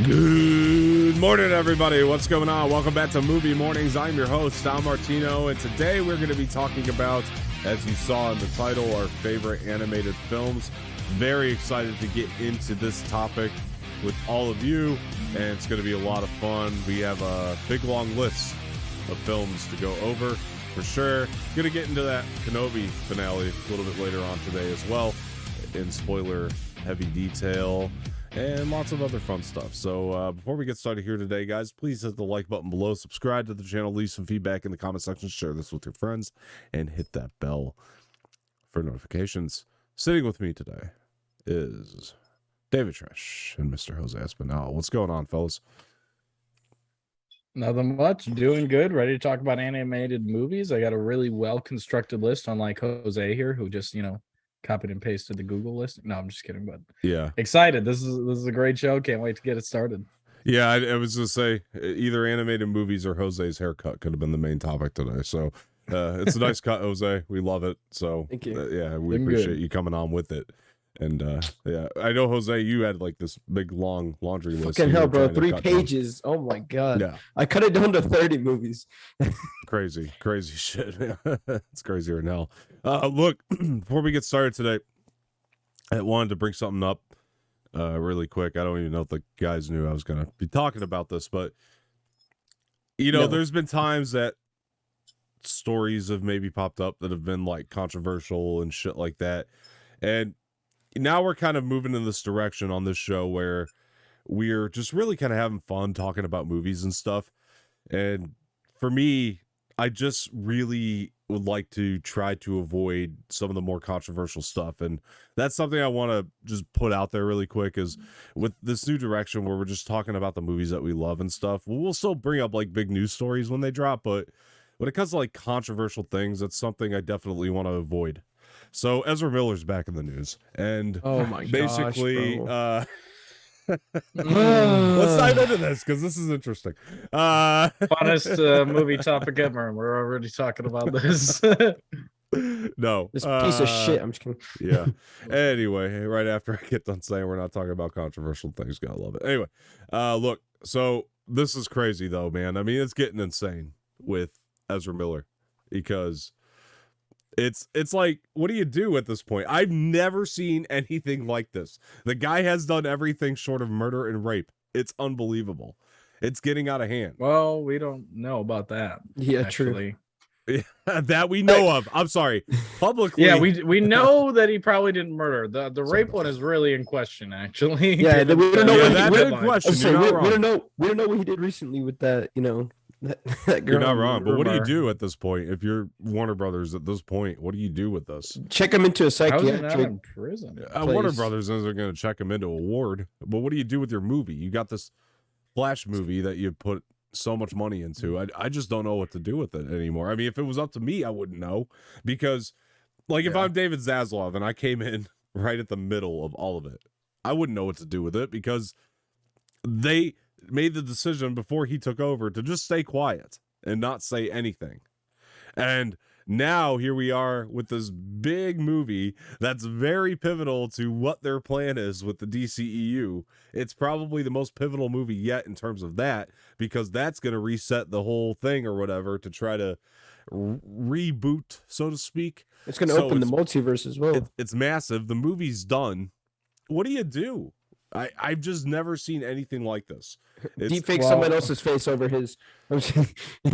Good morning, everybody. What's going on? Welcome back to Movie Mornings. I'm your host, Sal Martino, and today we're going to be talking about, as you saw in the title, our favorite animated films. Very excited to get into this topic with all of you, and it's going to be a lot of fun. We have a big, long list of films to go over, for sure. Going to get into that Kenobi finale a little bit later on today as well, in spoiler-heavy detail, and lots of other fun stuff. So before we get started here today, guys, please hit the like button below, subscribe to the channel, leave some feedback in the comment section, share this with your friends, and hit that bell for notifications. Sitting with me today is David Trish and Mr. Jose Espinal. What's going on, fellas? Nothing much. Doing good. Ready to talk about animated movies. I got a really well-constructed list, unlike Jose here, who just, copied and pasted the Google list. No, I'm just kidding, but yeah, excited. This is a great show. Can't wait to get it started. Yeah, I was going to say either animated movies or Jose's haircut could have been the main topic today. So it's a nice cut, Jose. We love it. So thank you. Yeah, we appreciate you coming on with it. And yeah, I know, Jose, you had like this big long laundry list. Fucking hell, bro. 3 pages. Down. Oh my God. Yeah. I cut it down to 30 movies. Crazy shit. It's crazier than hell. Look, before we get started today, I wanted to bring something up really quick. I don't even know if the guys knew I was going to be talking about this, but there's been times that stories have maybe popped up that have been like controversial and shit like that. And now we're kind of moving in this direction on this show where we're just really kind of having fun talking about movies and stuff. And for me, I just really would like to try to avoid some of the more controversial stuff. And that's something I want to just put out there really quick is with this new direction where we're just talking about the movies that we love and stuff. We'll still bring up like big news stories when they drop, but when it comes to like controversial things, that's something I definitely want to avoid. So Ezra Miller's back in the news, and oh my basically, gosh, let's dive into this because this is interesting. Funnest movie topic ever, and we're already talking about this. No, this piece of shit. I'm just kidding. Yeah. Anyway, right after I get done saying we're not talking about controversial things, gotta love it. Anyway, look, so this is crazy though, man. I mean, it's getting insane with Ezra Miller because it's like, what do you do at this point? I've never seen anything like this. The guy has done everything short of murder and rape. It's unbelievable. It's getting out of hand. Well, we don't know about that. Yeah, actually. true. That we know of. I'm sorry. Publicly. Yeah, we know that he probably didn't murder. The rape one is really in question, actually. Yeah, we don't know. That's in question. We don't know what he did recently with that. That girl. You're not wrong, but what do you do at this point? If you're Warner Brothers at this point, what do you do with this? Check him into a psychiatric not in prison. Warner Brothers isn't going to check him into a ward, but what do you do with your movie? You got this Flash movie that you put so much money into. I just don't know what to do with it anymore. I mean, if it was up to me, I wouldn't know because, like, if I'm David Zaslav and I came in right at the middle of all of it, I wouldn't know what to do with it because they made the decision before he took over to just stay quiet and not say anything. And now here we are with this big movie that's very pivotal to what their plan is with the DCEU. It's probably the most pivotal movie yet in terms of that, because that's going to reset the whole thing or whatever to try to reboot, so to speak. It's going to open the multiverse as well. It's massive. The movie's done. What do you do? I've just never seen anything like this. Deepfake someone else's face over his.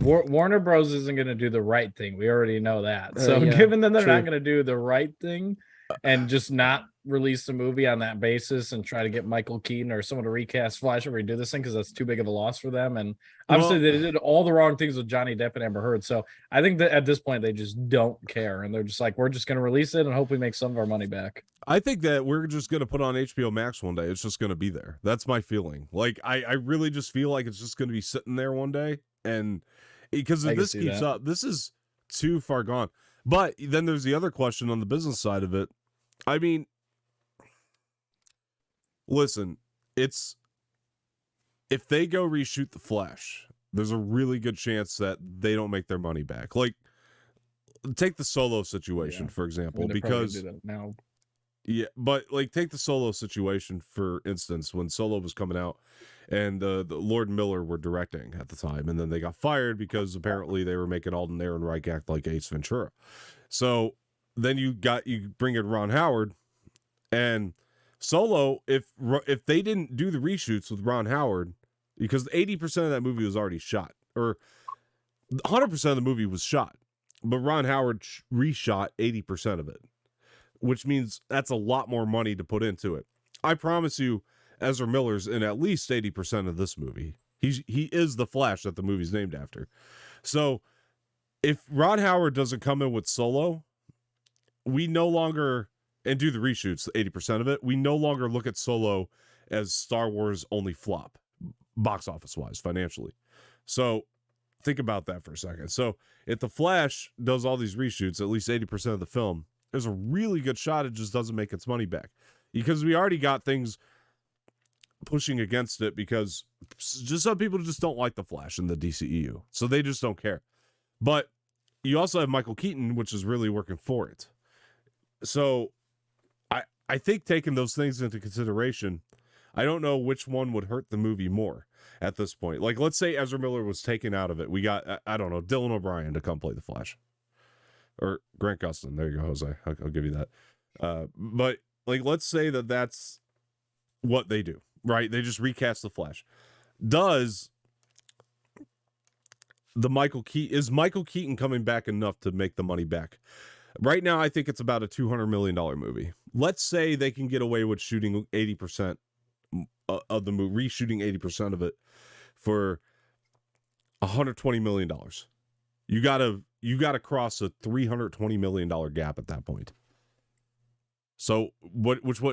Warner Bros. Isn't going to do the right thing. We already know that. So given that they're not going to do the right thing and just not release the movie on that basis and try to get Michael Keaton or someone to recast Flash or redo this thing because that's too big of a loss for them. And obviously they did all the wrong things with Johnny Depp and Amber Heard. So I think that at this point they just don't care. And they're just like, we're just going to release it and hope we make some of our money back. I think that we're just going to put on HBO Max one day. It's just going to be there. That's my feeling. Like, I really just feel like it's just going to be sitting there one day. And because if this keeps up, this is too far gone. But then there's the other question on the business side of it. I mean, listen, if they go reshoot The Flash, there's a really good chance that they don't make their money back. Like, take the Solo situation, for example, because now Yeah, but like take the Solo situation for instance. When Solo was coming out, and the Lord and Miller were directing at the time, and then they got fired because apparently they were making Alden Ehrenreich act like Ace Ventura. So then you bring in Ron Howard, and Solo. If they didn't do the reshoots with Ron Howard, because 80% of that movie was already shot, or 100% of the movie was shot, but Ron Howard reshot 80% of it, which means that's a lot more money to put into it. I promise you, Ezra Miller's in at least 80% of this movie. He is the Flash that the movie's named after. So if Ron Howard doesn't come in with Solo, we no longer, and do the reshoots, 80% of it, we no longer look at Solo as Star Wars only flop, box office wise, financially. So think about that for a second. So if the Flash does all these reshoots, at least 80% of the film, there's a really good shot it just doesn't make its money back, because we already got things pushing against it, because just some people just don't like the Flash in the DCEU, so they just don't care. But you also have Michael Keaton, which is really working for it. So I think taking those things into consideration, I don't know which one would hurt the movie more at this point. Like, let's say Ezra Miller was taken out of it. We got, I don't know, Dylan O'Brien to come play the Flash. Or Grant Gustin. There you go, Jose. I'll give you that. But like, let's say that's what they do, right? They just recast the Flash. Is Michael Keaton coming back enough to make the money back? Right now, I think it's about a $200 million movie. Let's say they can get away with shooting 80% of the movie, reshooting 80% of it for $120 million. You gotta cross a $320 million gap at that point. So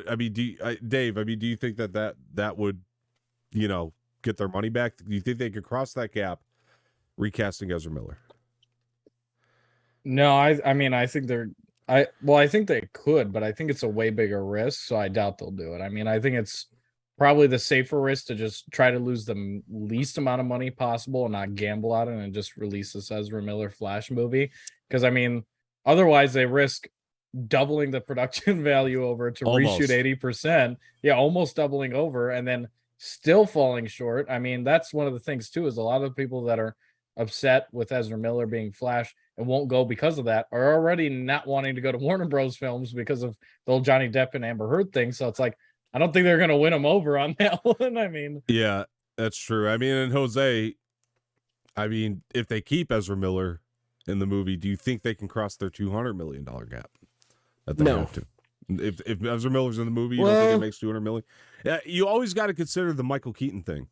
I mean, Dave, do you think that would, get their money back? Do you think they could cross that gap recasting Ezra Miller? No, I mean, I think I think they could, but I think it's a way bigger risk, so I doubt they'll do it. I mean, I think it's probably the safer risk to just try to lose the least amount of money possible and not gamble on it and just release this Ezra Miller Flash movie. Because, I mean, otherwise they risk doubling the production value over to reshoot 80%. Yeah, almost doubling over, and then still falling short. I mean, that's one of the things, too, is a lot of people that are upset with Ezra Miller being Flash and won't go because of that are already not wanting to go to Warner Bros. Films because of the whole Johnny Depp and Amber Heard thing. So it's like, I don't think they're going to win him over on that one. I mean, yeah, that's true. I mean, and Jose, if they keep Ezra Miller in the movie, do you think they can cross their $200 million gap? That they have to. If Ezra Miller's in the movie, you don't think it makes $200 million? Yeah, you always got to consider the Michael Keaton thing.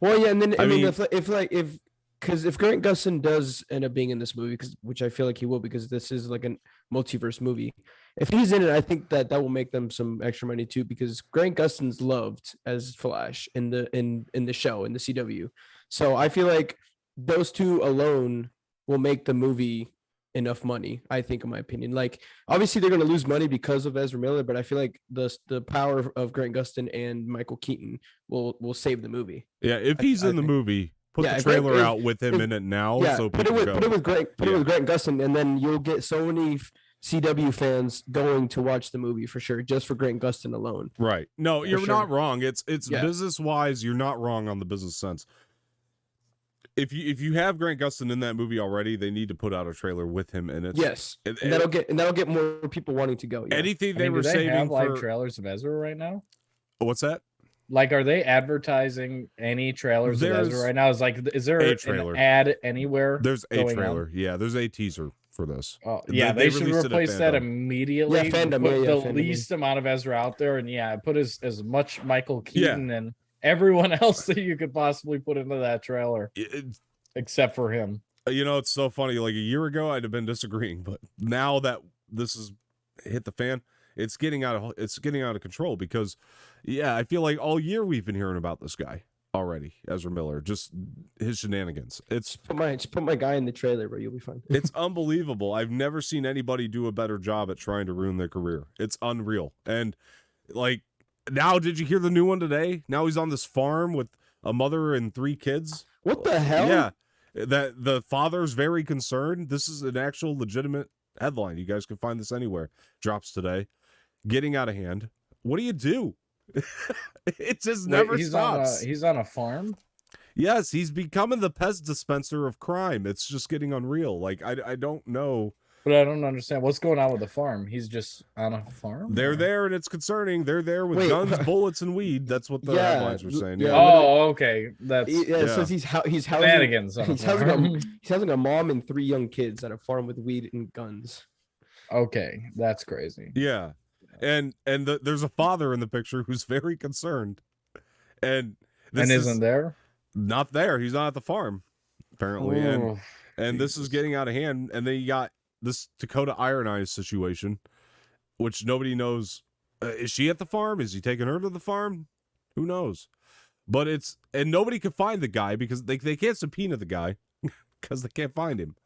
Well, yeah, and then I mean, if Grant Gustin does end up being in this movie, which I feel like he will, because this is like a multiverse movie. If he's in it, I think that will make them some extra money too, because Grant Gustin's loved as Flash in the show, in the CW. So I feel like those two alone will make the movie enough money, I think, in my opinion. Like, obviously they're going to lose money because of Ezra Miller, but I feel like the power of Grant Gustin and Michael Keaton will save the movie. Yeah, if he's in the movie, put the trailer out with him in it now. Yeah, so put it with Grant Gustin, and then you'll get so many CW fans going to watch the movie for sure, just for Grant Gustin alone. Right. No, you're not wrong. It's business wise, you're not wrong on the business sense. If you have Grant Gustin in that movie already, they need to put out a trailer with him in it. Yes, and that'll get more people wanting to go. Yeah. Anything they were saving have, for trailers of Ezra right now. What's that? Like, are they advertising any trailers of Ezra right now? Is there an ad anywhere? There's a trailer. Yeah, there's a teaser for this. Oh, yeah, they should replace that immediately. Yeah, fandom. Put the least amount of Ezra out there, and put as much Michael Keaton and everyone else that you could possibly put into that trailer, except for him. It's so funny. Like a year ago, I'd have been disagreeing, but now that this has hit the fan, it's getting out of control, because I feel like all year we've been hearing about this guy already, Ezra Miller, just his shenanigans. Just put my guy in the trailer, bro. You'll be fine. It's unbelievable. I've never seen anybody do a better job at trying to ruin their career. It's unreal. And like, now, did you hear the new one today? Now he's on this farm with a mother and 3 kids. What the hell? Yeah, that the father's very concerned. This is an actual legitimate headline. You guys can find this anywhere. Drops today. getting out of hand, what do? It just never stops. He's on a farm. Yes, he's becoming the Pez dispenser of crime. It's just getting unreal. Like I don't know. But I don't understand what's going on with the farm. He's just on a farm. They're there, and it's concerning. They're there with guns, bullets, and weed. That's what the headlines were saying. Yeah. Oh, okay. That's it says he's housing shenanigans. He's housing a mom and 3 young kids at a farm with weed and guns. Okay, that's crazy. Yeah, and there's a father in the picture who's very concerned, and isn't there? Not there. He's not at the farm, apparently, and Jesus. This is getting out of hand. And then you got this Dakota Iron Eyes situation, which nobody knows. Is she at the farm? Is he taking her to the farm? Who knows? But and nobody can find the guy because they can't subpoena the guy because they can't find him.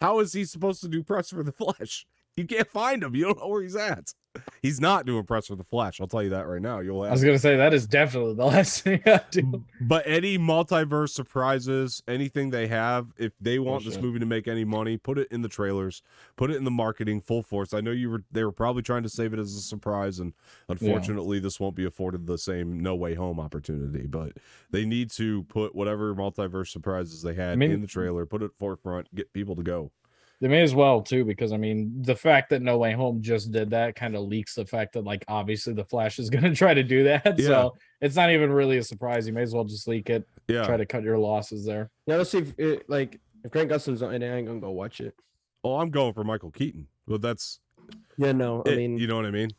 How is he supposed to do press for the flesh? You can't find him. You don't know where he's at. He's not doing press for the flesh. I'll tell you that right now. I was going to say that is definitely the last thing I do. But any multiverse surprises, anything they have, if they want this movie to make any money, put it in the trailers, put it in the marketing full force. I know they were probably trying to save it as a surprise, and unfortunately this won't be afforded the same No Way Home opportunity, but they need to put whatever multiverse surprises they had in the trailer, put it forefront, get people to go. They may as well too, because I mean, the fact that No Way Home just did that kind of leaks the fact that, like, obviously the Flash is going to try to do that. Yeah. So it's not even really a surprise. You may as well just leak it. Yeah. Try to cut your losses there. Yeah, let's see if Grant Gustin's on it, I ain't gonna go watch it. Oh, I'm going for Michael Keaton. But that's I mean, you know what I mean.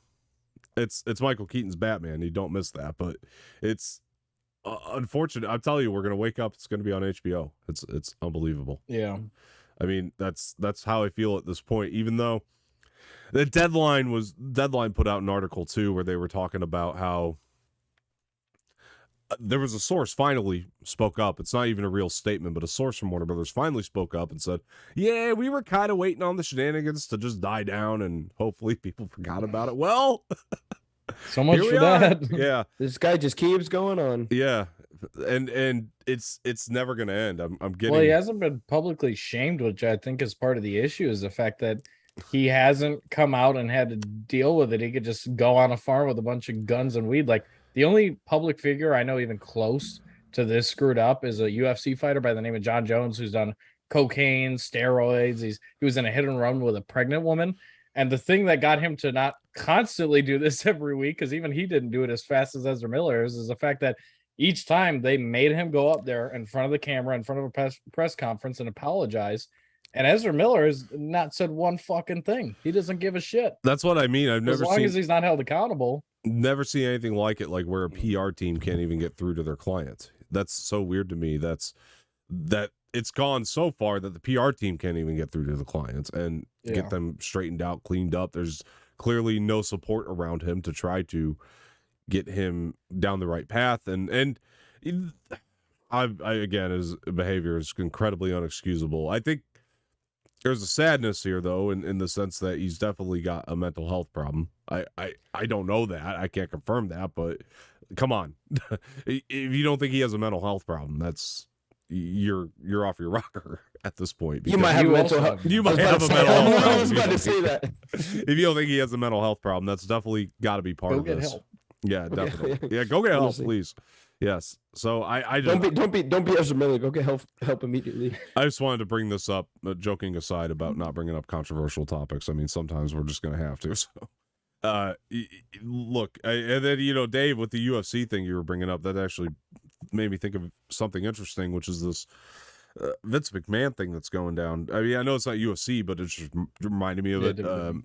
It's Michael Keaton's Batman. You don't miss that, but it's unfortunate. I'm telling you, we're gonna wake up. It's gonna be on HBO. It's unbelievable. Yeah. I mean, that's how I feel at this point, even though the Deadline put out an article too, where they were talking about how there was a source finally spoke up. It's not even a real statement, but a source from Warner Brothers finally spoke up and said, yeah, we were kind of waiting on the shenanigans to just die down and hopefully people forgot about it. Well, so much for that. Yeah. This guy just keeps going on. Yeah. And it's never going to end. I'm getting. Well, he hasn't been publicly shamed, which I think is part of the issue, is the fact that he hasn't come out and had to deal with it. He could just go on a farm with a bunch of guns and weed. Like, the only public figure I know even close to this screwed up is a UFC fighter by the name of John Jones, who's done cocaine, steroids. He was in a hit and run with a pregnant woman. And the thing that got him to not constantly do this every week, because even he didn't do it as fast as Ezra Miller is the fact that each time they made him go up there in front of the camera, in front of a press conference and apologize. And Ezra Miller has not said one fucking thing. He doesn't give a shit. That's what I mean. As long as he's not held accountable. Never seen anything like it, like where a PR team can't even get through to their client. That's so weird to me. That it's gone so far that the PR team can't even get through to the clients and get them straightened out, cleaned up. There's clearly no support around him to try to get him down the right path. And I again, his behavior is incredibly unexcusable. I think there's a sadness here, though, in the sense that he's definitely got a mental health problem. I don't know that. I can't confirm that, but come on. If you don't think he has a mental health problem, that's you're off your rocker at this point. You might have mental health. You might have a mental health problem. I was about to say that. If you don't think he has a mental health problem, that's definitely got to be part of this. Go get help. Yeah, definitely. Yeah, go get help, please. Yes. So I just don't be Ezra Miller. Go get help immediately. I just wanted to bring this up, joking aside about not bringing up controversial topics. I mean, sometimes we're just gonna have to. So, look, and then Dave, with the UFC thing you were bringing up, that actually made me think of something interesting, which is this Vince McMahon thing that's going down. I mean, I know it's not UFC, but it just reminded me of it. The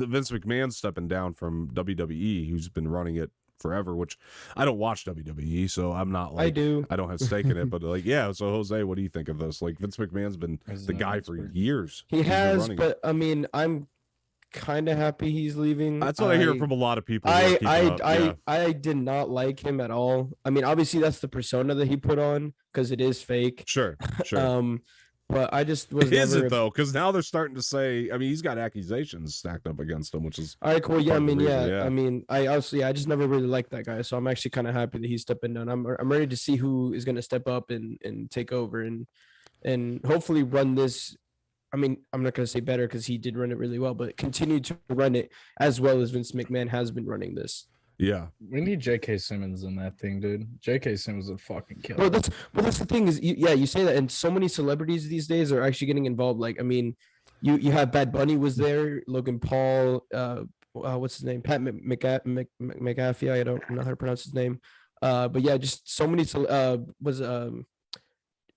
Vince McMahon stepping down from WWE, who's been running it forever, which I don't watch WWE, so I'm not like I don't have stake in it, but like, yeah. So Jose, what do you think of this? Like, Vince McMahon's been the guy for years. He has, but I mean, I'm kind of happy he's leaving. That's what I hear from a lot of people. I did not like him at all. I mean, obviously that's the persona that he put on because it is fake. Sure. But I just was. Is it though? Because now they're starting to say. I mean, he's got accusations stacked up against him, which is all right. Cool. Yeah. I mean, yeah. I mean, I just never really liked that guy. So I'm actually kind of happy that he's stepping down. I'm ready to see who is going to step up and take over and hopefully run this I mean, I'm not going to say better because he did run it really well, but continue to run it as well as Vince McMahon has been running this. Yeah. We need J.K. Simmons in that thing, dude. J.K. Simmons is a fucking killer. Well, that's the thing is, you say that, and so many celebrities these days are actually getting involved. Like, I mean, you have Bad Bunny was there, Logan Paul, what's his name, Pat McAfee. I'm not how to pronounce his name, but yeah, just so many.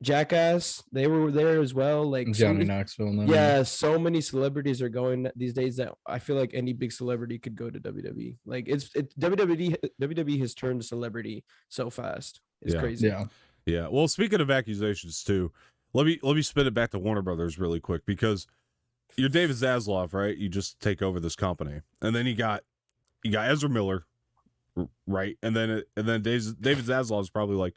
Jackass, they were there as well. Like Johnny Knoxville. Yeah, so many celebrities are going these days that I feel like any big celebrity could go to WWE. Like it's WWE has turned celebrity so fast. It's crazy. Yeah. Well, speaking of accusations too, let me spin it back to Warner Brothers really quick, because you're David Zaslav, right? You just take over this company, and then you got Ezra Miller, right? And then David Zaslav is probably like,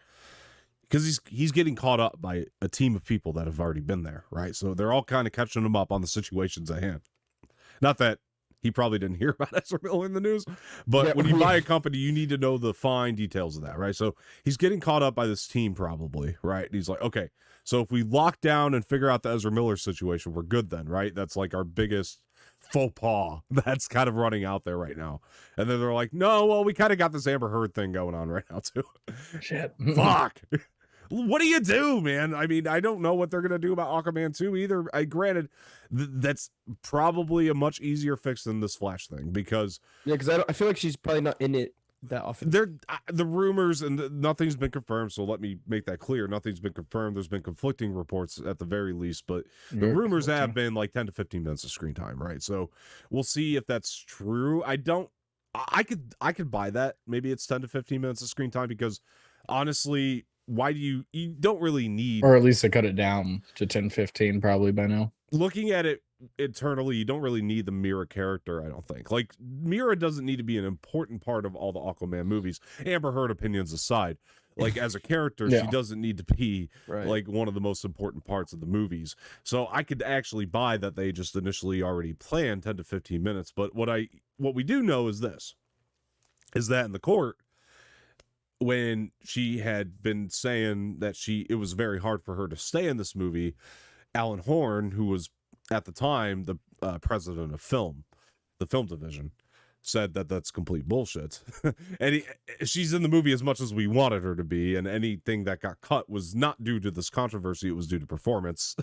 because he's getting caught up by a team of people that have already been there, right? So they're all kind of catching him up on the situations at hand. Not that he probably didn't hear about Ezra Miller in the news, but when you buy a company, you need to know the fine details of that, right? So he's getting caught up by this team probably, right? And he's like, okay, so if we lock down and figure out the Ezra Miller situation, we're good then, right? That's like our biggest faux pas that's kind of running out there right now. And then they're like, no, well, we kind of got this Amber Heard thing going on right now too. Shit. Fuck. What do you do, man? I mean, I don't know what they're going to do about Aquaman 2 either. Granted, that's probably a much easier fix than this Flash thing, because I feel like she's probably not in it that often. The rumors, and nothing's been confirmed, so let me make that clear. Nothing's been confirmed. There's been conflicting reports at the very least, but the rumors have been like 10 to 15 minutes of screen time, right? So we'll see if that's true. I could buy that. Maybe it's 10 to 15 minutes of screen time, because honestly, why do you don't really need, or at least they cut it down to 10-15 probably by now. Looking at it internally, you don't really need the Mira character, I don't think. Like, Mira doesn't need to be an important part of all the Aquaman movies, Amber Heard opinions aside. Like, as a character, she doesn't need to be like one of the most important parts of the movies. So I could actually buy that they just initially already planned 10 to 15 minutes. But what we do know is this, is that in the court, when she had been saying that it was very hard for her to stay in this movie, Alan Horn, who was at the time the president of the film division, said that that's complete bullshit. And she's in the movie as much as we wanted her to be, and anything that got cut was not due to this controversy, it was due to performance.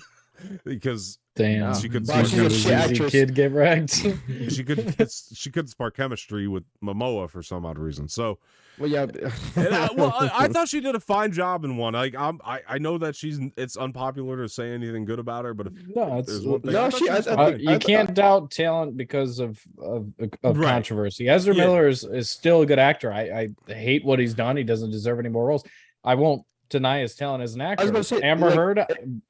Because she could kid get wrecked. she could spark chemistry with Momoa for some odd reason. So I thought she did a fine job in one. Like I know that it's unpopular to say anything good about her, but you can't doubt talent because of controversy. Ezra Miller is still a good actor. I hate what he's done. He doesn't deserve any more roles. I won't deny his talent as an actor. I was about to say, Amber Heard,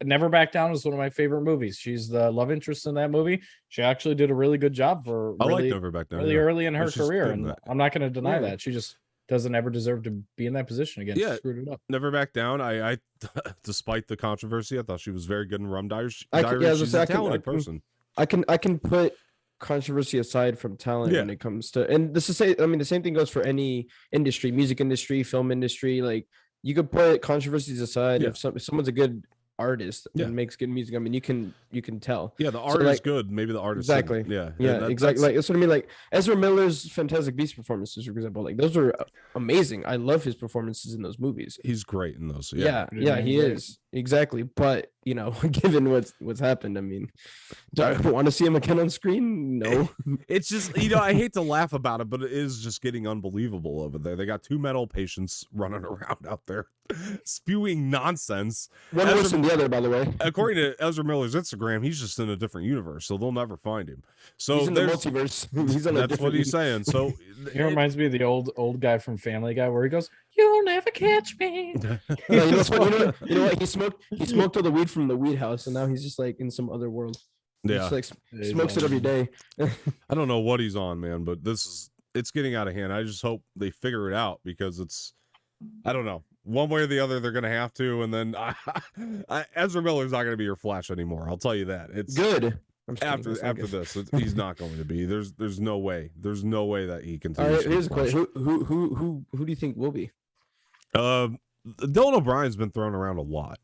Never Back Down is one of my favorite movies. She's the love interest in that movie. She actually did a really good job for Never Back Down, really early in her career, and I'm not going to deny that. She just doesn't ever deserve to be in that position again. She screwed it up. Never Back Down. I despite the controversy, I thought she was very good in Rum Diaries. She's a talented person. I can put controversy aside from talent when it comes to, and this is the same thing goes for any industry, music industry, film industry. Like, you could put controversies aside. If someone's a good artist and makes good music, I mean, you can tell. Yeah, the art is good. Maybe the artist exactly. Exactly. Like, that's what I mean. Like, Ezra Miller's Fantastic Beasts performances, for example, like, those are amazing. I love his performances in those movies. He's great in those. Yeah, he is. Exactly. But given what's happened, I mean, do I want to see him again on screen? No. It's just, I hate to laugh about it, but it is just getting unbelievable over there. They got 2 mental patients running around out there spewing nonsense. One worse than the other, by the way. According to Ezra Miller's Instagram, he's just in a different universe, so they'll never find him. So he's in the multiverse. That's what he's saying. So it reminds me of the old guy from Family Guy where he goes, "You'll never catch me." You know what? He smoked all the weed from the weed house, and now he's just like in some other world. He just, like, smokes it every day. I don't know what he's on, man, but it's getting out of hand. I just hope they figure it out, because I don't know, one way or the other they're gonna have to, and then Ezra Miller's not gonna be your Flash anymore. I'll tell you that. It's good. After this, he's not going to be. There's no way. There's no way that he can. All right, here's a question: Who do you think will be? Dylan O'Brien's been thrown around a lot.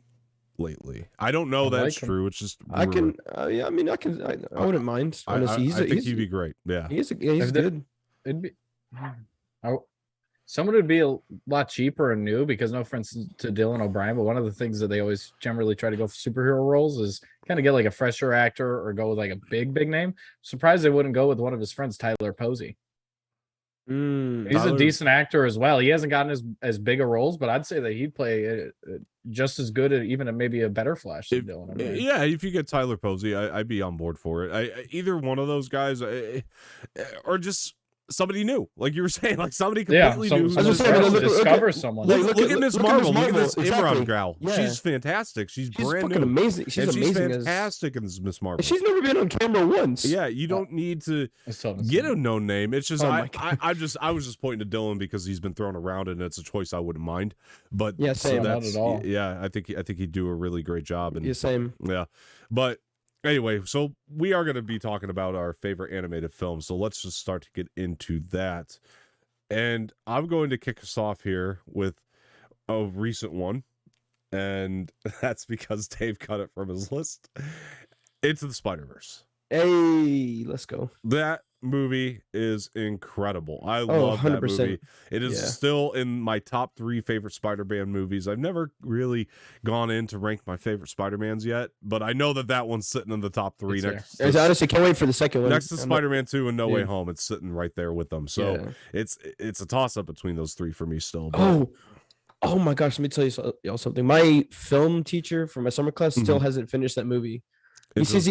lately. I don't know that's true. It's just I wouldn't mind. Honestly, I think he'd be great. Yeah, he's good. It'd be. Someone would be a lot cheaper and new because no offense to Dylan O'Brien, but one of the things that they always generally try to go for superhero roles is kind of get like a fresher actor or go with like a big name. Surprised they wouldn't go with one of his friends, Tyler Posey. He's a decent actor as well. He hasn't gotten as big a roles, but I'd say that he'd play just as good, even maybe a better Flash than Dylan O'Brien. Yeah, if you get Tyler Posey, I'd be on board for it. Either one of those guys, or just somebody new, like you were saying, like somebody completely new. Discover someone. Look at Miss Marvel. Look at this Imran gal. Yeah. She's fantastic. She's brand new. Amazing. She's amazing. Fantastic as Miss Marvel. She's never been on camera once. Yeah, you don't need to get a known name. It's just I was just pointing to Dylan because he's been thrown around and it's a choice I wouldn't mind. But yeah, same. Not at all. Yeah, I think he'd do a really great job. And yeah, same. Yeah, but. Anyway, so we are going to be talking about our favorite animated films. So let's just start to get into that. And I'm going to kick us off here with a recent one. And that's because Dave cut it from his list. Into the Spider-Verse. Hey, let's go. That movie is incredible. I love 100%. That movie. It is still in my top 3 favorite Spider-Man movies. I've never really gone in to rank my favorite Spider-Mans yet, but I know that one's sitting in the top 3. I honestly can't wait for the second one. Next to Spider-Man 2 and No Way Home, it's sitting right there with them. So it's a toss-up between those 3 for me still. But... Oh my gosh, let me tell you something. My film teacher for my summer class still hasn't finished that movie. He says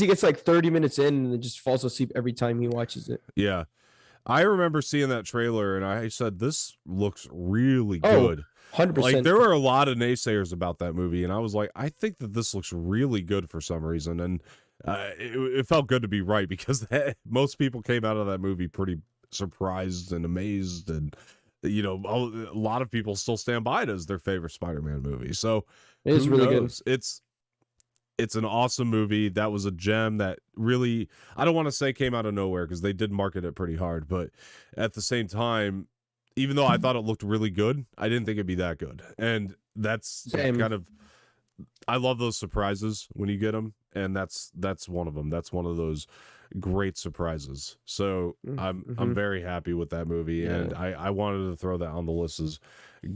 he gets like 30 minutes in and then just falls asleep every time he watches it. Yeah. I remember seeing that trailer and I said, this looks really good. 100%. Like there were a lot of naysayers about that movie. And I was like, I think that this looks really good for some reason. And it felt good to be right because most people came out of that movie pretty surprised and amazed. And, you know, a lot of people still stand by it as their favorite Spider-Man movie. So it is really good. It's an awesome movie. That was a gem that really, I don't want to say came out of nowhere because they did market it pretty hard. But at the same time, even though I thought it looked really good, I didn't think it'd be that good. And that's kind of, I love those surprises when you get them. And that's one of them. That's one of those great surprises. So I'm very happy with that movie. Yeah. And I wanted to throw that on the list as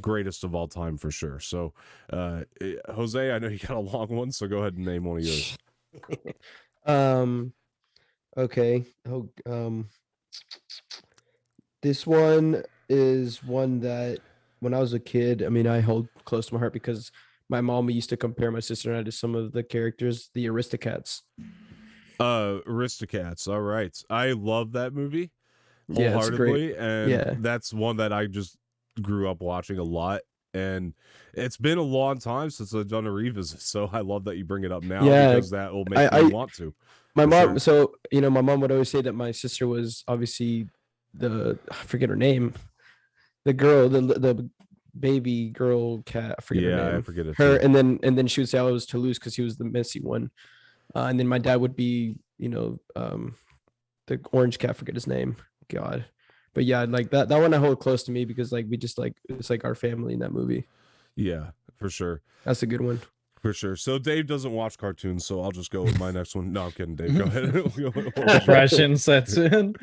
greatest of all time for sure. So Jose, I know you got a long one, so go ahead and name one of yours. Okay. This one is one that when I was a kid, I mean, I hold close to my heart because my mom used to compare my sister and I to some of the characters, the Aristocats. Aristocats. All right. I love that movie wholeheartedly. And that's one that I just grew up watching a lot. And it's been a long time since I've done a revisit. So I love that you bring it up now because that will make me want to. My mom, so, you know, my mom would always say that my sister was obviously I forget her name. The girl, the baby girl cat. I forget her name. I forget it. Her, and then she would say I was Toulouse because he was the messy one. And then my dad would be, you know, the orange cat. Forget his name. God, but yeah, like that one I hold close to me because like we just like it's like our family in that movie. Yeah, for sure. That's a good one. For sure. So Dave doesn't watch cartoons, so I'll just go with my next one. No, I'm kidding, Dave. Go ahead. Depression sets in.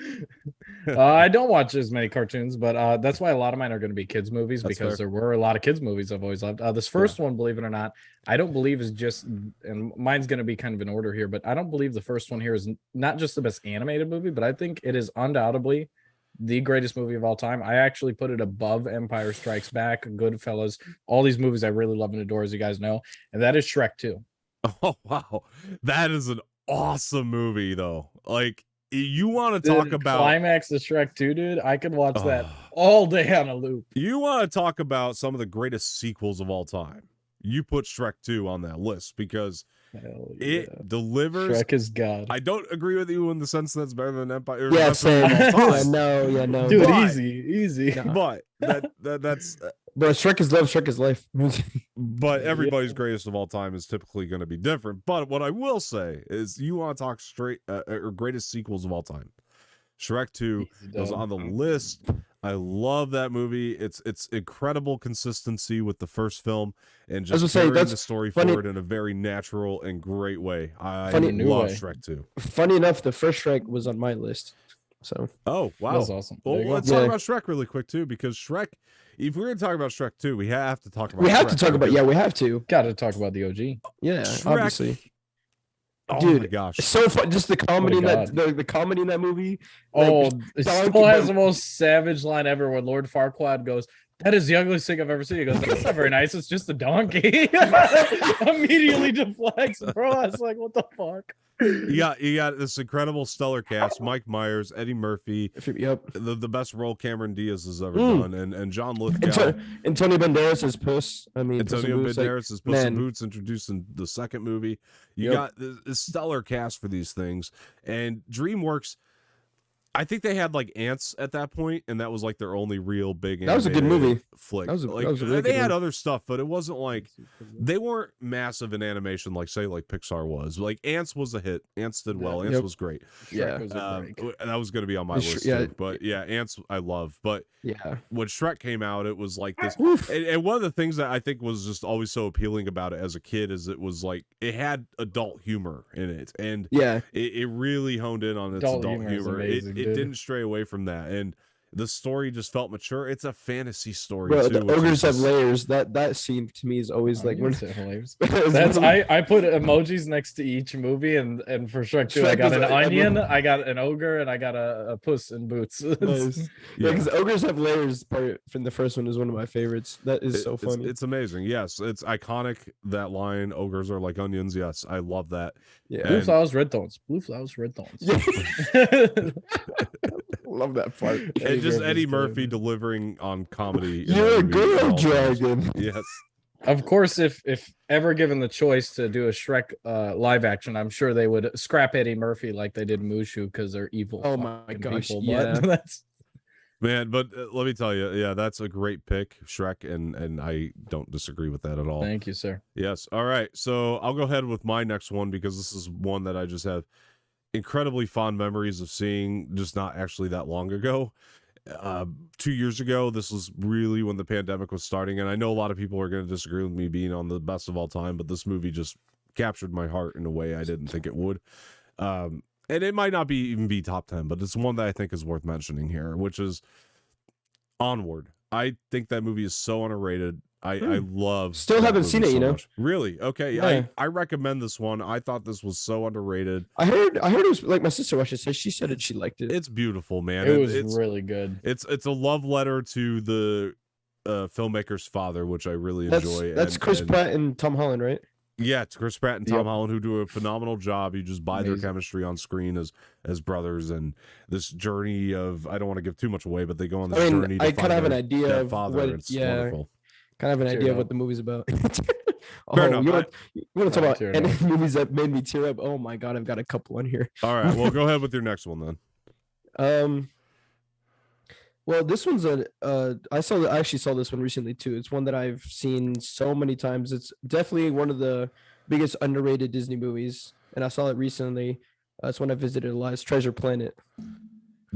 I don't watch as many cartoons, but that's why a lot of mine are going to be kids movies because there were a lot of kids movies I've always loved. This first one, believe it or not, I don't believe is just, and mine's going to be kind of in order here, but I don't believe the first one here is not just the best animated movie, but I think it is undoubtedly the greatest movie of all time. I actually put it above Empire Strikes Back, Goodfellas, all these movies I really love and adore, as you guys know, and that is Shrek 2. Oh, wow. That is an awesome movie, though. Like, you want to talk about... Climax of Shrek 2, dude? I could watch that all day on a loop. You want to talk about some of the greatest sequels of all time. You put Shrek 2 on that list because... it delivers. Shrek is God. I don't agree with you in the sense that it's better than Empire. Yeah, same. No. Dude, easy. No. But that's. But Shrek is love. Shrek is life. But everybody's greatest of all time is typically going to be different. But what I will say is, you want to talk straight or greatest sequels of all time. Shrek 2 was on the list. I love that movie. It's incredible consistency with the first film and just carrying the story forward in a very natural and great way. I love Shrek 2. Funny enough, the first Shrek was on my list. So wow, that's awesome. Well, let's talk about Shrek really quick too, because Shrek. If we're gonna talk about Shrek 2, we have to talk about. We have to talk about. Yeah, we have to. Got to talk about the OG. Yeah, Shrek, obviously. Oh dude, my gosh, it's so fun. Just the comedy in that the comedy in that movie. It still has the most savage line ever when Lord Farquaad goes, "That is the ugliest thing I've ever seen." He goes, "That's not very nice. It's just a donkey." Immediately deflects, bro. I was like, "What the fuck?" You got this incredible stellar cast: Mike Myers, Eddie Murphy, the best role Cameron Diaz has ever done, and John Lithgow, Antonio Banderas as Puss. I mean, Antonio Banderas as Puss in Boots, introduced in the second movie. You got this stellar cast for these things, and DreamWorks. I think they had like Ants at that point, and that was like their only real big. That was a good movie. Flick. That was a really they had other stuff, but it wasn't like they weren't massive in animation, like say like Pixar was. Like Ants was a hit. Ants did well. Ants was great. Yeah, that was going to be on my list too. But yeah, Ants I love. But yeah, when Shrek came out, it was like this. And one of the things that I think was just always so appealing about it as a kid is it was like it had adult humor in it, and it really honed in on its adult humor. It didn't stray away from that, and the story just felt mature. It's a fantasy story. Bro, too, the ogres have layers. That scene to me is always like that's I put emojis next to each movie, and for Shrek 2, I got an onion, I got an ogre, and I got a Puss in Boots. Nice. Because ogres have layers part from the first one is one of my favorites. That is so funny. It's amazing. Yes, it's iconic. That line, ogres are like onions. Yes, I love that. Yeah. Blue flowers, red thorns. Blue flowers, red thorns. Love that part. And just Eddie Murphy delivering on comedy. You're a girl dragon. Yes. Of course, if ever given the choice to do a Shrek live action, I'm sure they would scrap Eddie Murphy like they did Mushu because they're evil. Oh my gosh. People. Yeah. Man, but let me tell you, yeah, that's a great pick, Shrek, and I don't disagree with that at all. Thank you, sir. Yes. All right. So I'll go ahead with my next one because this is one that I just have incredibly fond memories of seeing just not actually that long ago. 2 years ago, this was really when the pandemic was starting, and I know a lot of people are going to disagree with me being on the best of all time, but this movie just captured my heart in a way I didn't think it would. And it might not even be top 10, but it's one that I think is worth mentioning here, which is Onward. I think that movie is so underrated. I love. Still haven't seen it, so you know. Much. Really? Okay. Yeah. I recommend this one. I thought this was so underrated. I heard it was like my sister watched it. So she said she liked it. It's beautiful, man. It's really good. It's a love letter to the filmmaker's father, which I really enjoy. That's Chris Pratt and Tom Holland, right? Yeah, it's Chris Pratt and Tom Holland who do a phenomenal job. You just buy their chemistry on screen as brothers, and this journey of, I don't want to give too much away, but they go on this journey to I kind of have an idea of father. It's wonderful. Kind of an idea of what the movie's about. Fair enough. You want to talk about movies that made me tear up? Oh my god, I've got a couple on here. All right, well, go ahead with your next one then. Well, this one's I actually saw this one recently too. It's one that I've seen so many times. It's definitely one of the biggest underrated Disney movies, and I saw it recently. It's when I visited a lot. It's Treasure Planet.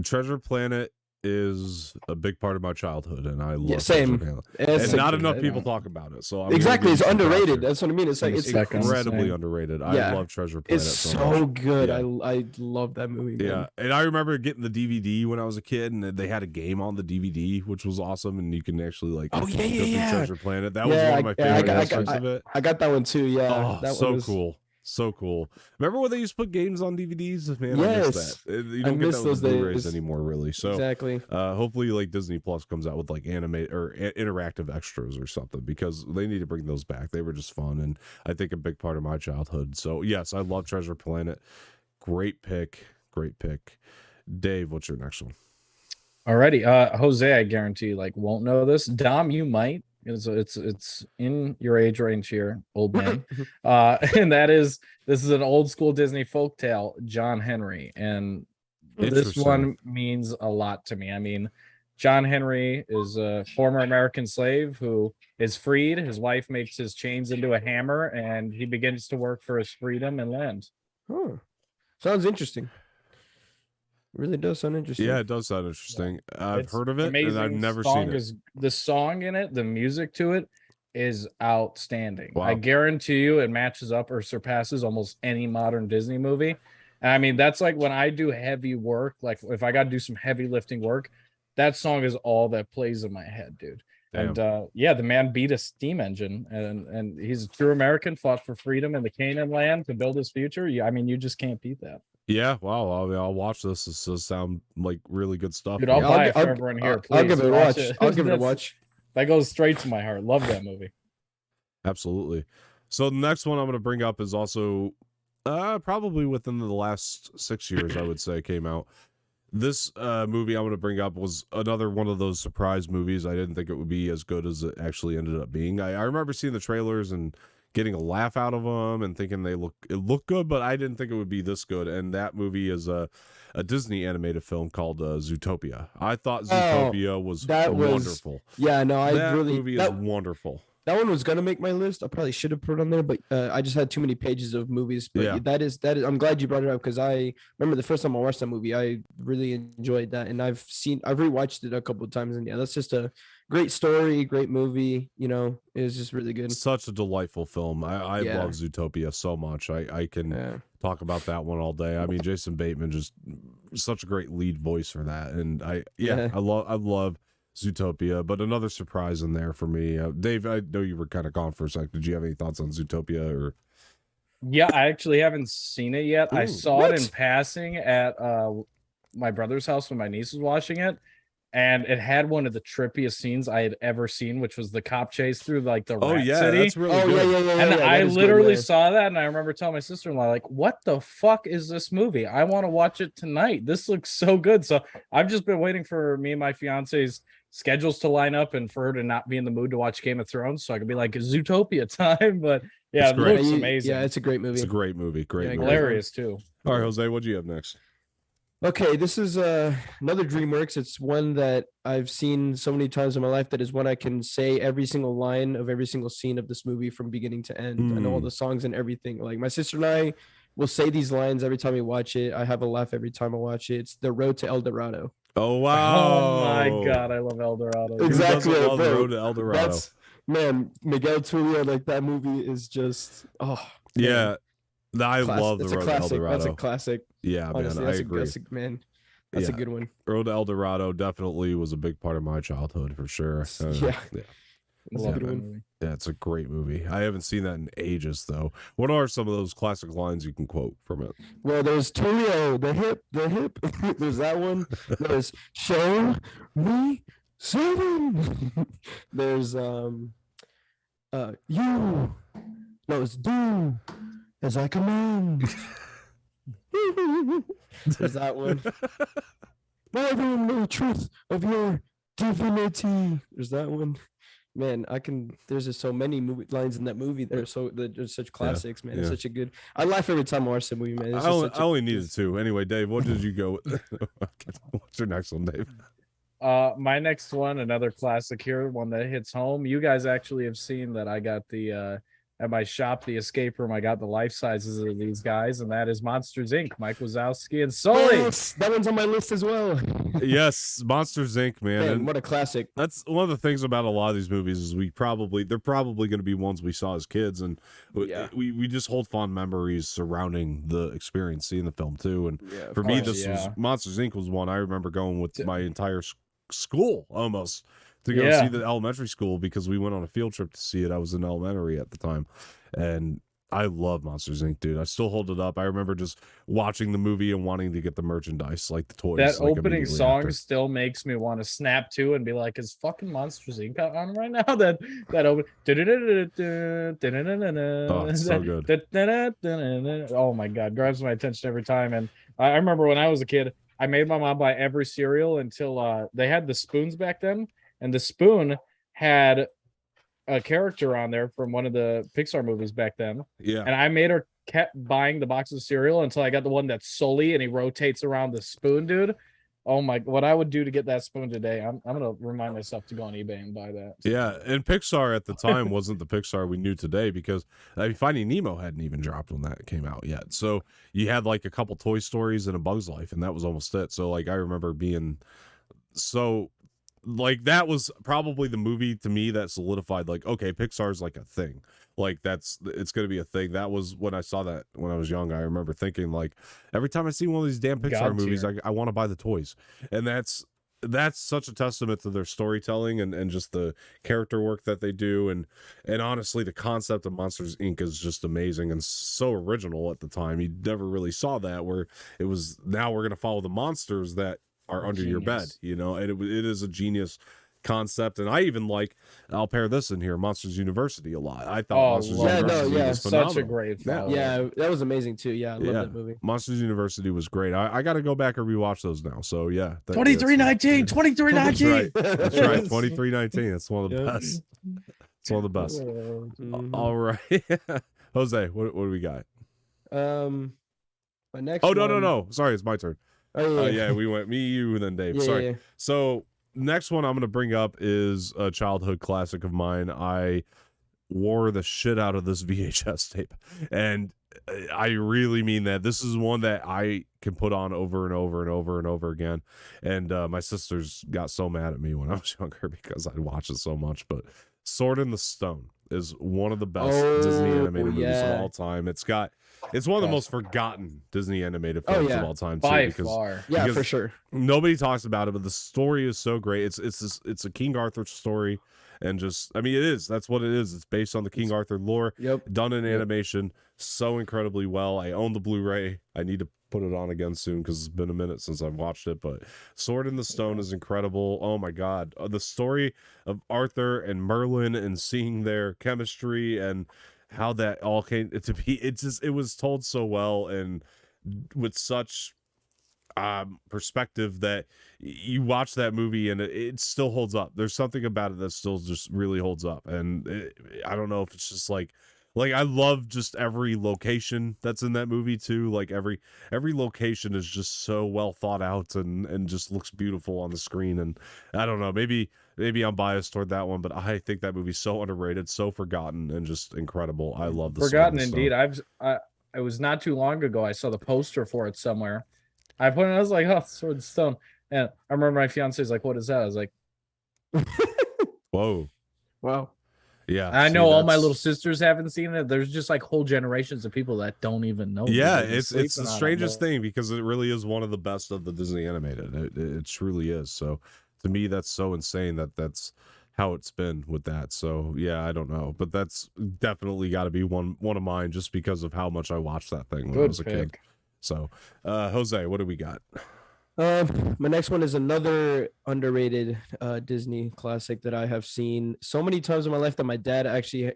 Treasure Planet is a big part of my childhood, and I love same. And not enough people talk about it. So exactly, it's underrated. That's what I mean. It's like it's incredibly underrated. I love Treasure Planet. It's so good. Yeah. I love that movie. Yeah, man. and I remember getting the DVD when I was a kid, and they had a game on the DVD, which was awesome, and you can actually like go through Treasure Planet. That was one of my favorite aspects of it. I got that one too. Yeah, that so cool. So cool. Remember when they used to put games on DVDs? Man, I miss that. You don't get those Blu-rays anymore, really. So exactly. Hopefully, like Disney Plus comes out with like animate or interactive extras or something, because they need to bring those back. They were just fun, and I think a big part of my childhood. So yes, I love Treasure Planet. Great pick. Great pick. Dave, what's your next one? Alrighty. Jose, I guarantee won't know this. Dom, you might. It's in your age range here, old man. And this is an old school Disney folktale, John Henry, and this one means a lot to me. I mean, John Henry is a former American slave who is freed. His wife makes his chains into a hammer, and he begins to work for his freedom and land. Sounds interesting. Really does sound interesting. Yeah, it does sound interesting. I've It's heard of it, and I've never seen it. The song in it, the music to it is outstanding. Wow. I guarantee you it matches up or surpasses almost any modern Disney movie. And I mean, that's like when I do heavy work, like if I got to do some heavy lifting work, that song is all that plays in my head, dude. Damn. And yeah, the man beat a steam engine, and he's a true American, fought for freedom in the Canaan land to build his future. Yeah, I mean, you just can't beat that. Yeah, wow. I'll watch this. This does sound like really good stuff. Dude, I'll buy it for everyone here. Please, I'll give it a watch. I'll give it a watch. That goes straight to my heart. Love that movie. Absolutely. So the next one I'm going to bring up is also probably within the last 6 years, I would say, came out. This movie I'm going to bring up was another one of those surprise movies. I didn't think it would be as good as it actually ended up being. I remember seeing the trailers and getting a laugh out of them and thinking it looked good, but I didn't think it would be this good. And that movie is a Disney animated film called Zootopia. I thought Zootopia was wonderful. Yeah, no, that movie is wonderful. That one was gonna make my list. I probably should have put it on there, but I just had too many pages of movies. But yeah, that is. I'm glad you brought it up because I remember the first time I watched that movie, I really enjoyed that, and I've rewatched it a couple of times, and yeah, that's just a great story, great movie. You know, it was just really good. Such a delightful film. I love Zootopia so much. I can talk about that one all day. I mean, Jason Bateman just such a great lead voice for that, and I love Zootopia, but another surprise in there for me. Dave, I know you were kind of gone for a sec. Did you have any thoughts on Zootopia? Or yeah, I actually haven't seen it yet. I saw it in passing at my brother's house when my niece was watching it, and it had one of the trippiest scenes I had ever seen, which was the cop chase through like the rat city. That's really good. Yeah. And I literally saw that, and I remember telling my sister-in-law, like, "What the fuck is this movie? I want to watch it tonight. This looks so good." So I've just been waiting for me and my fiance's schedules to line up and for her to not be in the mood to watch Game of Thrones, so I could be like Zootopia time. But yeah, it looks amazing. Yeah, it's a great movie. It's a great movie. Hilarious too. All right, Jose, what do you have next? Okay, this is another DreamWorks. It's one that I've seen so many times in my life that is one I can say every single line of every single scene of this movie from beginning to end. I know all the songs and everything. Like my sister and I will say these lines every time we watch it. I have a laugh every time I watch it. It's The Road to El Dorado. Oh wow! Oh my god, I love El Dorado. Exactly, The Road to El Dorado. Man, Miguel Tulio, like that movie is just yeah. I love The Road to El Dorado. That's a classic. Yeah, honestly, man, I agree. That's a good one. Road to El Dorado definitely was a big part of my childhood for sure. Yeah, it's a great movie. I haven't seen that in ages though. What are some of those classic lines you can quote from it? Well, there's Tulio, the hip. There's that one. There's show me something. There's you. No, it's do as I command. There's that one. Now everyone know the truth of your divinity. There's that one. Man, there's just so many lines in that movie that are such classics, man. It's such a good. I laugh every time I watch the movie, man. I only needed two. Anyway, Dave, what did you go with? What's your next one, Dave? My next one, another classic here, one that hits home. You guys actually have seen that I got the at my shop, the escape room, I got the life sizes of these guys, and that is Monsters Inc. Mike Wazowski and Sully. Yes, that one's on my list as well. Yes, Monsters Inc. Man, what a classic. That's one of the things about a lot of these movies is they're probably going to be ones we saw as kids, and we just hold fond memories surrounding the experience seeing the film too. And for me, was Monsters Inc. was one I remember going with my entire school almost to go see the elementary school because we went on a field trip to see it. I was in elementary at the time, and I love Monsters Inc., dude. I still hold it up. I remember just watching the movie and wanting to get the merchandise, like the toys. That opening song still makes me want to snap to and be like, "Is fucking Monsters Inc. on right now?" That open. Oh, it's so good. Oh my god, grabs my attention every time. And I remember when I was a kid, I made my mom buy every cereal until they had the spoons back then. And the spoon had a character on there from one of the Pixar movies back then. Yeah. And I made her kept buying the box of cereal until I got the one that's Sully and he rotates around the spoon, dude. Oh my! What I would do to get that spoon today? I'm gonna remind myself to go on eBay and buy that. Yeah, and Pixar at the time wasn't the Pixar we knew today because Finding Nemo hadn't even dropped when that came out yet. So you had like a couple Toy Stories and a Bug's Life, and that was almost it. So like I remember being so like that was probably the movie to me that solidified like, okay, Pixar's like a thing. Like it's gonna be a thing. That was when I saw that when I was young. I remember thinking like every time I see one of these damn Pixar movies, I want to buy the toys. And that's such a testament to their storytelling and just the character work that they do. And honestly, the concept of Monsters Inc. is just amazing and so original at the time. You never really saw that where it was now we're gonna follow the monsters that are under your bed, you know, and it is a genius concept. And I even I'll pair this in here, Monsters University a lot. I thought Monsters University was phenomenal. Such a great film. Yeah, that was amazing too. Yeah, I love that movie. Monsters University was great. I got to go back and rewatch those now. So yeah, 2319. That's right. 2319. It's one of the best. It's one of the best. Mm-hmm. All right. Jose, what do we got? My next no. Sorry, it's my turn. Oh yeah, we went me, you, and then Dave. Sorry. Yeah. So next one I'm going to bring up is a childhood classic of mine. I wore the shit out of this VHS tape, and I really mean that. This is one that I can put on over and over and over and over again. And my sisters got so mad at me when I was younger because I'd watch it so much. But Sword in the Stone is one of the best Disney animated movies of all time. It's one of the most forgotten Disney animated films of all time too. By far. Yeah, for sure. Nobody talks about it, but the story is so great. It's a King Arthur story, and just it is. That's what it is. It's based on the King Arthur lore. Done in animation so incredibly well. I own the Blu-ray. I need to put it on again soon because it's been a minute since I've watched it. But Sword in the Stone is incredible. Oh my god, the story of Arthur and Merlin and seeing their chemistry and how that all came to be. It was told so well and with such perspective that you watch that movie and it still holds up. There's something about it that still just really holds up. And I don't know if it's just like I love just every location that's in that movie too. Like every location is just so well thought out and just looks beautiful on the screen. And I don't know, maybe I'm biased toward that one, but I think that movie's so underrated, so forgotten, and just incredible. I love the forgotten indeed. It was not too long ago. I saw the poster for it somewhere. I put it. I was like, "Oh, Sword and Stone," and I remember my fiance was like, "What is that?" I was like, "Whoa, wow." Yeah, I know all my little sisters haven't seen it. There's just like whole generations of people that don't even know. Yeah, it's the strangest thing because it really is one of the best of the Disney animated. It truly is. So to me, that's so insane that's how it's been with that. So yeah, I don't know, but that's definitely got to be one of mine just because of how much I watched that thing when I was a kid. So Jose, what do we got? My next one is another underrated Disney classic that I have seen so many times in my life that my dad actually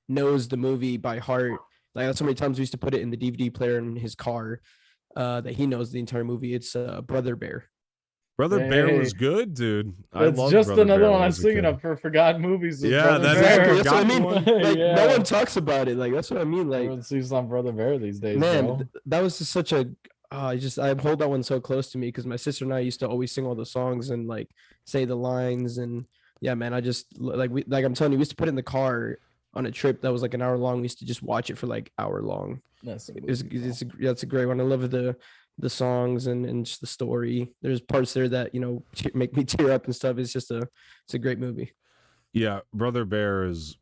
knows the movie by heart. Like so many times we used to put it in the DVD player in his car that he knows the entire movie. It's Brother Bear. Brother Bear was good, dude. It's just another one I'm thinking of for forgotten movies. Yeah, that's what I mean. Like, no one talks about it. Like that's what I mean. Like everyone sees on Brother Bear these days. Man, that was just such a. I hold that one so close to me because my sister and I used to always sing all the songs and like say the lines and yeah, man. I just I'm telling you, we used to put it in the car on a trip that was like an hour long. We used to just watch it for like hour long. It's a great one. I love the songs and just the story. There's parts there that make me tear up and stuff. It's a great movie. Yeah, Brother Bear is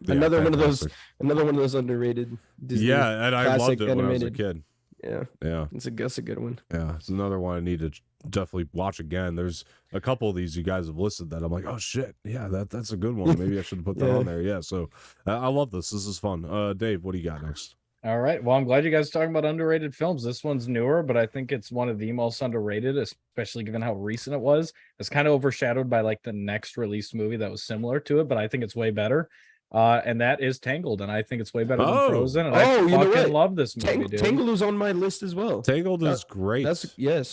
another one of those underrated Disney and I loved it when I was a kid. Yeah, that's a good one. Yeah, it's another one I need to definitely watch again. There's a couple of these you guys have listed that I'm like, oh shit, yeah, that's a good one. Maybe I should have put that on there. Yeah, so I love this. This is fun. Dave, what do you got next? All right. Well, I'm glad you guys are talking about underrated films. This one's newer, but I think it's one of the most underrated, especially given how recent it was. It's kind of overshadowed by like the next released movie that was similar to it, but I think it's way better. And that is Tangled, and I think it's way better than Frozen. And I fucking love this movie, dude. Tangled was on my list as well. Tangled is great.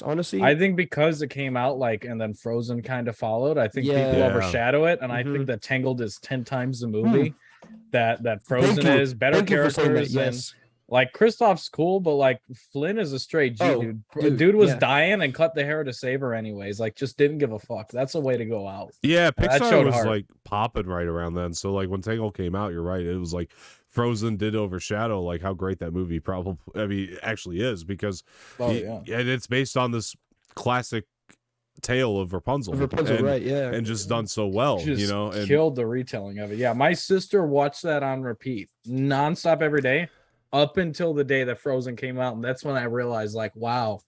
Honestly. I think because it came out and then Frozen kind of followed, I think people overshadow it, and I think that Tangled is 10 times the movie that Frozen is. Better characters, Like Kristoff's cool, but like Flynn is a straight G dude. Dude was dying and cut the hair to save her anyways. Like just didn't give a fuck. That's a way to go out. Yeah, Pixar was like popping right around then. So like when Tangled came out, you're right. It was like Frozen did overshadow like how great that movie actually is, because and it's based on this classic tale of Rapunzel, right? Yeah, and just done so well, just and killed the retelling of it. Yeah, my sister watched that on repeat, nonstop every day, up until the day that Frozen came out, and that's when I realized, like, wow,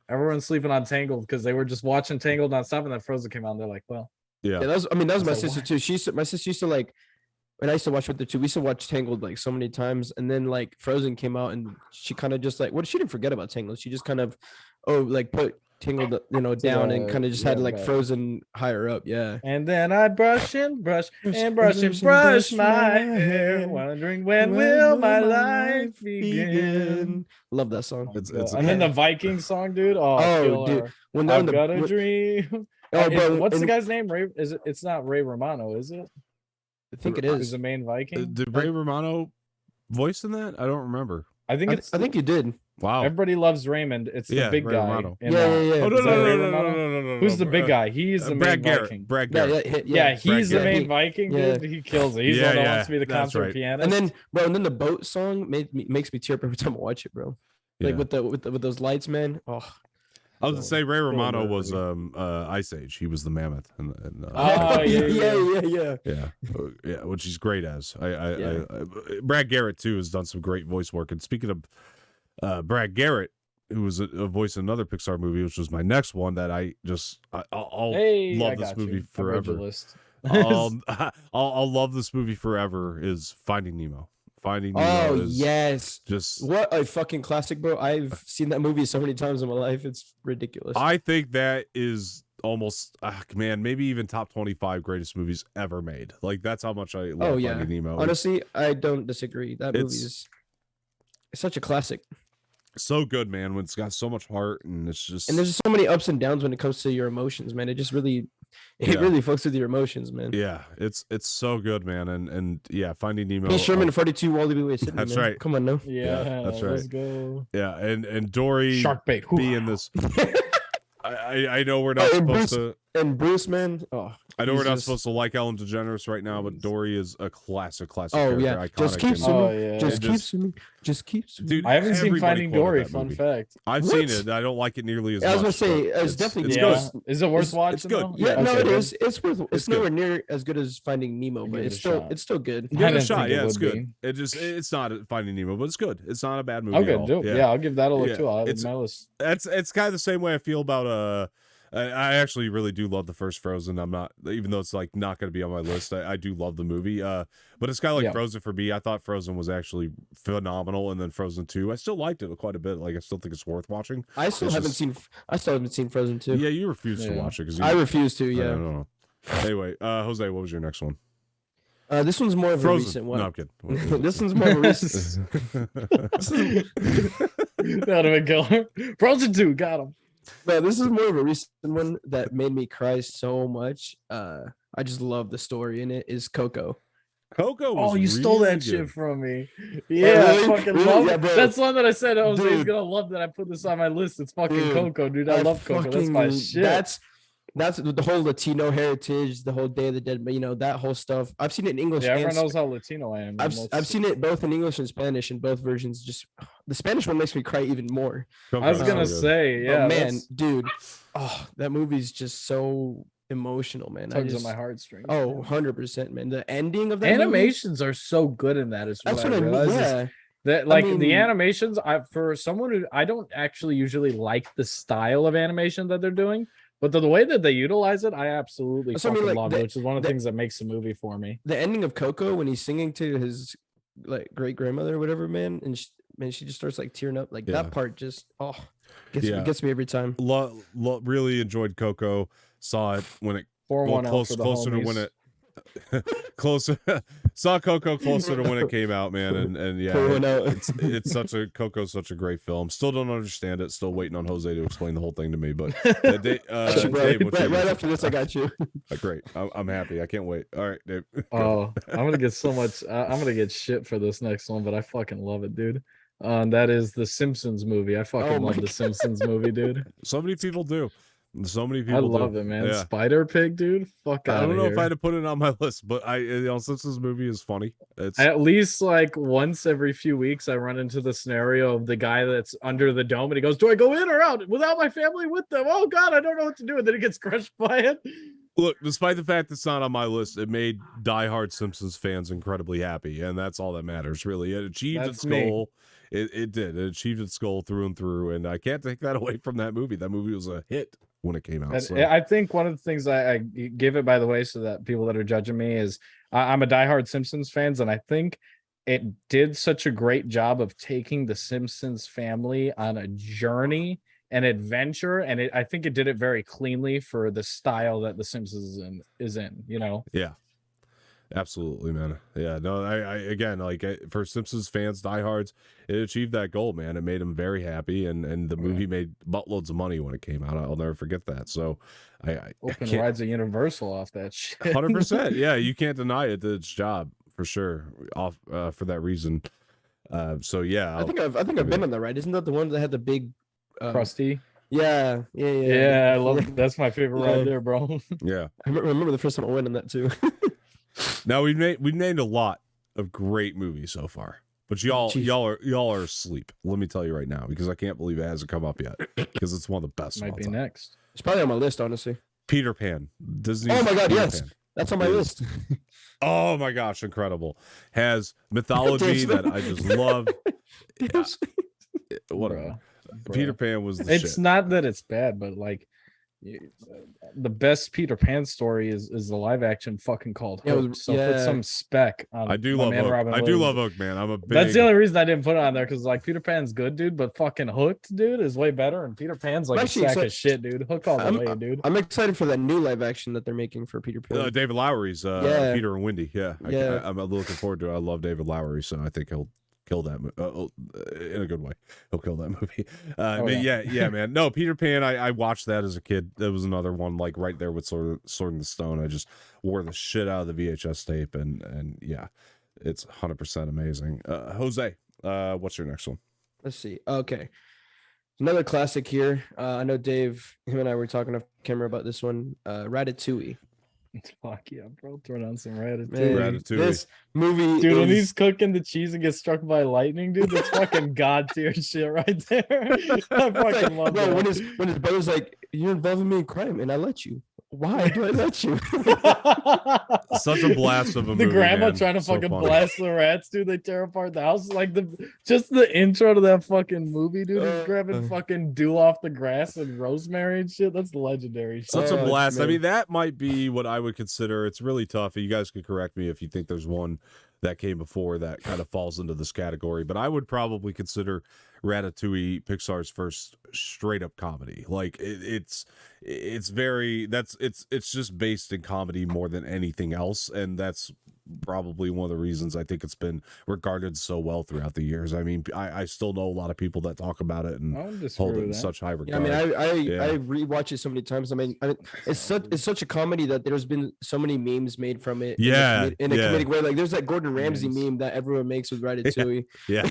everyone's sleeping on Tangled because they were just watching Tangled nonstop, and then Frozen came out, and they're like, well, that was my sister too. My sister used to like. And I used to watch with her too. We used to watch Tangled like so many times, and then like Frozen came out, and she kind of just like, she didn't forget about Tangled. She just kind of, put Tangled, down, and kind of just had like Frozen higher up. Yeah. And then I brush and brush my hair, wondering when will my life begin. Love that song. And then the Viking song, dude. Oh dude. I've got a dream. What's the guy's name? Ray? Is it? It's not Ray Romano, is it? I think it is. The main Viking. Did Ray Romano voice in that? I don't remember. I think you did. Wow. Everybody loves Raymond. It's the big Ray guy. Romano. Yeah. Oh no. Who's the big guy? He's the Brad main Garrett. Viking. Brad Garrett. Yeah, he's the main Viking. Yeah. Dude. He kills it. He's the one that wants to be the concert pianist. And then the boat song makes me tear up every time I watch it, bro. Like with those lights, man. Oh. I was gonna say Ray Romano was Ice Age. He was the mammoth. Yeah, which he's great as. Brad Garrett too has done some great voice work. And speaking of Brad Garrett, who was a voice in another Pixar movie, which was my next one that I'll love this movie forever. I'll love this movie forever. Is Finding Nemo. Finding Nemo yes, just what a fucking classic, bro. I've seen that movie so many times in my life. It's ridiculous. I think that is almost maybe even top 25 greatest movies ever made. Like that's how much I love Finding Nemo. Honestly, I don't disagree. That movie is such a classic. So good, man. When it's got so much heart, and it's just there's so many ups and downs when it comes to your emotions, man. It just really really fucks with your emotions, man. Yeah, it's so good, man. And Finding Nemo. Hey, Sherman 42 Wally B. Sydney. That's man. right. Come on, no. Yeah, that's right. Let's go. Yeah, and Dory Shark bait being this. I know we're not supposed to. And Bruce, man. Oh, I know we're not supposed to like Ellen DeGeneres right now, but Dory is a classic character. Yeah, just keep swimming. Just keep swimming. Dude, I haven't seen Finding Dory. Fun fact. I've seen it. I don't like it nearly as much. I was gonna say it's definitely good. Is it worth watching? It's good. It is. It's worth. It's nowhere near as good as Finding Nemo, but it's still good. Give it a shot. Yeah, it's good. It's not Finding Nemo, but it's good. It's not a bad movie. Okay, I'll give that a look too. I'll add my list. It's kind of the same way I feel about I actually really do love the first Frozen. I'm not, even though it's like not going to be on my list. I do love the movie. But it's kind of like Frozen for me. I thought Frozen was actually phenomenal, and then Frozen 2, I still liked it quite a bit. Like I still think it's worth watching. I still haven't seen Frozen 2. Yeah, you refuse to watch it because I refuse to. Yeah. I don't know. Anyway, Jose, what was your next one? This one's more of Frozen. a recent one. No, I'm kidding. This one's more of a recent. That'd have been killer. Frozen 2, got him. Man, this is more of a recent one that made me cry so much. I just love the story in it. Is Coco. Coco was you stole really that good. shit from me. Yeah, I fucking love it. Bro. That's one that I said Jose's gonna love that I put this on my list. It's fucking Coco, dude. I love Coco. That's my shit. That's the whole Latino heritage, the whole Day of the Dead, that whole stuff. I've seen it in English. Yeah, everyone knows how Latino I am. I've seen it both in English and Spanish, in both versions. Just the Spanish one makes me cry even more. I was gonna say, yeah, man, dude, that movie's just so emotional, man. Tugs on my heartstrings. 100%, man. The ending of that animations are so good in that as well. That's what I mean. Yeah. That the animations, for someone who I don't actually usually like the style of animation that they're doing. But the way that they utilize it, I absolutely love it, which is one of the things that makes the movie for me. The ending of Coco when he's singing to his great grandmother or whatever, man, and she just starts tearing up. That part just gets me every time. Really enjoyed Coco. Saw it when it closer to when it closer saw Coco closer to when it came out, man, and it's such a great film. Still don't understand it. Still waiting on Jose to explain the whole thing to me. But Dave, right after this, I got you. Great, I'm happy. I can't wait. All right, Dave. I'm gonna get so much. I'm gonna get shit for this next one, but I fucking love it, dude. That is the Simpsons movie. I fucking love the Simpsons movie, dude. So many people do. So many people. I love it, man. Yeah. Spider Pig, dude. Fuck out of here. I don't know if I had to put it on my list, but Simpsons movie is funny. It's at least like once every few weeks I run into the scenario of the guy that's under the dome and he goes, "Do I go in or out without my family with them? Oh God, I don't know what to do." And then he gets crushed by it. Look, despite the fact it's not on my list, it made diehard Simpsons fans incredibly happy, and that's all that matters, really. It achieved its goal. It did. It achieved its goal through and through, and I can't take that away from that movie. That movie was a hit when it came out. So. I think one of the things I give it, by the way, so that people that are judging me is I'm a diehard Simpsons fans, and I think it did such a great job of taking the Simpsons family on a journey and adventure, and I think it did it very cleanly for the style that the Simpsons is in, you know. Yeah, absolutely, man. Yeah, no, I again, like for Simpsons fans, diehards, it achieved that goal, man. It made them very happy, and the movie made buttloads of money when it came out. I'll never forget that. So I open rides at Universal off that shit. 100%. Yeah, you can't deny it did its job for sure. Off for that reason. So yeah, I think I've been on that ride. Isn't that the one that had the big Krusty? Yeah. I love it. That's my favorite ride there, bro. Yeah, I remember the first time I went on that too. Now we've named a lot of great movies so far, but y'all are asleep. Let me tell you right now, because I can't believe it hasn't come up yet, because it's one of the best. Might be next. It's probably on my list, honestly. Peter Pan, Disney. Oh my God, Peter yes, Pan. That's on my list. Oh my gosh, incredible! Has mythology that I just love. Yeah. Whatever. Bro. Peter Pan was the It's shit. Not that it's bad, but like the best Peter Pan story is the live action fucking called Hook. So put some spec on. I do love Hook. I do love Hook, man. I'm a big... That's the only reason I didn't put it on there, because like Peter Pan's good, dude, but fucking Hooked, dude, is way better. And Peter Pan's like a sack of shit, dude. Hook all the way, dude. I'm excited for that new live action that they're making for Peter Pan. David Lowery's Peter and Wendy. Yeah, yeah. I'm looking forward to it. I love David Lowery, so I think he'll kill that in a good way. He'll kill that movie. Yeah, man. No, Peter Pan. I watched that as a kid. That was another one like right there with Sword in the Stone. I just wore the shit out of the VHS tape, and yeah, it's 100% amazing. Jose, what's your next one? Let's see. Okay, another classic here. I know Dave, him and I were talking off camera about this one. Ratatouille. Fuck yeah, bro. Throw on some Ratatouille. This movie, dude, when he's cooking the cheese and gets struck by lightning, dude, that's fucking god tier shit right there. I fucking love that. When his brother's like, "You're involving me in crime, and I let you. Why do I let you?" Such a blast of a movie. The grandma man. trying to fucking blast the rats, dude. They tear apart the house. Like just the intro to that fucking movie, dude. He's grabbing fucking dew off the grass and rosemary and shit. That's legendary shit. Such a blast. Man. I mean, that might be what I would consider. It's really tough. You guys could correct me if you think there's one that came before that kind of falls into this category, but I would probably consider Ratatouille Pixar's first straight up comedy. Like it's just based in comedy more than anything else, and that's probably one of the reasons I think it's been regarded so well throughout the years. I mean, I still know a lot of people that talk about it and hold it in such high regard. Yeah, I mean, I rewatch it so many times. I mean, it's such a comedy that there's been so many memes made from it. Yeah, in a comedic way. Like there's that Gordon Ramsay meme that everyone makes with Ratatouille. Yeah.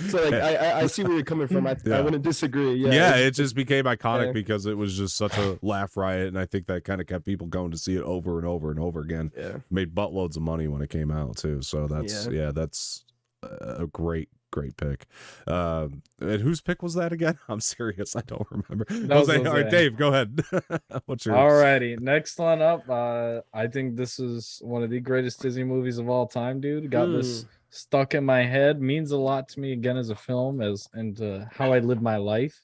So like I see where you're coming from. I wouldn't disagree. Yeah, it just became iconic because it was just such a laugh riot, and I think that kind of kept people going to see it over and over and over again. Yeah, made buttloads of money when it came out too. So that's that's a great pick. And whose pick was that again? I'm serious, I don't remember. All right, Dave, go ahead. What's yours? Alrighty, next one up. I think this is one of the greatest Disney movies of all time, dude. Got this stuck in my head. Means a lot to me again as a film, and how I live my life.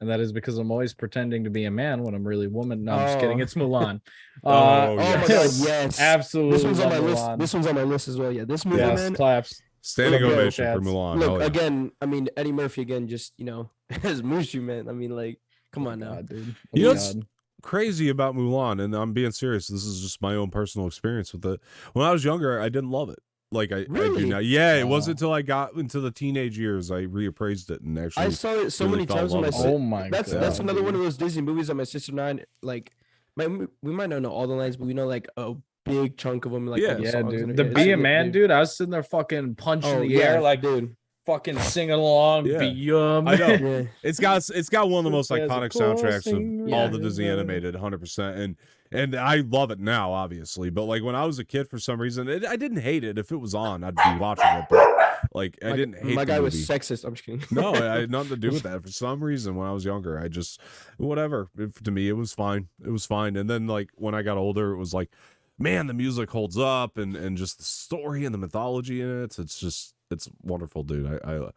And that is because I'm always pretending to be a man when I'm really a woman. No, I'm just kidding. It's Mulan. Oh my God, yes, absolutely. This one's on my list. This one's on my list as well. Yeah, this movie, man. Claps. Standing ovation for Mulan. Look, again, I mean, Eddie Murphy again, just, as Mushu, man. I mean, like, come on now, dude. You know what's crazy about Mulan, and I'm being serious, this is just my own personal experience with it. When I was younger, I didn't love it. Like I do now. Yeah, it wasn't until I got into the teenage years I reappraised it and actually I saw it so many times when oh my God. That's another one of those Disney movies that my sister and I like. We might not know all the lines, but we know like a big chunk of them. Like dude. The Be a Man, dude. I was sitting there fucking punching the air like, dude. fucking singing along. Yeah. I know. It's got one of the most iconic soundtracks of all the Disney animated, 100%. And I love it now, obviously. But like when I was a kid, for some reason, I didn't hate it. If it was on, I'd be watching it. But like I didn't hate. My the guy movie. was sexist. I'm just kidding. No, I had nothing to do with that. For some reason, when I was younger, I just whatever. To me, it was fine. It was fine. And then like when I got older, it was like, man, the music holds up, and just the story and the mythology in it. It's wonderful, dude. I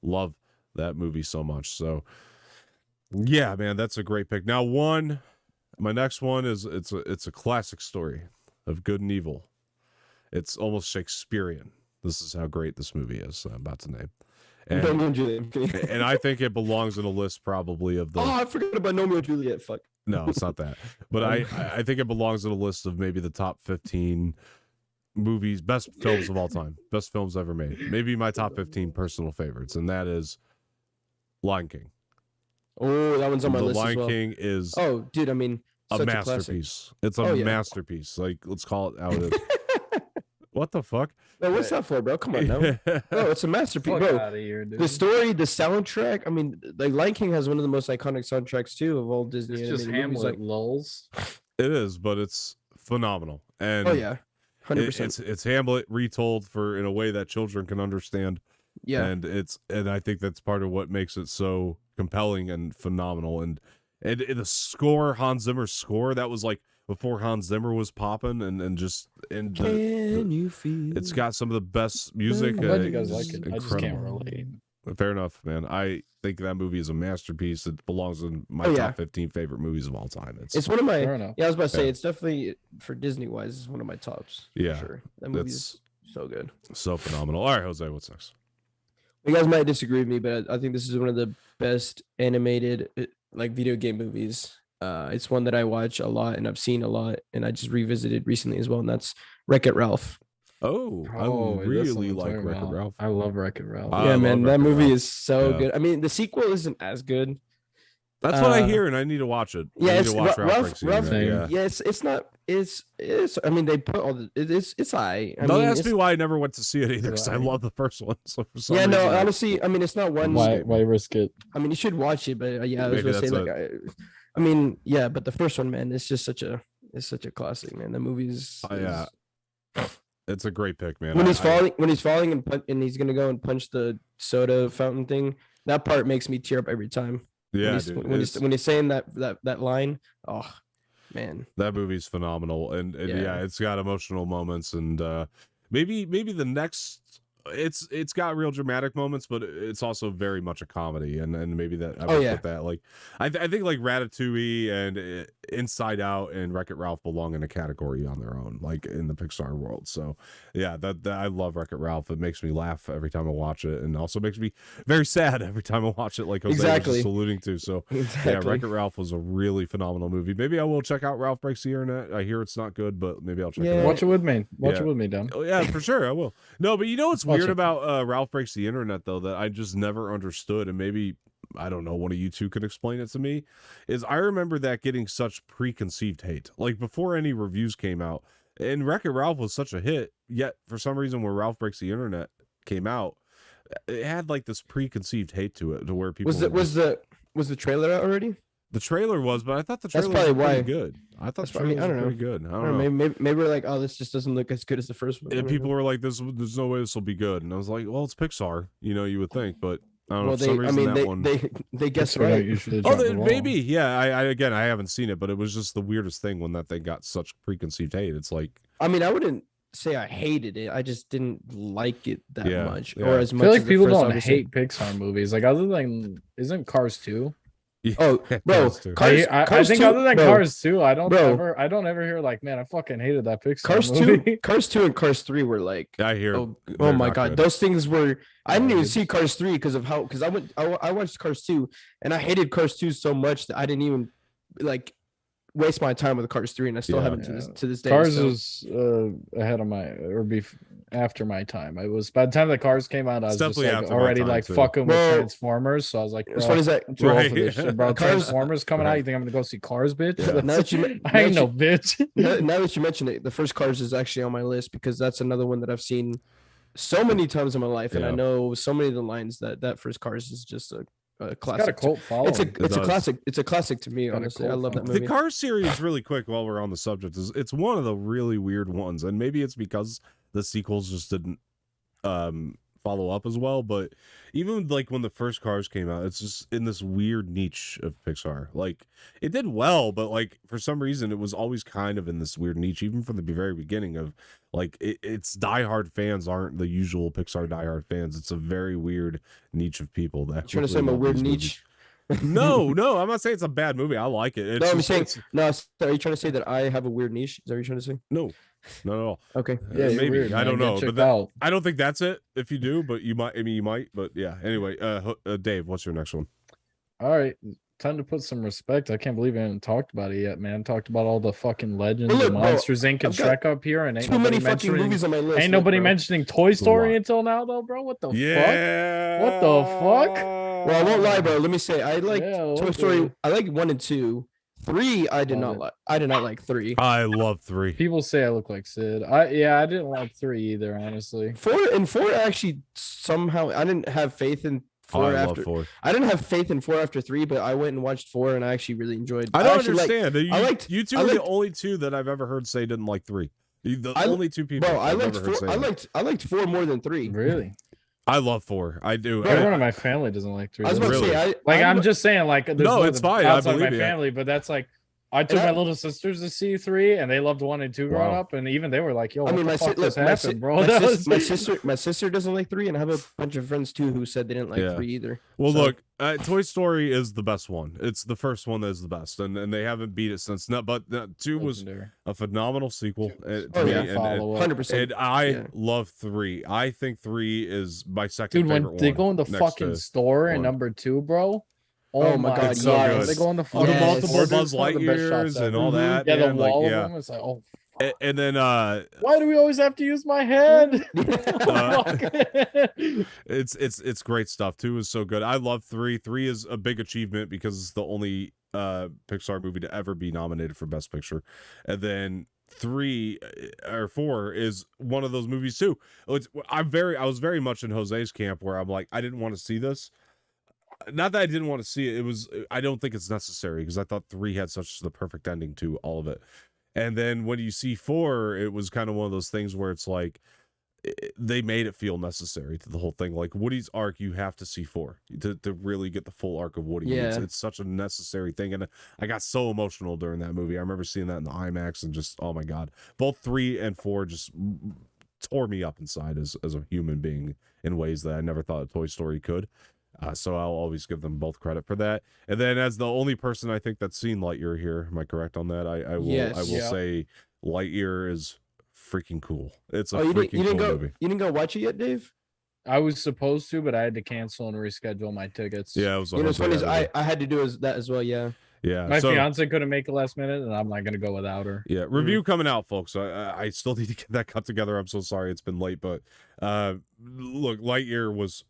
love that movie so much. So yeah, man, that's a great pick. Now my next one is it's a classic story of good and evil. It's almost Shakespearean. This is how great this movie is. I'm about to name. And I think it belongs in a list probably of the. Oh, I forgot about Romeo and Juliet. Fuck. No, it's not that. But I think it belongs in a list of maybe the top 15 movies, best films of all time, best films ever made. Maybe my top 15 personal favorites, and that is Lion King. Oh, that one's on my list Lion as well. King is dude, I mean, a masterpiece. It's a masterpiece. Like, let's call it how it is. What the fuck? No, what's that for, bro? Come on now. No, it's a masterpiece, bro. Out of here, dude. The story, the soundtrack. I mean, like Lion King has one of the most iconic soundtracks too of all Disney. It's just Hamlet, like lulz. It is, but it's phenomenal. And 100%. It's Hamlet retold in a way that children can understand. Yeah, and I think that's part of what makes it so compelling and phenomenal. And the score, Hans Zimmer's score, that was like before Hans Zimmer was popping, you feel it's got some of the best music. I'm glad you guys like it. I just can't relate. Fair enough, man. I think that movie is a masterpiece. It belongs in my top 15 favorite movies of all time. It's one of my. Yeah, I was about to say it's definitely for Disney wise. It's one of my tops. Yeah, for sure. That movie's so good, so phenomenal. All right, Jose, what's next? You guys might disagree with me, but I think this is one of the best animated like video game movies. It's one that I watch a lot and I've seen a lot, and I just revisited recently as well, and that's Wreck-It Ralph. Oh, I really like Wreck-It Ralph. I love Wreck-It Ralph. Yeah, man, that movie is so good. I mean, the sequel isn't as good. That's what I hear, and I need to watch it. Yeah, I need to watch Ralph. Yeah, it's not. It's. I mean, they put all the. It's I. Don't ask me why I never went to see it either, because I love the first one. So for some reason, honestly, I mean, it's not one. Why risk it? I mean, you should watch it, but I was gonna say like, I mean, yeah, but the first one, man, it's just such a classic, man. The movie's. It's a great pick, man. When he's falling and he's gonna go and punch the soda fountain thing, that part makes me tear up every time. Yeah, when he's saying that line, oh man, that movie's phenomenal, and it's got emotional moments, and maybe the next. It's got real dramatic moments, but it's also very much a comedy, and maybe that I would put that like I think like Ratatouille and Inside Out and Wreck-It Ralph belong in a category on their own, like in the Pixar world. So yeah, that I love Wreck-It Ralph. It makes me laugh every time I watch it, and also makes me very sad every time I watch it, like Jose was just alluding to. So yeah, Wreck-It Ralph was a really phenomenal movie. Maybe I will check out Ralph Breaks the Internet. I hear it's not good, but maybe I'll check it out. Watch it with me. Watch it with me, Dan. Oh yeah, for sure I will. No, but you know what's weird about Ralph Breaks the Internet though, that I just never understood, and maybe I don't know, one of you two can explain it to me, is I remember that getting such preconceived hate, like before any reviews came out, and Wreck-It Ralph was such a hit, yet for some reason when Ralph Breaks the Internet came out, it had like this preconceived hate to it, to where people was the trailer out already? The trailer was, but I thought the trailer was pretty good. I thought the trailer was pretty good. I don't know. Maybe we're like, oh, this just doesn't look as good as the first one. And people were like, there's no way this will be good. And I was like, well, it's Pixar. You would think, but I don't know. For some reason, they guessed right. Maybe. Yeah. I haven't seen it, but it was just the weirdest thing when that thing got such preconceived hate. It's like, I mean, I wouldn't say I hated it. I just didn't like it that much, or as much. I feel like people don't hate Pixar movies. Like other than, isn't Cars 2? Yeah, oh, bro, I think other than Cars 2, I don't ever hear like, man, I fucking hated that Pixar movie. Cars 2 and Cars 3 were like, I hear. Oh my god, good. Those things were. I didn't even see Cars 3 because I watched Cars 2 and I hated Cars 2 so much that I didn't even like waste my time with Cars 3, and I still haven't to this day. Cars is ahead of after my time. It was by the time the Cars came out, I was just like already like fucking with Transformers. So I was like, as far as that, I'm too old for this shit, bro. Transformers coming out. You think I'm gonna go see Cars, bitch? I ain't no bitch. Now that you mention it, the first Cars is actually on my list because that's another one that I've seen so many times in my life, and I Yeah. know so many of the lines that first Cars is just a It's classic. got a cult following. It's a does. classic. It's a classic to me, Got a honestly. I cult love that following. movie. The Cars series, really quick, while we're on the subject, it's one of the really weird ones, and maybe it's because the sequels just didn't follow up as well. But even like when the first Cars came out, it's just in this weird niche of Pixar. Like it did well, but like for some reason, it was always kind of in this weird niche, even from the very beginning. Of like it's diehard fans aren't the usual Pixar diehard fans. It's a very weird niche of people that Trying to say I'm a weird niche. No, I'm not saying it's a bad movie. I like it. It's No, I'm just, saying it's, no. Are you trying to say that I have a weird niche? Is that what you're trying to say? no, not at all. Okay. Yeah, you're maybe weird, I don't man. know, Get but checked that, out. I don't think that's it. If you do, but you might. I mean, you might. But yeah. Anyway, Dave, what's your next one? All right, time to put some respect. I can't believe I haven't talked about it yet, man. Talked about all the fucking legends, Well, look, and bro, Monsters Inc. and I've got Shrek up here, and ain't Too many nobody fucking mentioning. movies on my list. Ain't nobody bro. mentioning Toy Story lot. until now, though, bro. What the fuck? Yeah. What the fuck? Well, I won't lie, bro. Let me say, I like Yeah, Toy okay. Story. I like 1 and 2. 3, I did Love not it. like. I did not like 3. I love 3. People say I look like Sid. I didn't like 3 either, honestly. 4 actually somehow I didn't have faith in 4 I love after. 4. I didn't have faith in 4 after 3, but I went and watched 4, and I actually really enjoyed. I don't actually understand. You two I are the liked- only two that I've ever heard say didn't like 3. The I- only two people. Bro, I I've liked ever heard 4. say I liked 4 more than 3. Really? I love 4. I do. Everyone in my family doesn't like 3. I was about Really? to say, I'm just saying, like, there's No, more it's than fine. I outside believe my you. family, but that's like, I took And my little sisters to see 3, and they loved 1 and 2 growing Wow. up, and even they were like, "Yo, what I mean, the fuck just my, happened, bro?" my sister doesn't like 3, and I have a bunch of friends too who said they didn't like Yeah. 3 either. Well, So- look, Toy Story is the best one. It's the first one that is the best, and they haven't beat it since. No, but 2 was a phenomenal sequel. To Oh, me, yeah. and 100%. and I Yeah. love 3. I think 3 is my second Dude, favorite when they one go in the next fucking to store in 1. number 2, bro. Oh my God, It's so yes. good. They go in the Yes. fucking the Yes. multiple store, dude, Buzz it's one of the best shops Lightyears and ever. all that. Yeah, the man, wall like, of yeah. them. It's like, oh, And then why do we always have to use my head? it's great stuff. 2 is so good. I love 3. 3 is a big achievement because it's the only Pixar movie to ever be nominated for Best Picture. And then 3 or 4 is one of those movies too. I was very much in Jose's camp where I'm like, I didn't want to see this. Not that I didn't want to see it. I don't think it's necessary because I thought 3 had such the perfect ending to all of it. And then when you see 4, it was kind of one of those things where it's like they made it feel necessary to the whole thing. Like Woody's arc, you have to see 4 to really get the full arc of Woody. Yeah. It's such a necessary thing. And I got so emotional during that movie. I remember seeing that in the IMAX and just, oh my God, both 3 and 4 just tore me up inside as a human being in ways that I never thought a Toy Story could. So I'll always give them both credit for that. And then as the only person I think that's seen Lightyear here, am I correct on that? I will Yes. I will Yeah. say Lightyear is freaking cool. It's a Oh, you freaking didn't cool go. movie. You didn't go watch it yet, Dave? I was supposed to, but I had to cancel and reschedule my tickets. Yeah, it was. You know, what's funny is I I had to do that as well. Yeah. yeah. My so, fiance couldn't make it last minute, and I'm not gonna go without her. yeah, review coming out, folks. I still need to get that cut together. I'm so sorry it's been late, but look, Lightyear was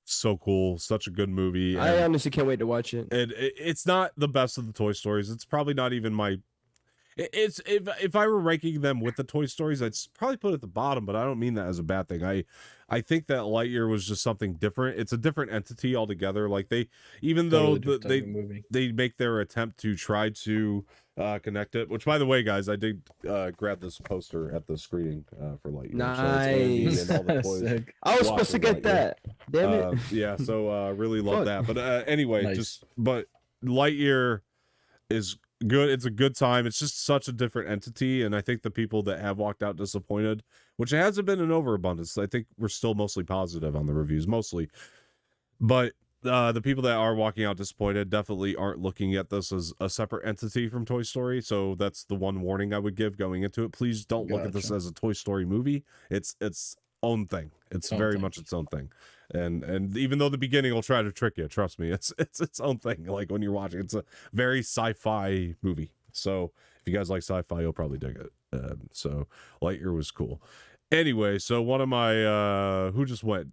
so cool, such a good movie. I honestly can't wait to watch it. And it's not the best of the Toy Stories. It's probably not even my. It's if I were ranking them with the Toy Stories, I'd probably put it at the bottom. But I don't mean that as a bad thing. I think that Lightyear was just something different. It's a different entity altogether. Like even though they make their attempt to try to connect it. Which, by the way, guys, I did grab this poster at the screening for Lightyear. Nice. So it's gonna be in all the toys. Sick. I was supposed to Watching get that. Damn it. Yeah, so really love Fuck. that. But anyway, Nice. but Lightyear is good. It's a good time. It's just such a different entity, and I think the people that have walked out disappointed, which hasn't been an overabundance, I think we're still mostly positive on the reviews, mostly. But the people that are walking out disappointed definitely aren't looking at this as a separate entity from Toy Story. So that's the one warning I would give going into it. Please don't look at this Gotcha. as a Toy Story movie. It's own thing. It's own very thing. much its own thing. And even though the beginning will try to trick you, trust me, it's its own thing. Like when you're watching, it's a very sci-fi movie. So if you guys like sci-fi, you'll probably dig it. So Lightyear was cool. Anyway, so one of my who just went?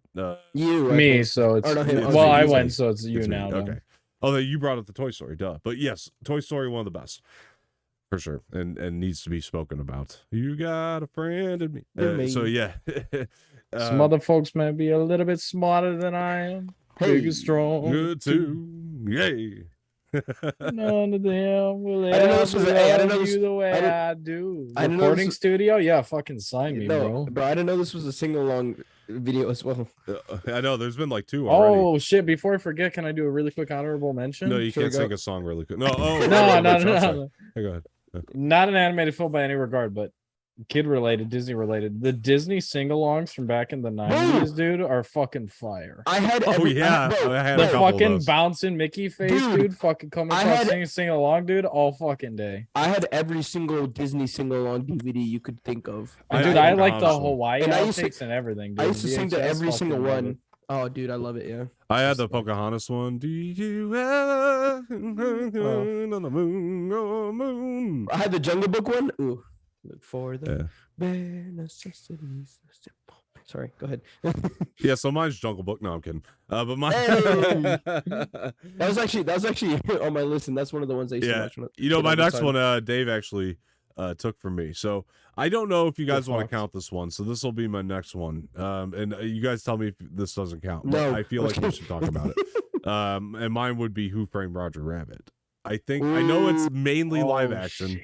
You. I Me, think. so it's Or no, him. well, I It's me. went, so it's you It's me. now. then. Okay. Oh, you brought up the Toy Story, duh. But yes, Toy Story, one of the best. for sure, and needs to be spoken about. You got a friend in me. So yeah, some other folks might be a little bit smarter than I am. Big and strong. Good too. Yay. None of them will ever love you the way I do. Recording studio? Yeah, fucking sign me, bro. Bro, I didn't know this was a sing-along video as well. I know, there's been like 2 already. Oh, shit. Before I forget, can I do a really quick honorable mention? No, you can't sing a song really quick. No, no. Hey, go ahead. Not an animated film by any regard, but kid related, Disney related. The Disney sing-alongs from back in the 90s, dude, are fucking fire. I had the fucking bouncing Mickey face, dude, fucking coming across sing along, dude, all fucking day. I had every single Disney sing-along DVD you could think of. I like the Hawaii outtakes and everything, dude. I used to sing to every single one. Oh, dude, I love it, yeah. I had the Pocahontas one. Do you ever on the moon? I had the Jungle Book one. Ooh. Look for the bare necessities. Sorry, go ahead. Yeah, so mine's Jungle Book. No, I'm kidding. But mine that was actually on my list, and that's one of the ones I used to watch. You know, my next one, Dave actually took from me. So I don't know if you guys want to count this one. So this will be my next one. And you guys tell me if this doesn't count. No, I feel like we should talk about it. And mine would be Who Framed Roger Rabbit. I think I know it's mainly live action,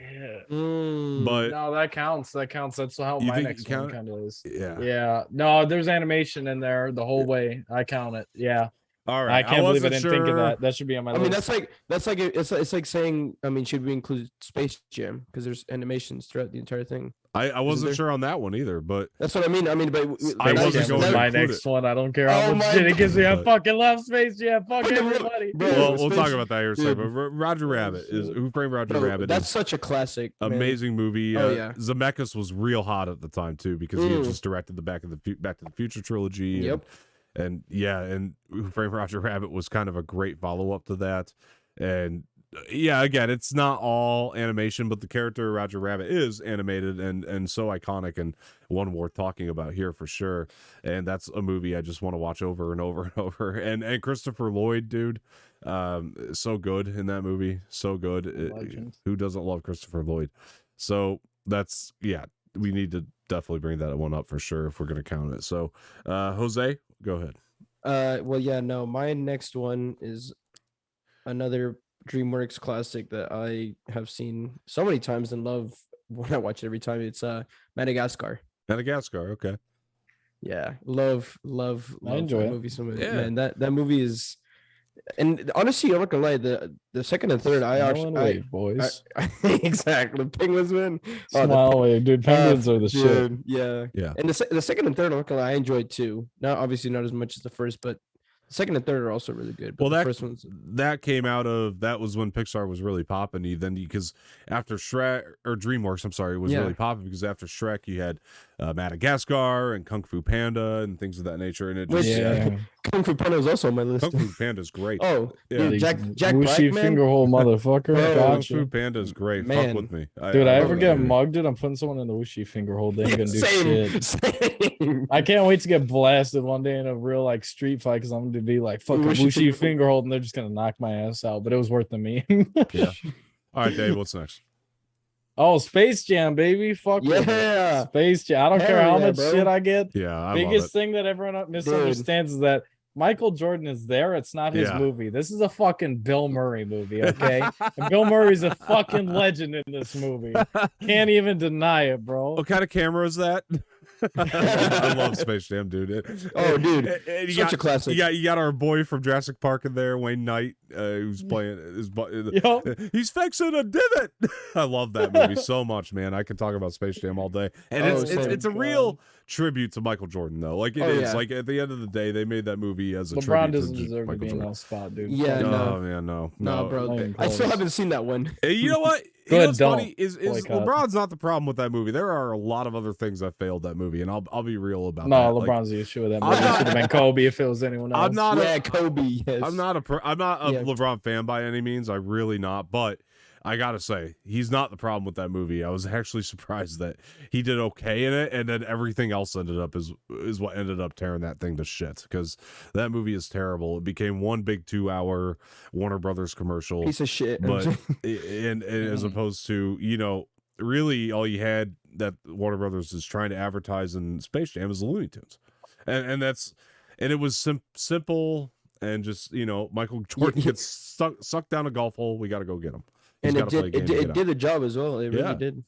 but no, that counts. That counts. That's how my next one kind of is. Yeah. No, there's animation in there the whole way. I count it. Yeah. All right. I can't believe I didn't think of that. That should be on my list. I mean, it's like saying, I mean, should we include Space Jam because there's animations throughout the entire thing? I wasn't sure on that one either, but that's what I mean. But I wasn't going to my next one. I don't care how much shit it gives me. I fucking love Space Jam. Fuck everybody. Well, we'll talk about that here in a second. But Roger Rabbit is Who Framed Roger Rabbit. That's such a classic, amazing movie. Oh yeah, Zemeckis was real hot at the time too because he had just directed the Back to the Future trilogy. Yep. And Who Framed Roger Rabbit was kind of a great follow up to that. And yeah, again, it's not all animation, but the character Roger Rabbit is animated and so iconic and one worth talking about here for sure. And that's a movie I just want to watch over and over and over. And Christopher Lloyd, dude, so good in that movie, so good. Who doesn't love Christopher Lloyd? So that's we need to definitely bring that one up for sure if we're gonna count it. So, Jose, go ahead. My next one is another DreamWorks classic that I have seen so many times and love when I watch it every time. It's Madagascar. Okay. Yeah, love I enjoy that movie so much. Yeah. Man, that movie is, and honestly, I'm not gonna lie, the second and third boys. Exactly, penguins win. Smile wave, dude. Penguins are the shit. Yeah. And the second and third, I'm not gonna lie, I enjoyed too. Not obviously not as much as the first, but the second and third are also really good. But well, the first one's that was when Pixar was really popping. Because after Shrek or DreamWorks, I'm sorry, was really popping because after Shrek you had Madagascar and Kung Fu Panda and things of that nature. And it just Kung Fu Panda is also on my list. Kung Fu Panda is great. Oh, yeah. Dude, Jack Whooshy Fingerhole motherfucker. Kung Fu Panda is great. Man. Fuck with me. Dude, I ever get mugged, dude, I'm putting someone in the Whooshy Fingerhole. They ain't gonna do shit. Same. I can't wait to get blasted one day in a real like street fight because I'm going to be like fucking Whooshy Fingerhole and they're just going to knock my ass out. But it was worth the meme. Yeah. All right, Dave, what's next? Oh, Space Jam, baby. Fuck yeah. Space Jam. I don't care how much shit I get. Yeah, biggest thing that everyone misunderstands is that Michael Jordan is there. It's not his movie. This is a fucking Bill Murray movie, okay? And Bill Murray's a fucking legend in this movie. Can't even deny it, bro. What kind of camera is that? I love Space Jam, dude. Oh, dude, such a classic. You got our boy from Jurassic Park in there, Wayne Knight, who's playing he's fixing a divot. I love that movie so much, man. I can talk about Space Jam all day, and it's a real tribute to Michael Jordan, though. Like it is. Yeah. Like at the end of the day, they made that movie as a LeBron tribute doesn't to deserve Michael to be in Jordan. that spot, dude. Yeah, no, bro. I still haven't seen that one. You know what? What's funny is LeBron's not the problem with that movie. There are a lot of other things that failed that movie, and I'll be real about that. No, LeBron's the issue with that movie. It should have been Kobe if it was anyone else. Kobe. Yes. I'm not a LeBron fan by any means. I really not, but I gotta say, he's not the problem with that movie. I was actually surprised that he did okay in it, and then everything else ended up is what ended up tearing that thing to shit, because that movie is terrible. It became one big 2-hour Warner Brothers commercial, piece of shit. but and as opposed to, you know, really all you had that Warner Brothers is trying to advertise in Space Jam is the Looney Tunes, and it was simple, and just, you know, Michael Jordan gets sucked down a golf hole. We got to go get him. And it did the job as well. It really did.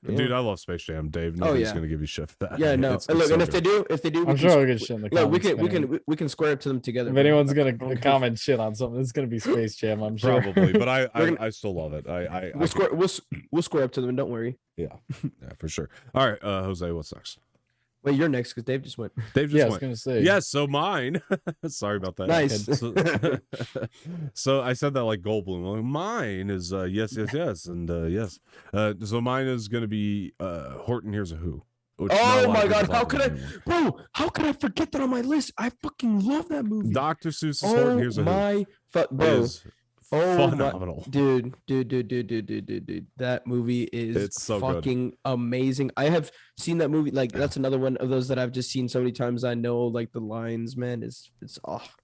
Yeah. Dude, I love Space Jam, Dave. Nobody's gonna give you shit for that. Yeah, no. It's look, so and good. if they do, I'm sure we'll get shit in the comments. We can square up to them together. If anyone's gonna comment shit on something, it's gonna be Space Jam. I'm sure. Probably, but I still love it. We'll square up to them. Don't worry. Yeah, for sure. All right, Jose, what's next? Wait, you're next because Dave just went. Dave just went. I was gonna say. Yes, so mine. Sorry about that. Nice. So I said that like Goldblum. Like, mine is yes, and yes. So mine is gonna be Horton Hears a Who. Oh my god! How could How could I forget that on my list? I fucking love that movie. Dr. Seuss's Horton Hears a Who. Bro. Phenomenal. Dude. That movie is so fucking amazing. I have seen that movie. Like, that's another one of those that I've just seen so many times. I know like the lines, man. It's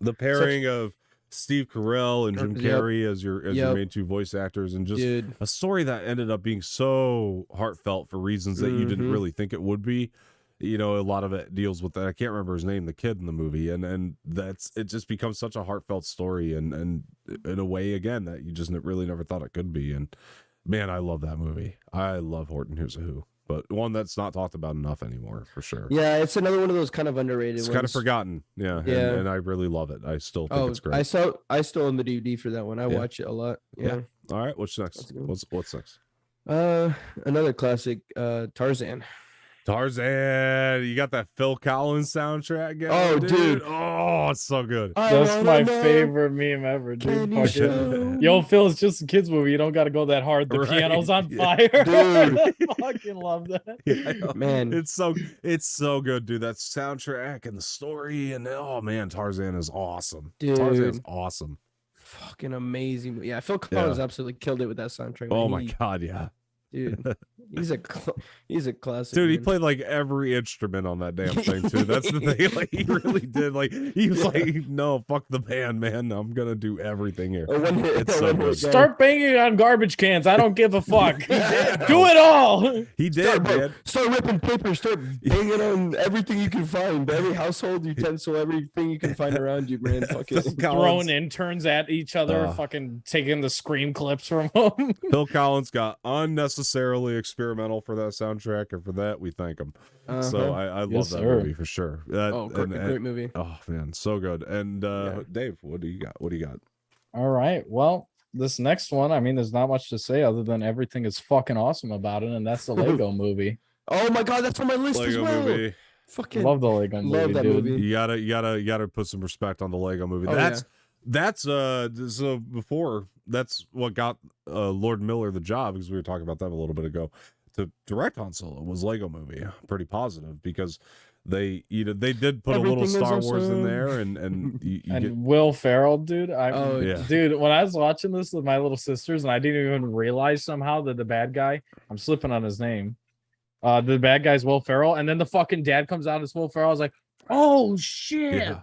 the pairing of Steve Carell and Jim Carrey as your main two voice actors, and just a story that ended up being so heartfelt for reasons that you didn't really think it would be. You know, a lot of it deals with that. I can't remember his name, the kid in the movie, and it just becomes such a heartfelt story, and in a way, again, that you just really never thought it could be. And man, I love that movie. I love Horton Hears a Who, but one that's not talked about enough anymore, for sure. Yeah, it's another one of those kind of underrated ones. Kind of forgotten. Yeah. And I really love it. I still think it's great. I still own the DVD for that one. I watch it a lot. Yeah. All right, what's next? What's next? Another classic, Tarzan. You got that Phil Collins soundtrack going? Oh, dude. Oh, it's so good. That's my favorite meme ever, dude. Yo, Phil, it's just a kids movie. You don't got to go that hard. The piano's on fire. Dude. I fucking love that. Yeah, man, it's so good, dude. That soundtrack and the story, and oh man, Tarzan is awesome. Dude. Tarzan's awesome. Fucking amazing. Yeah, Phil Collins absolutely killed it with that soundtrack. Oh my god, yeah. Dude, he's a classic. Dude, he played like every instrument on that damn thing too. That's the thing. Like, he really did. Like, he was like, "No, fuck the band, man. I'm gonna do everything here." It's so good. Start banging on garbage cans. I don't give a fuck. Do it all. He did, man. Start ripping paper. Start banging on everything you can find. Every household utensil, everything you can find around you, man. Fucking throwing interns at each other. Fucking taking the screen clips from them. Phil Collins got unnecessarily experimental for that soundtrack, and for that we thank him. So I love that movie for sure. Great movie. Oh man, so good. And Dave, what do you got? All right, well, this next one, I mean, there's not much to say other than everything is fucking awesome about it, and that's the Lego movie. Oh my god, that's on my list as well. Movie. Fucking love the Lego movie. Love that dude. Movie. You gotta put some respect on the Lego movie. That's so before, that's what got Lord Miller the job, because we were talking about that a little bit ago, to direct Han Solo, was Lego movie. Pretty positive, because they did put everything a little Star Wars in there, and Will Ferrell, dude. Dude, when I was watching this with my little sisters, and I didn't even realize somehow that the bad guy, I'm slipping on his name, the bad guy's Will Ferrell, and then the fucking dad comes out as Will Ferrell. I was like, oh shit! Yeah.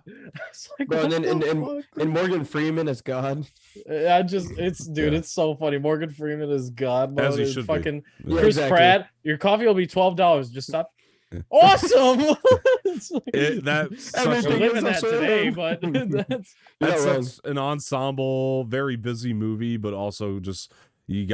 Like, bro, and Morgan Freeman as God. It's so funny. Morgan Freeman is God. As he should fucking be. Chris Pratt. Your coffee will be $12. Just stop. Awesome. That's we're living that today, but that's such an ensemble, very busy movie, but also just. You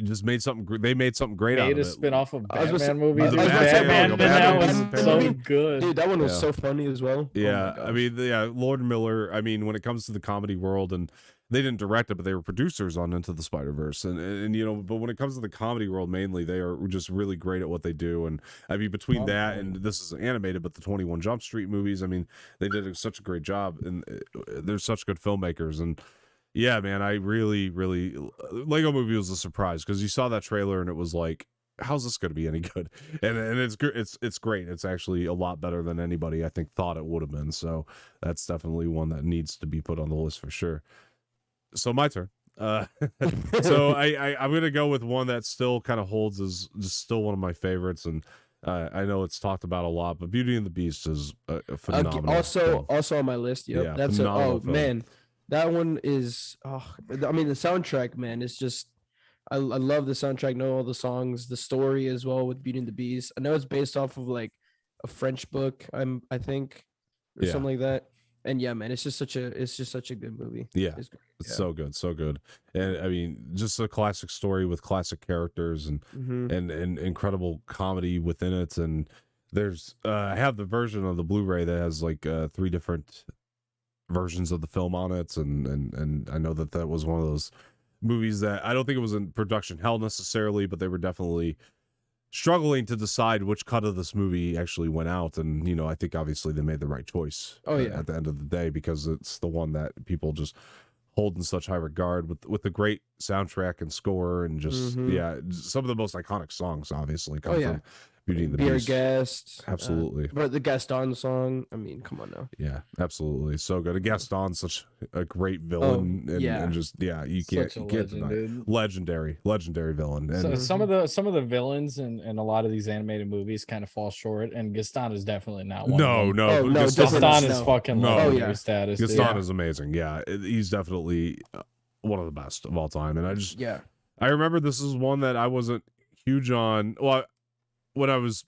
just made something. They made something great out of it. Made a spin-off of Batman movies. Batman was so good. Dude, that one was so funny as well. Yeah, I mean, Lord Miller. I mean, when it comes to the comedy world, and they didn't direct it, but they were producers on Into the Spider-Verse, and you know, but when it comes to the comedy world, mainly they are just really great at what they do. And I mean, between that and this is animated, but the 21 Jump Street movies, I mean, they did such a great job, and they're such good filmmakers. And yeah, man, I really Lego movie was a surprise, because you saw that trailer and it was like, how's this going to be any good? And it's great. It's actually a lot better than anybody I think thought it would have been. So that's definitely one that needs to be put on the list for sure. So my turn. So I'm gonna go with one that still kind of holds as just still one of my favorites, and I know it's talked about a lot, but Beauty and the Beast is a phenomenal. Also on my list. Yep. Yeah, That's film. Man, that one is. I mean, the soundtrack, man, is just. I love the soundtrack. Know all the songs, the story as well with Beauty and the Beast. I know it's based off of like a French book. I think, or something like that. And yeah, man, it's just such a good movie. Yeah, it's so good, so good. And I mean, just a classic story with classic characters and and incredible comedy within it. And there's I have the version of the Blu-ray that has like 3 different versions of the film on it, and I know that was one of those movies that I don't think it was in production hell necessarily, but they were definitely struggling to decide which cut of this movie actually went out. And I think obviously they made the right choice at the end of the day, because it's the one that people just hold in such high regard with the great soundtrack and score, and just some of the most iconic songs obviously come from Beauty and the Beast. Guest, absolutely. But the Gaston song, I mean, come on now. Yeah, absolutely, so good. Gaston's such a great villain, and just you can't deny. Legendary villain. And so some of the villains in a lot of these animated movies kind of fall short, and Gaston is definitely not one. No, Gaston is fucking legendary status. Gaston is amazing. Yeah, he's definitely one of the best of all time. And I remember this is one that I wasn't huge on. Well, when it was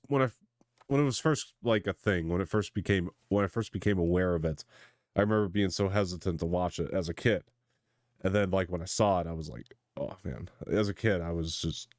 first like a thing, when I first became aware of it, I remember being so hesitant to watch it as a kid. And then like when I saw it, I was like, oh man. As a kid, I was just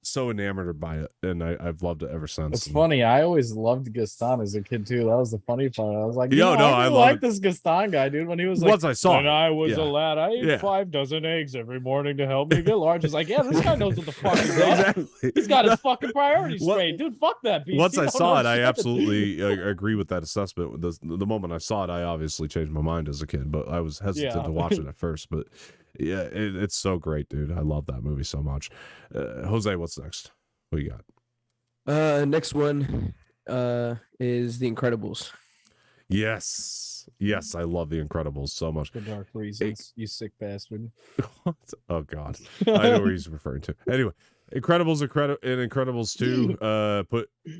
so enamored by it, and I've loved it ever since. It's funny. I always loved Gaston as a kid too. That was the funny part. I was like, I like this Gaston guy, dude. When he was like, once I saw when I was a lad, I ate 5 dozen eggs every morning to help me get large. It's like, this guy knows what the fuck he's doing. Exactly. He's got his fucking priorities straight, dude. Fuck that beast. Once I saw it, I absolutely agree with that assessment. The moment I saw it, I obviously changed my mind as a kid, but I was hesitant to watch it at first. But yeah, it's so great, dude. I love that movie so much. Jose, what's next? What you got? Next one is The Incredibles. Yes, I love The Incredibles so much. For dark reasons, you sick bastard. Oh God, I know what he's referring to. Anyway, Incredibles and Incredibles 2.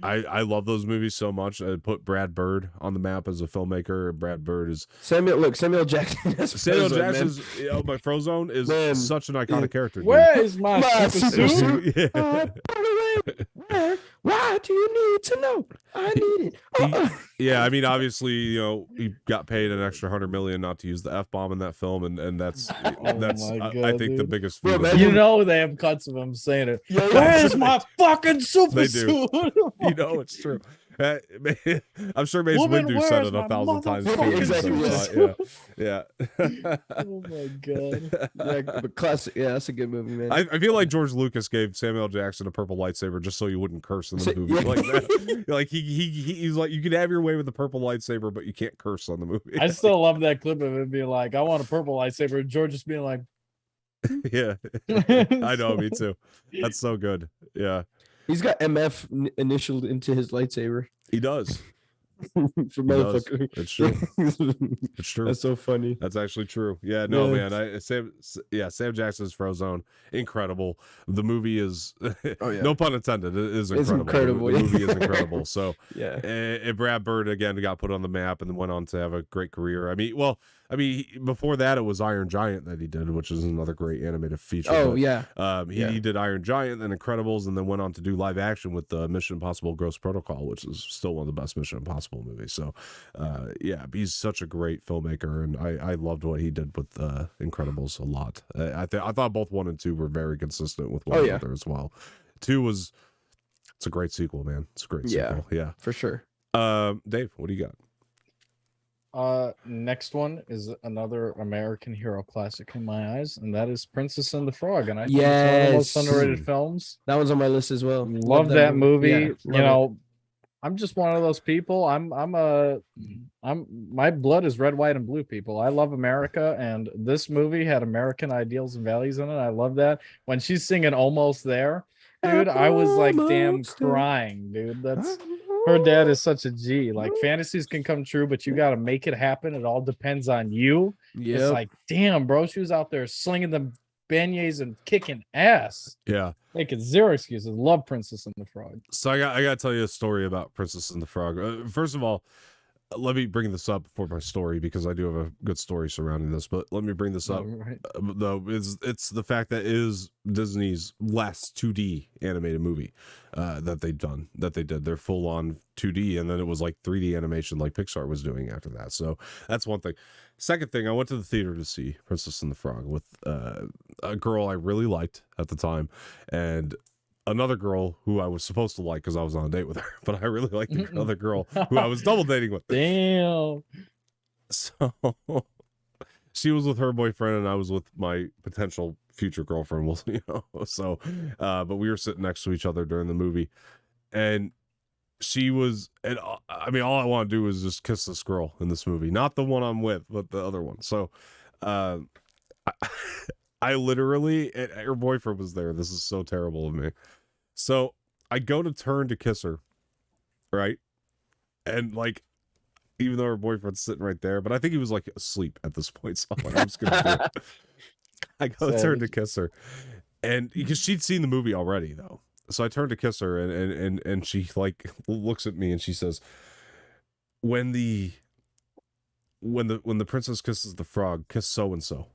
I love those movies so much. I put Brad Bird on the map as a filmmaker. Brad Bird is Samuel Jackson. Samuel Jackson's my Frozone is such an iconic character. Where is my super suit? Why do you need to know? I need it. I mean, obviously, he got paid an extra $100 million not to use the F-bomb in that film, and that's God, I think the biggest. They have cuts of him saying it. Where's my fucking super suit? It's true. I'm sure Mace Windu said it 1,000 times. Exactly. Yeah. Oh my God. But classic. Yeah, that's a good movie, man. I feel like George Lucas gave Samuel Jackson a purple lightsaber just so you wouldn't curse in the movie. Like that. Like he's like, you can have your way with the purple lightsaber, but you can't curse on the movie. I still love that clip of him being like, I want a purple lightsaber, and George just being like, yeah. I know, me too. That's so good. Yeah. He's got MF initialed into his lightsaber. He does. Motherfucker. It's true. It's true. That's so funny. That's actually true. Yeah, no, man. Sam Jackson's Frozone, incredible. The movie is, no pun intended, it is incredible. The movie is incredible. So, and Brad Bird again got put on the map and then went on to have a great career. I mean, before that, it was Iron Giant that he did, which is another great animated feature. He did Iron Giant and Incredibles, and then went on to do live action with Mission Impossible: Ghost Protocol, which is still one of the best Mission Impossible movies. So, he's such a great filmmaker, and I loved what he did with Incredibles a lot. I thought both 1 and 2 were very consistent with one another as well. 2 it's a great sequel, man. It's a great sequel. Yeah, for sure. Dave, what do you got? Next one is another American hero classic in my eyes, and that is Princess and the Frog. And I think it's one of the most underrated films. That one's on my list as well. Love that movie. I'm just one of those people. My blood is red, white, and blue, people. I love America, and this movie had American ideals and values in it. I love that. When she's singing Almost There, dude, I was like damn crying, dude. Her dad is such a G. Like, fantasies can come true, but you got to make it happen. It all depends on you. It's like, damn, bro. She was out there slinging them beignets and kicking ass. Yeah. Making zero excuses. Love Princess and the Frog. So I got to tell you a story about Princess and the Frog. First of all, let me bring this up for my story because I do have a good story surrounding this. But let me bring this up. Right. Though it's the fact that it is Disney's last 2D animated movie that they did. They're full on 2D, and then it was like 3D animation like Pixar was doing after that. So that's one thing. Second thing, I went to the theater to see Princess and the Frog with a girl I really liked at the time, and another girl who I was supposed to like because I was on a date with her, but I really liked the other girl who I was double dating with. Damn. So she was with her boyfriend and I was with my potential future girlfriend. So, but we were sitting next to each other during the movie, and she was, and I mean, all I want to do is just kiss this girl in this movie, not the one I'm with, but the other one. So, I literally, her boyfriend was there. This is so terrible of me. So I go to turn to kiss her, right? And like, even though her boyfriend's sitting right there, but I think he was like asleep at this point. So I'm like, I'm just gonna do it. I go to turn to kiss her, and because she'd seen the movie already though. So I turn to kiss her, and she like looks at me and she says, when the princess kisses the frog, kiss so and so.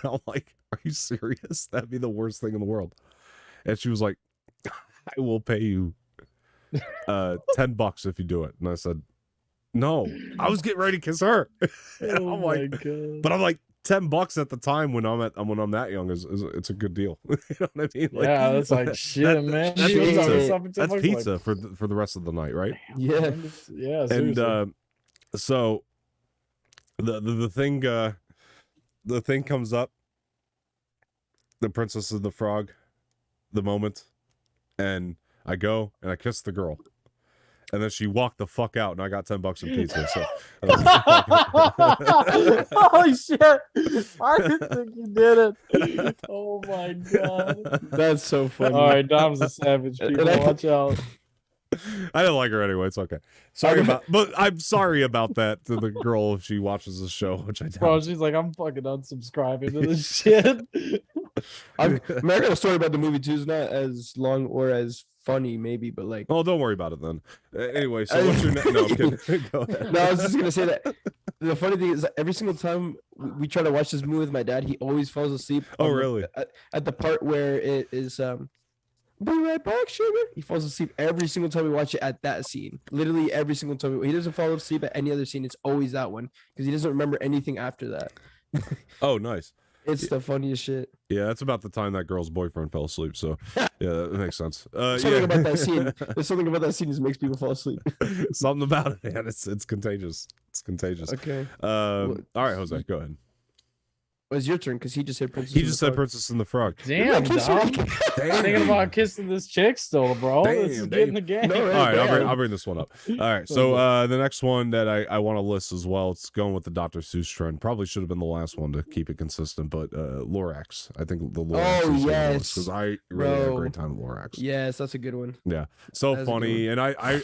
I'm like, are you serious? That'd be the worst thing in the world. And she was like, I will pay you $10 if you do it. And I said, no. I was getting ready to kiss her. And I'm like, God. But I'm like, $10 at the time when I'm that young is it's a good deal. You know what I mean? Like, yeah, that's like shit, man. That's pizza like, for the rest of the night, right? Yeah. Yeah. Seriously. And so the thing comes up, the princess and the frog, the moment, and I go and I kiss the girl, and then she walked the fuck out, and I got $10 in pizza. So holy shit! I didn't think you did it. Oh my god, that's so funny. All right, Dom's a savage. People, watch out. I didn't like her anyway. It's okay. But I'm sorry about that to the girl if she watches the show, which I don't. Bro, she's like, I'm fucking unsubscribing to this shit. I got a story about the movie too. It's not as long or as funny, maybe, but like. Oh, don't worry about it then. Anyway, so what's your no? I'm kidding. Go ahead. No, I was just gonna say that. The funny thing is, every single time we try to watch this movie with my dad, he always falls asleep. Oh, really? At the part where it is be right back, sugar. He falls asleep every single time we watch it at that scene. Literally every single time. He doesn't fall asleep at any other scene. It's always that one because he doesn't remember anything after that. Oh, nice. It's the funniest shit. Yeah, that's about the time that girl's boyfriend fell asleep. So yeah, that makes sense. Something about that scene. There's something about that scene that makes people fall asleep. Something about it, man. It's contagious. It's contagious. Okay. All right, Jose, go ahead. It was your turn because he just said Princess. He just said Princess and the Frog. Damn, Dom. Thinking about kissing this chick still, bro. This is getting the game. No, all right, I'll bring this one up. All right, so the next one that I want to list as well, it's going with the Dr. Seuss trend. Probably should have been the last one to keep it consistent, but Lorax. I think the Lorax. Oh, yes. Because I really had a great time with Lorax. Yes, that's a good one. Yeah, so funny. And I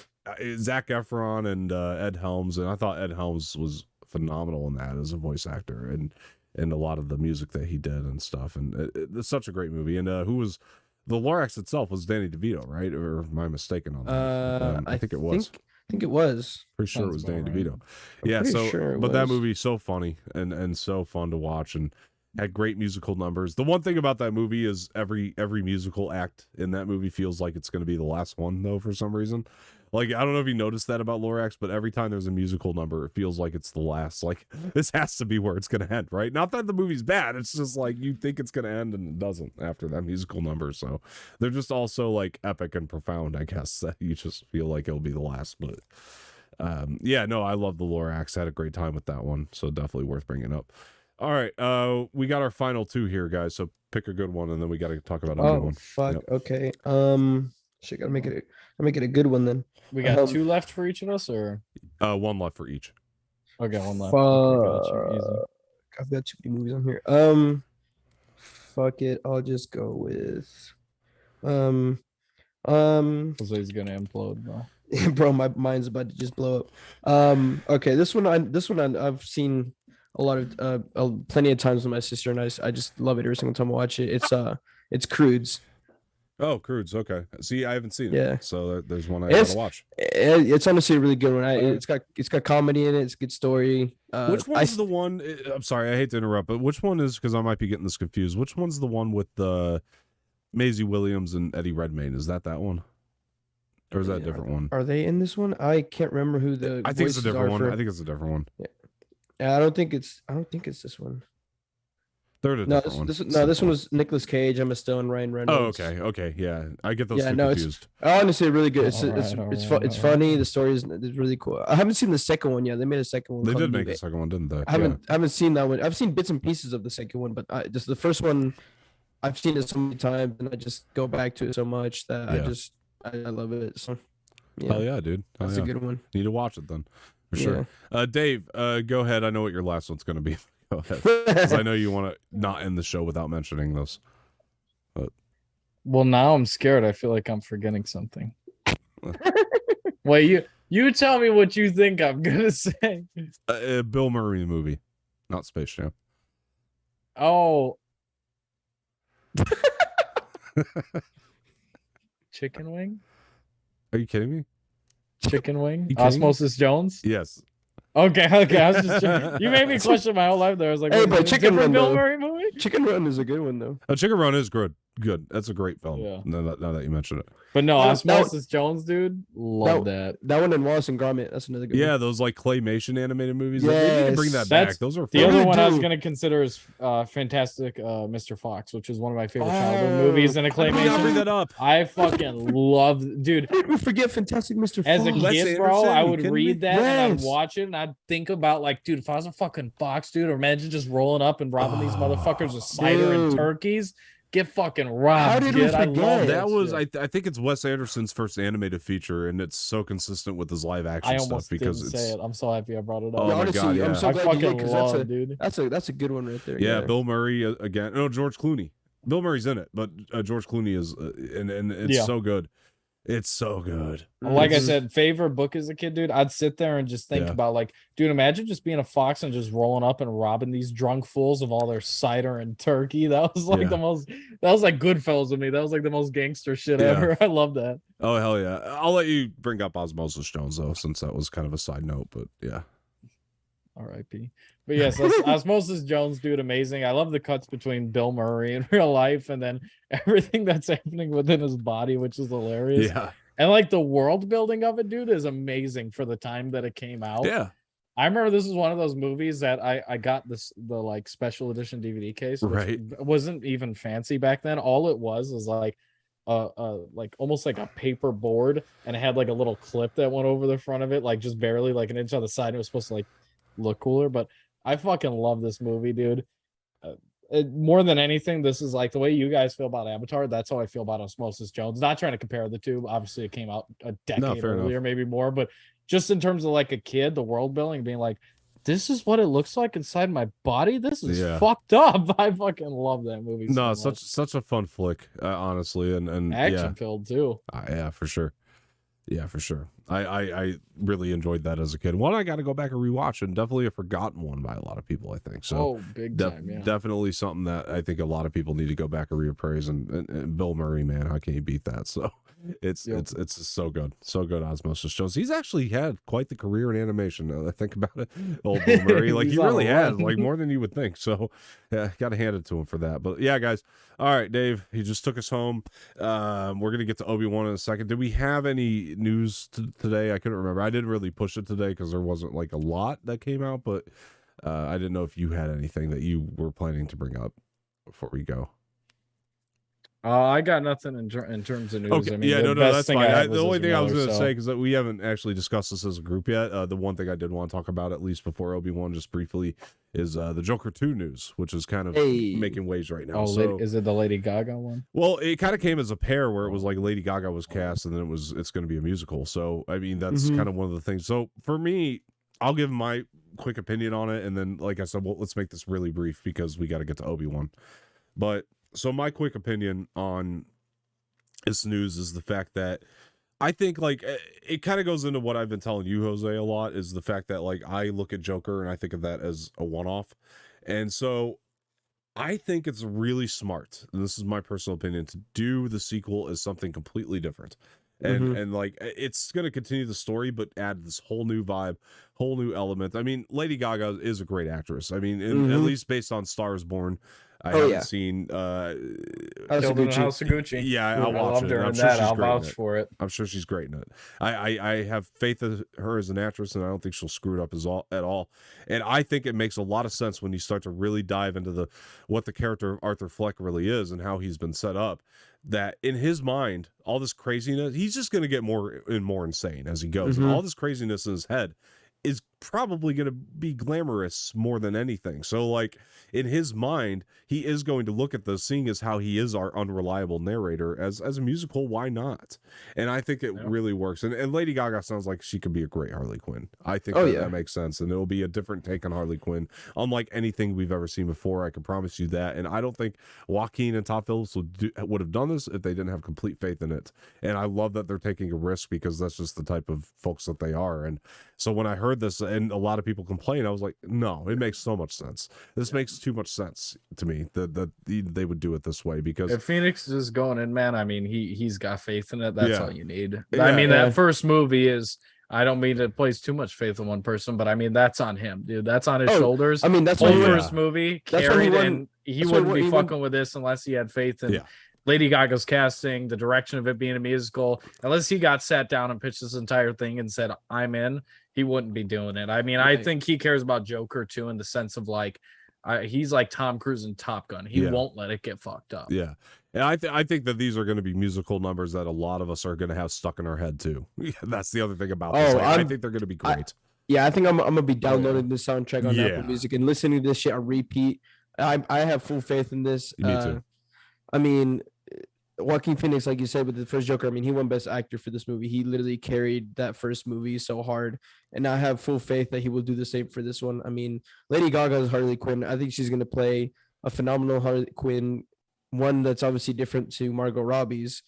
Zac Efron and Ed Helms, and I thought Ed Helms was phenomenal in that as a voice actor, and a lot of the music that he did and stuff. And it's such a great movie. And who was the Lorax itself was Danny DeVito, right? Or am I mistaken on that? I think it was. I think it was. Pretty sure it was Danny DeVito. Yeah, so sure but that movie so funny and so fun to watch and had great musical numbers. The one thing about that movie is every musical act in that movie feels like it's going to be the last one though for some reason. Like, I don't know if you noticed that about Lorax, but every time there's a musical number, it feels like it's the last. Like, this has to be where it's going to end, right? Not that the movie's bad. It's just like you think it's going to end and it doesn't after that musical number. So they're just also like epic and profound, I guess, that you just feel like it'll be the last. But yeah, no, I love the Lorax. I had a great time with that one. So definitely worth bringing up. All right. We got our final two here, guys. So pick a good one and then we got to talk about another one. Fuck. Yep. Okay. Shit, gotta make it a good one then. We got two left for each of us, or one left for each. Okay, one left. Okay, I've got too many movies on here. Fuck it. I'll just go with Jose's gonna implode, bro. Bro, my mind's about to just blow up. Okay, this one I've seen a lot of plenty of times with my sister, and I just love it every single time I watch it. It's Crudes. Oh, Crudes. Okay. See, I haven't seen it. Yeah. So there's one I gotta watch. It's honestly a really good one. It's got comedy in it. It's a good story. Which one's the one? I'm sorry, I hate to interrupt, but which one is, because I might be getting this confused. Which one's the one with Maisie Williams and Eddie Redmayne? Is that one? Or is that a different one? Are they in this one? I can't remember who the. I think it's a different one. I think it's a different one. Yeah, I don't think it's this one. They're a different one. This one was Nicolas Cage, Emma Stone, Ryan Reynolds. Oh, okay, yeah. I get those two confused. It's honestly really good. It's funny. The story is really cool. I haven't seen the second one yet. They made a second one. They did make a second one, didn't they? I haven't seen that one. I've seen bits and pieces of the second one, but just the first one, I've seen it so many times, and I just go back to it so much that I love it. So, hell yeah, dude. That's a good one. Need to watch it then, for sure. Dave, go ahead. I know what your last one's going to be. Go ahead, because I know you want to not end the show without mentioning this. But well, now I'm scared. I feel like I'm forgetting something. Wait, you tell me what you think I'm gonna say. Bill Murray movie, not Space Jam. Oh. Chicken wing? Are you kidding me? Chicken wing? Osmosis Jones? Yes. Okay. I was just you made me question my whole life there. I was like, hey, but Chicken Run, Bill Murray movie? Chicken Run is a good one though. Chicken Run is good. That's a great film. Yeah. Now that you mention it. But no, Osmosis Jones, dude, love that. That one and Wallace and Gromit. That's another good one. Yeah, those like claymation animated movies. Yes. They need to bring that back. Those are fun. The other one I was gonna consider is Fantastic Mr. Fox, which is one of my favorite childhood movies in a claymation. Bring that up. I fucking love, dude. We forget Fantastic Mr. Fox. As a kid, bro, I would read that and I'd watch it and I'd think about like, dude, if I was a fucking fox, dude, or imagine just rolling up and robbing these motherfuckers with cider and turkeys. Get fucking robbed. How did we forget? I love that. Was I think it's Wes Anderson's first animated feature, and it's so consistent with his live action stuff because didn't say it. I'm so happy I brought it up. Oh my God, yeah. I'm so glad you did, because dude. That's a good one right there. Yeah, Bill Murray again. No, George Clooney. Bill Murray's in it, but George Clooney is, and it's so good. It's so good. Like I said, favorite book as a kid, dude. I'd sit there and just think about like, dude, imagine just being a fox and just rolling up and robbing these drunk fools of all their cider and turkey. That was like that was like Goodfellas with me. That was like the most gangster shit ever. I love that. Oh, hell yeah. I'll let you bring up Osmosis Jones though, since that was kind of a side note, but yeah. R.I.P. But yes, Osmosis Jones, dude, amazing. I love the cuts between Bill Murray in real life and then everything that's happening within his body, which is hilarious. Yeah. And like the world building of it, dude, is amazing for the time that it came out. Yeah. I remember this is one of those movies that I got the like special edition DVD case, which wasn't even fancy back then. All it was like like almost like a paper board, and it had like a little clip that went over the front of it, like just barely like an inch on the side. It was supposed to like look cooler, but I fucking love this movie, dude. More than anything, this is like the way you guys feel about Avatar. That's how I feel about Osmosis Jones. Not trying to compare the two. Obviously, it came out a decade earlier, maybe more, but just in terms of like a kid, the world building, being like, this is what it looks like inside my body. This is fucked up. I fucking love that movie. No, such a fun flick, honestly, and action filled too. Yeah, for sure. Yeah, for sure. I really enjoyed that as a kid. One I got to go back and rewatch, and definitely a forgotten one by a lot of people, I think. So big time, definitely something that I think a lot of people need to go back and reappraise. And Bill Murray, man, how can you beat that? So it's so good, Osmosis Jones. He's actually had quite the career in animation. Now that I think about it, old Bill Murray, like he really has, like more than you would think. So yeah, got to hand it to him for that. But yeah, guys. All right, Dave, he just took us home. We're gonna get to Obi Wan in a second. Did we have any news today? I couldn't remember. I didn't really push it today because there wasn't like a lot that came out, but I didn't know if you had anything that you were planning to bring up before we go. I got nothing in terms of news. Okay. I mean, yeah, no, that's fine. The only thing I was going to say, because we haven't actually discussed this as a group yet, the one thing I did want to talk about, at least before Obi-Wan, just briefly, is the Joker 2 news, which is kind of making waves right now. So, is it the Lady Gaga one? Well, it kind of came as a pair where it was like Lady Gaga was cast, and then it's going to be a musical. So, I mean, that's kind of one of the things. So, for me, I'll give my quick opinion on it, and then, like I said, let's make this really brief because we got to get to Obi-Wan. But so my quick opinion on this news is the fact that I think like it kind of goes into what I've been telling you, Jose, a lot is the fact that like I look at Joker and I think of that as a one-off. And so I think it's really smart, and this is my personal opinion, to do the sequel as something completely different. And like it's going to continue the story but add this whole new vibe, whole new element. I mean, Lady Gaga is a great actress. I mean, at least based on Stars Born. I haven't seen House of Gucci. Yeah, I'll watch it. I'm sure I'll vouch for it. I'm sure she's great in it. I have faith in her as an actress, and I don't think she'll screw it up at all. And I think it makes a lot of sense when you start to really dive into what the character of Arthur Fleck really is and how he's been set up. That in his mind, all this craziness, he's just going to get more and more insane as he goes. And all this craziness in his head is probably going to be glamorous more than anything. So like in his mind, he is going to look at this, seeing as how he is our unreliable narrator as a musical. Why not? And I think it really works. And Lady Gaga sounds like she could be a great Harley Quinn. I think that makes sense. And it'll be a different take on Harley Quinn, unlike anything we've ever seen before. I can promise you that. And I don't think Joaquin and Todd Phillips would have done this if they didn't have complete faith in it. And I love that they're taking a risk because that's just the type of folks that they are. And so when I heard this and a lot of people complain, I was like, no, it makes so much sense. This makes too much sense to me that they would do it this way, because if Phoenix is going in, man, I mean, he's got faith in it. That's all you need. I mean, that first movie is, I don't mean to place too much faith in one person, but I mean, that's on him, dude. That's on his shoulders. I mean, that's the first movie carried, and he wouldn't be fucking with this unless he had faith in Lady Gaga's casting, the direction of it being a musical. Unless he got sat down and pitched this entire thing and said, I'm in, he wouldn't be doing it. I mean, I think he cares about Joker too, in the sense of like, he's like Tom Cruise in Top Gun. He won't let it get fucked up. Yeah. And I think that these are going to be musical numbers that a lot of us are going to have stuck in our head too. That's the other thing about this. I think they're going to be great. I think I'm going to be downloading the soundtrack on Apple Music and listening to this shit on repeat. I have full faith in this. Me too. I mean, Joaquin Phoenix, like you said, with the first Joker, I mean, he won Best Actor for this movie. He literally carried that first movie so hard, and I have full faith that he will do the same for this one. I mean, Lady Gaga's Harley Quinn, I think she's going to play a phenomenal Harley Quinn, one that's obviously different to Margot Robbie's.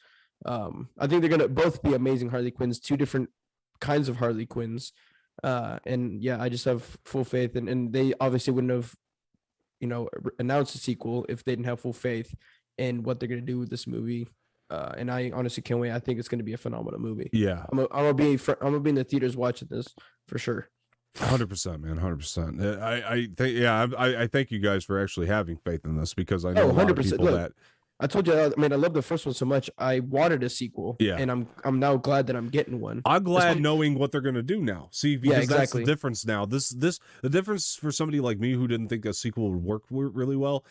I think they're going to both be amazing Harley Quinns, two different kinds of Harley Quinns. And yeah, I just have full faith, and they obviously wouldn't have, announced a sequel if they didn't have full faith in what they're going to do with this movie. And I honestly can't wait. I think it's going to be a phenomenal movie. Yeah. I'm gonna be in the theaters watching this for sure. 100%, man. 100%. I thank you guys for actually having faith in this, because I know 100%. People that I told you, I mean, I love the first one so much. I wanted a sequel, and I'm now glad that I'm getting one. I'm glad knowing what they're going to do now. See, because that's the difference now. The difference for somebody like me who didn't think a sequel would work really well.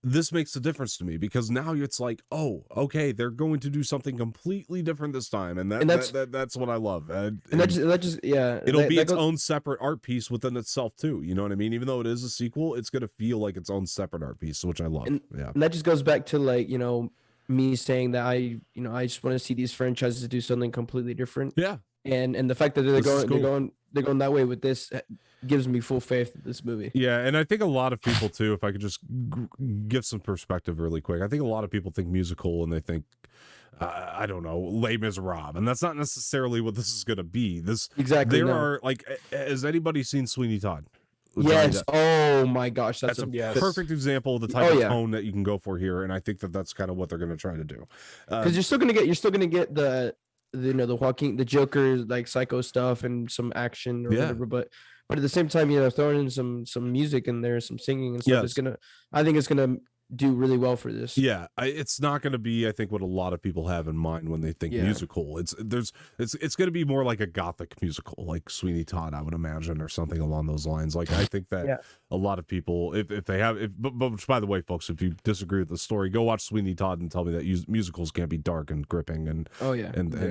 This makes a difference to me, because now it's like, oh, okay, they're going to do something completely different this time, and that's what I love. It'll be its own separate art piece within itself too. You know what I mean? Even though it is a sequel, it's gonna feel like its own separate art piece, which I love. And that just goes back to like me saying that I just want to see these franchises do something completely different. Yeah. And the fact that they're going that way with this gives me full faith in this movie. Yeah, and I think a lot of people too, if I could just give some perspective really quick, I think a lot of people think musical and they think, I don't know, Les Miserables, and that's not necessarily what this is going to be. There are like, has anybody seen Sweeney Todd? Yes. Oh my gosh, that's a perfect example of the type of tone that you can go for here, and I think that's kind of what they're going to try to do. Because you're still going to get the Joaquin, the Joker, like psycho stuff and some action or whatever, but at the same time, throwing in some music in there, some singing and stuff. I think it's gonna do really well for this. Yeah, it's not going to be, I think, what a lot of people have in mind when they think musical. It's going to be more like a gothic musical, like Sweeney Todd, I would imagine, or something along those lines. Like I think that a lot of people, if they have, but by the way, folks, if you disagree with the story, go watch Sweeney Todd and tell me that musicals can't be dark and gripping and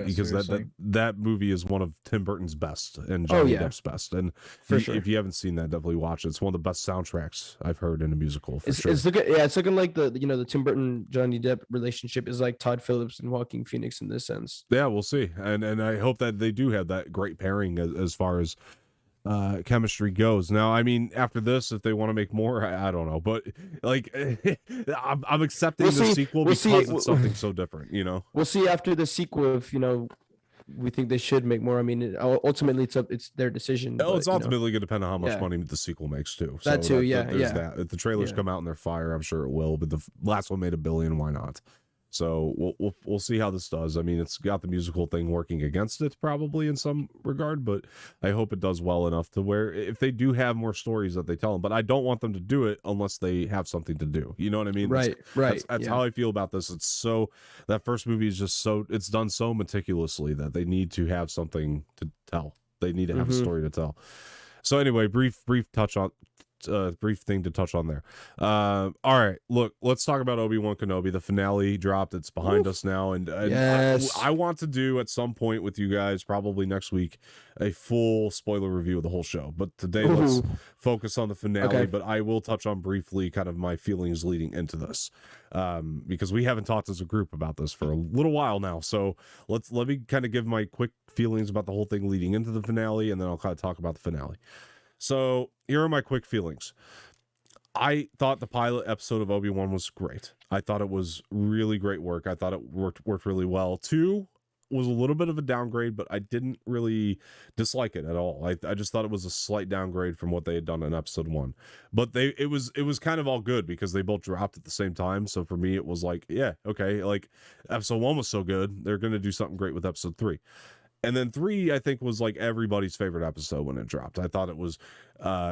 because that movie is one of Tim Burton's best and Johnny Depp's best. And if you haven't seen that, definitely watch it. It's one of the best soundtracks I've heard in a musical. It's looking like the Tim Burton Johnny Depp relationship is like Todd Phillips and Joaquin Phoenix in this sense. Yeah, we'll see, and I hope that they do have that great pairing as far as chemistry goes. Now, I mean, after this, if they want to make more, I don't know, but like I'm accepting the sequel because it's something so different. We'll see after the sequel if we think they should make more. I mean, ultimately, it's their decision. Oh, but, it's ultimately going to depend on how much yeah. money the sequel makes too. That too, There's that. If the trailers Yeah. come out and they're fire, I'm sure it will. But the last one made $1 billion. Why not? So we'll see how this does. I mean, it's got the musical thing working against it probably in some regard, but I hope it does well enough to where if they do have more stories that they tell them, but I don't want them to do it unless they have something to do. You know what I mean? Right. That's how I feel about this. It's so that first movie is just so it's done so meticulously that they need to have something to tell. They need to have a story to tell. So anyway, brief thing to touch on there. All right, look, let's talk about Obi Wan Kenobi. The finale dropped. It's behind us now, and yes. I want to do at some point with you guys, probably next week, a full spoiler review of the whole show. But today, let's focus on the finale. Okay. But I will touch on briefly kind of my feelings leading into this, because we haven't talked as a group about this for a little while now. So let me kind of give my quick feelings about the whole thing leading into the finale, and then I'll kind of talk about the finale. So here are my quick feelings. I thought the pilot episode of Obi-Wan was great. I thought it was really great work. I thought it worked really well. 2 was a little bit of a downgrade, but I didn't really dislike it at all. I just thought it was a slight downgrade from what they had done in episode 1. But it was kind of all good because they both dropped at the same time. So for me, it was like, yeah, okay. Like episode 1 was so good. They're going to do something great with episode 3. And then 3, I think, was like everybody's favorite episode when it dropped. I thought it was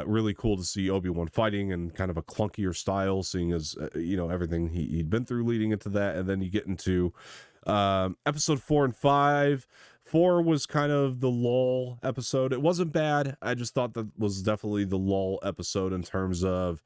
really cool to see Obi-Wan fighting in kind of a clunkier style, seeing as, everything he'd been through leading into that. And then you get into episode 4 and 5. 4 was kind of the lull episode. It wasn't bad. I just thought that was definitely the lull episode in terms of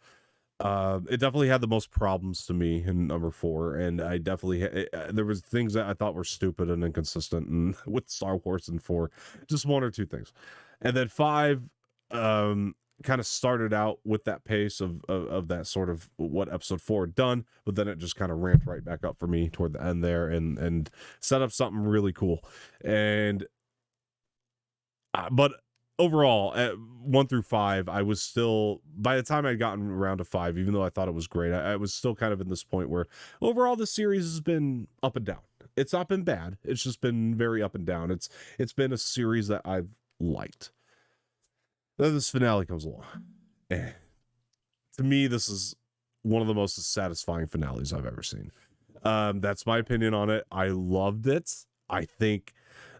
it definitely had the most problems to me in number 4, and I definitely there was things that I thought were stupid and inconsistent and with Star Wars in 4, just 1 or 2 things. And then 5 kind of started out with that pace of that sort of what episode 4 had done, but then it just kind of ramped right back up for me toward the end there and set up something really cool. And but overall, at 1 through 5, I was still, by the time I'd gotten around to 5, even though I thought it was great, I was still kind of in this point where overall the series has been up and down. It's not been bad. It's just been very up and down. It's been a series that I've liked. Then this finale comes along. To me, this is one of the most satisfying finales I've ever seen. That's my opinion on it. I loved it. I think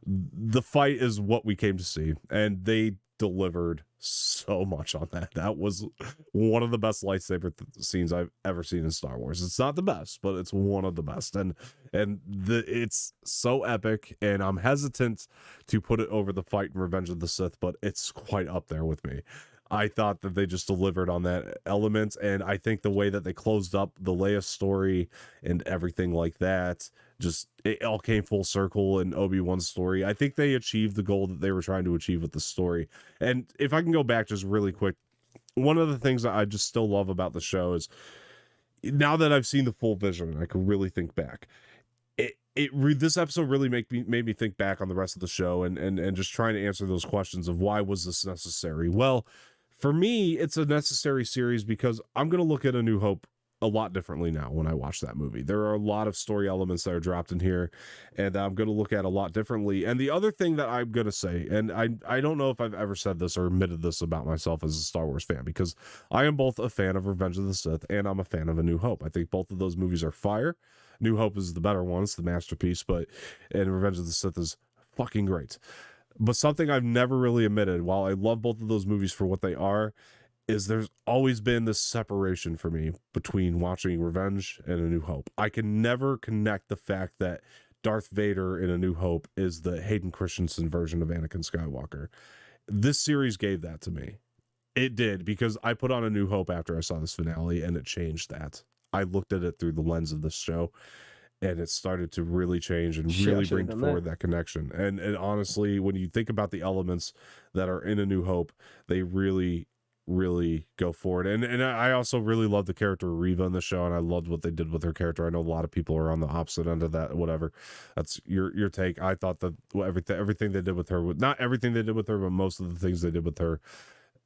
the fight is what we came to see, and they delivered so much on that. That was one of the best lightsaber scenes I've ever seen in Star Wars. It's not the best, but it's one of the best, and it's so epic. And I'm hesitant to put it over the fight in Revenge of the Sith, but it's quite up there with me. I thought that they just delivered on that element, and I think the way that they closed up the Leia story and everything like that, just it all came full circle in Obi-Wan's story. I think they achieved the goal that they were trying to achieve with the story. And if I can go back just really quick, one of the things that I just still love about the show is now that I've seen the full vision, I can really think back. This episode really made me think back on the rest of the show and just trying to answer those questions of why was this necessary? Well, for me, it's a necessary series because I'm going to look at A New Hope a lot differently now when I watch that movie. There are a lot of story elements that are dropped in here, and I'm going to look at a lot differently. And the other thing that I'm going to say, and I don't know if I've ever said this or admitted this about myself as a Star Wars fan, because I am both a fan of Revenge of the Sith and I'm a fan of A New Hope. I think both of those movies are fire. New Hope is the better one. It's the masterpiece, and Revenge of the Sith is fucking great. But something I've never really admitted, while I love both of those movies for what they are, is there's always been this separation for me between watching Revenge and A New Hope. I can never connect the fact that Darth Vader in A New Hope is the Hayden Christensen version of Anakin Skywalker. This series gave that to me. It did, because I put on A New Hope after I saw this finale, and it changed that. I looked at it through the lens of this show, and it started to really change and really bring forward that connection. And honestly, when you think about the elements that are in A New Hope, they really go forward. And I also really love the character Reva in the show, and I loved what they did with her character. I know a lot of people are on the opposite end of that. Whatever, that's your take. I thought that everything they did with her, not everything they did with her, but most of the things they did with her,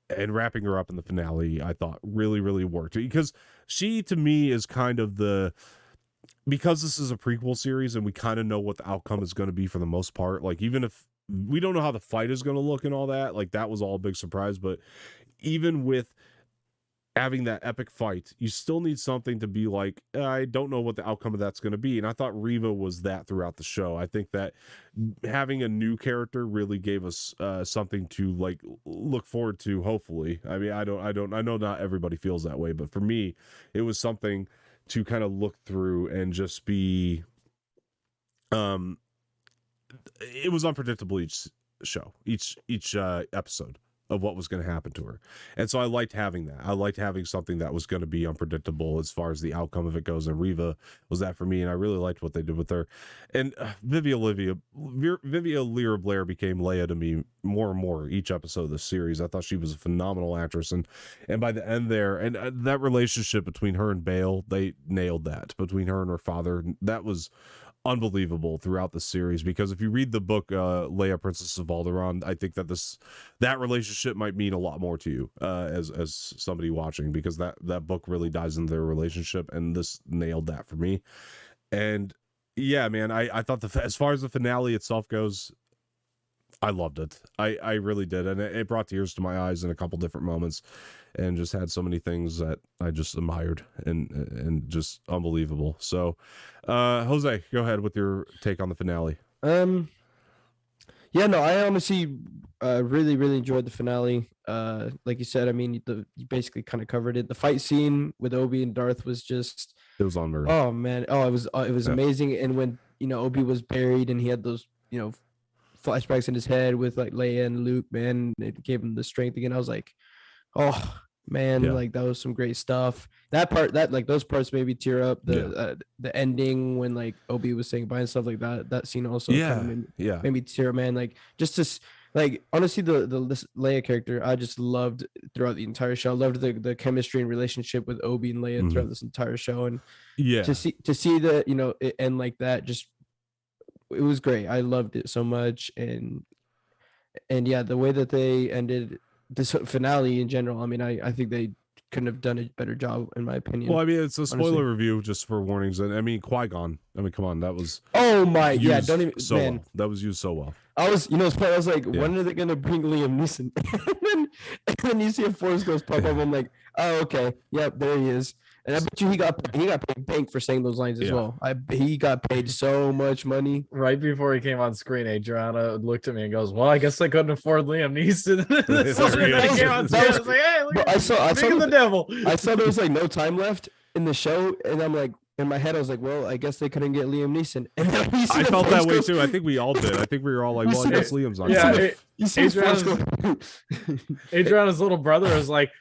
and wrapping her up in the finale, I thought really worked, because she to me is kind of because this is a prequel series and we kind of know what the outcome is going to be for the most part, like even if we don't know how the fight is going to look and all that, like that was all a big surprise, but even with having that epic fight, you still need something to be like, I don't know what the outcome of that's going to be. And I thought Reva was that throughout the show. I think that having a new character really gave us something to like look forward to, hopefully. I mean, I know not everybody feels that way, but for me, it was something to kind of look through and just be, it was unpredictable each show, each episode of what was going to happen to her. And so I liked having that. I liked having something that was going to be unpredictable as far as the outcome of it goes. And Reva was that for me. And I really liked what they did with her. And Vivia Lyra Blair became Leia to me more and more each episode of this series. I thought she was a phenomenal actress. And by the end there, and that relationship between her and Bail, they nailed that. Between her and her father, that was unbelievable throughout the series, because if you read the book Leia, Princess of Alderaan, I think that that relationship might mean a lot more to you as somebody watching, because that book really dives into their relationship, and this nailed that for me. And yeah, man, I thought as far as the finale itself goes, I loved it. I really did, and it brought tears to my eyes in a couple different moments, and just had so many things that I just admired and just unbelievable. So, Jose, go ahead with your take on the finale. Yeah, no, I honestly really enjoyed the finale. Like you said, I mean, you basically kind of covered it. The fight scene with Obi and Darth was just, it was on Murray. Oh man, it was amazing. And when Obi was buried and he had those flashbacks in his head with like Leia and Luke, man, it gave him the strength again. I was like, oh man, like that was some great stuff. That part, those parts made me tear up. The ending when like Obi was saying bye and stuff like that. That scene also made me tear up, man. Like just to like honestly, the Leia character I just loved throughout the entire show. I loved the chemistry and relationship with Obi and Leia throughout this entire show, and to see that it end like that, just it was great. I loved it so much, and yeah, the way that they ended this finale in general, I mean, I think they couldn't have done a better job, in my opinion. Well, I mean, it's a spoiler review just for warnings, and I mean, Qui-Gon. I mean, come on, that was don't even well. That was used so well. I was, I was like, when are they gonna bring Liam Neeson? and then you see a Force Ghost pop up. I'm like, oh, okay, yep, there he is. And I bet you he got paid bank for saying those lines as well. He got paid so much money. Right before he came on screen, Adriana looked at me and goes, "Well, I guess I couldn't afford Liam Neeson." I saw the devil. I saw there was like no time left in the show, and I'm like, in my head, I was like, well, I guess they couldn't get Liam Neeson. And then I felt that way too. I think we all did. I think we were all like, well, I guess Liam's on. Yeah, Adriana's little brother is like,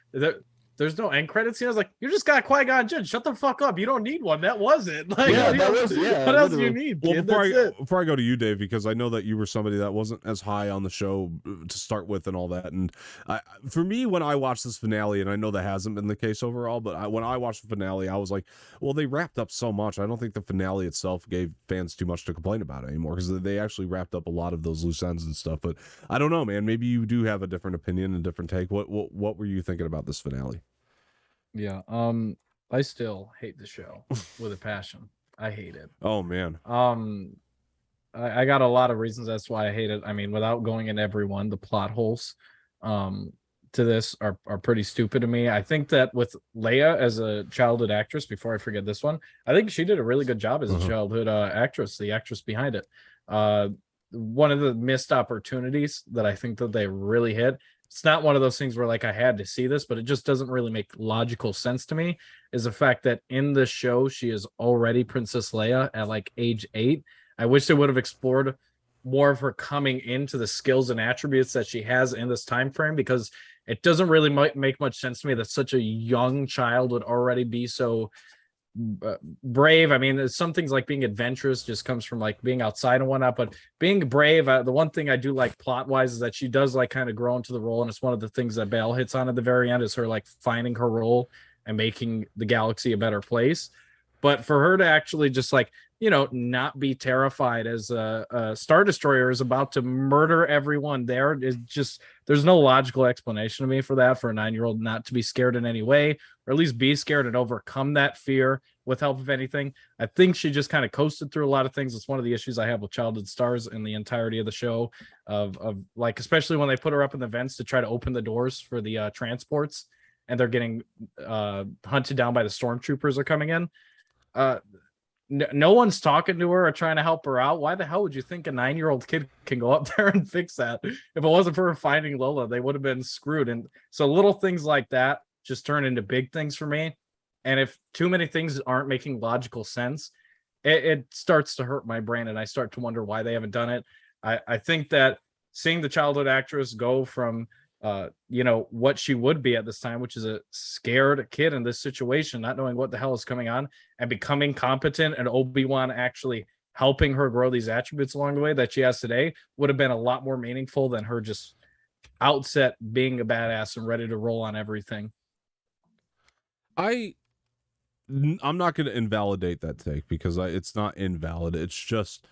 there's no end credits scene. I was like, you just got Qui-Gon Jinn. Shut the fuck up. You don't need one. That was it. Like, what else do you need? Well, before I go to you, Dave, because I know that you were somebody that wasn't as high on the show to start with and all that. And for me, when I watched this finale, and I know that hasn't been the case overall, but when I watched the finale, I was like, well, they wrapped up so much. I don't think the finale itself gave fans too much to complain about anymore, because they actually wrapped up a lot of those loose ends and stuff. But I don't know, man. Maybe you do have a different opinion and different take. What were you thinking about this finale? Yeah, I still hate the show with a passion. I hate it. Oh man. I got a lot of reasons that's why I hate it. I mean, without going into every one, the plot holes to this are pretty stupid to me. I think that with Leia as a childhood actress, before I forget this one, I think she did a really good job as a childhood actress, the actress behind it. One of the missed opportunities that I think that they really hit, it's not one of those things where like I had to see this, but it just doesn't really make logical sense to me, is the fact that in the show she is already Princess Leia at like age 8. I wish they would have explored more of her coming into the skills and attributes that she has in this time frame, because it doesn't really make much sense to me that such a young child would already be so brave. I mean, some things like being adventurous just comes from like being outside and whatnot, but being brave, the one thing I do like plot wise is that she does like kind of grow into the role, and it's one of the things that Bale hits on at the very end, is her like finding her role and making the galaxy a better place. But for her to actually just like, not be terrified as a Star Destroyer is about to murder everyone there, is just, there's no logical explanation to me for that, for a 9-year-old not to be scared in any way, or at least be scared and overcome that fear with help of anything. I think she just kind of coasted through a lot of things. It's one of the issues I have with childhood stars in the entirety of the show, of like, especially when they put her up in the vents to try to open the doors for the transports, and they're getting hunted down by the stormtroopers are coming in. No one's talking to her or trying to help her out. Why the hell would you think a 9-year-old kid can go up there and fix that? If it wasn't for her finding Lola, they would have been screwed. And so little things like that just turn into big things for me. And if too many things aren't making logical sense, it starts to hurt my brain, and I start to wonder why they haven't done it. I think that seeing the childhood actress go from what she would be at this time, which is a scared kid in this situation, not knowing what the hell is coming on, and becoming competent, and Obi-Wan actually helping her grow these attributes along the way that she has today, would have been a lot more meaningful than her just outset being a badass and ready to roll on everything. I'm not going to invalidate that take, because it's not invalid. It's just,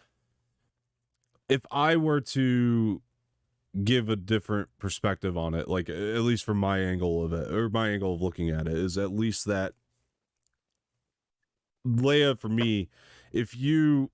if I were to give a different perspective on it, like, at least from my angle of it, or my angle of looking at it, is at least that Leia, for me, if you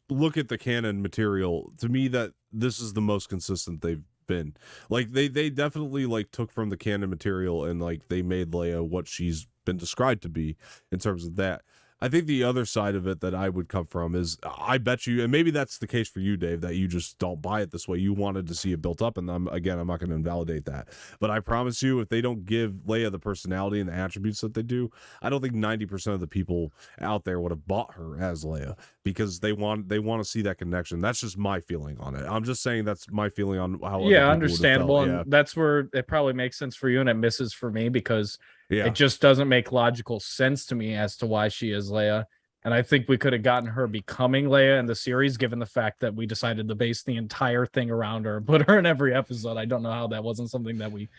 look at the canon material, to me, that this is the most consistent they've been. Like, they definitely, like, took from the canon material and, like, they made Leia what she's been described to be in terms of that. I think the other side of it that I would come from is, I bet you, and maybe that's the case for you, Dave, that you just don't buy it this way. You wanted to see it built up, and I'm not going to invalidate that. But I promise you, if they don't give Leia the personality and the attributes that they do, I don't think 90% of the people out there would have bought her as Leia, because they want to see that connection. That's just my feeling on it. I'm just saying that's my feeling on how. Yeah, understandable, and that's where it probably makes sense for you, and it misses for me, because it just doesn't make logical sense to me as to why she is Leia. And I think we could have gotten her becoming Leia in the series, given the fact that we decided to base the entire thing around her and put her in every episode. I don't know how that wasn't something that we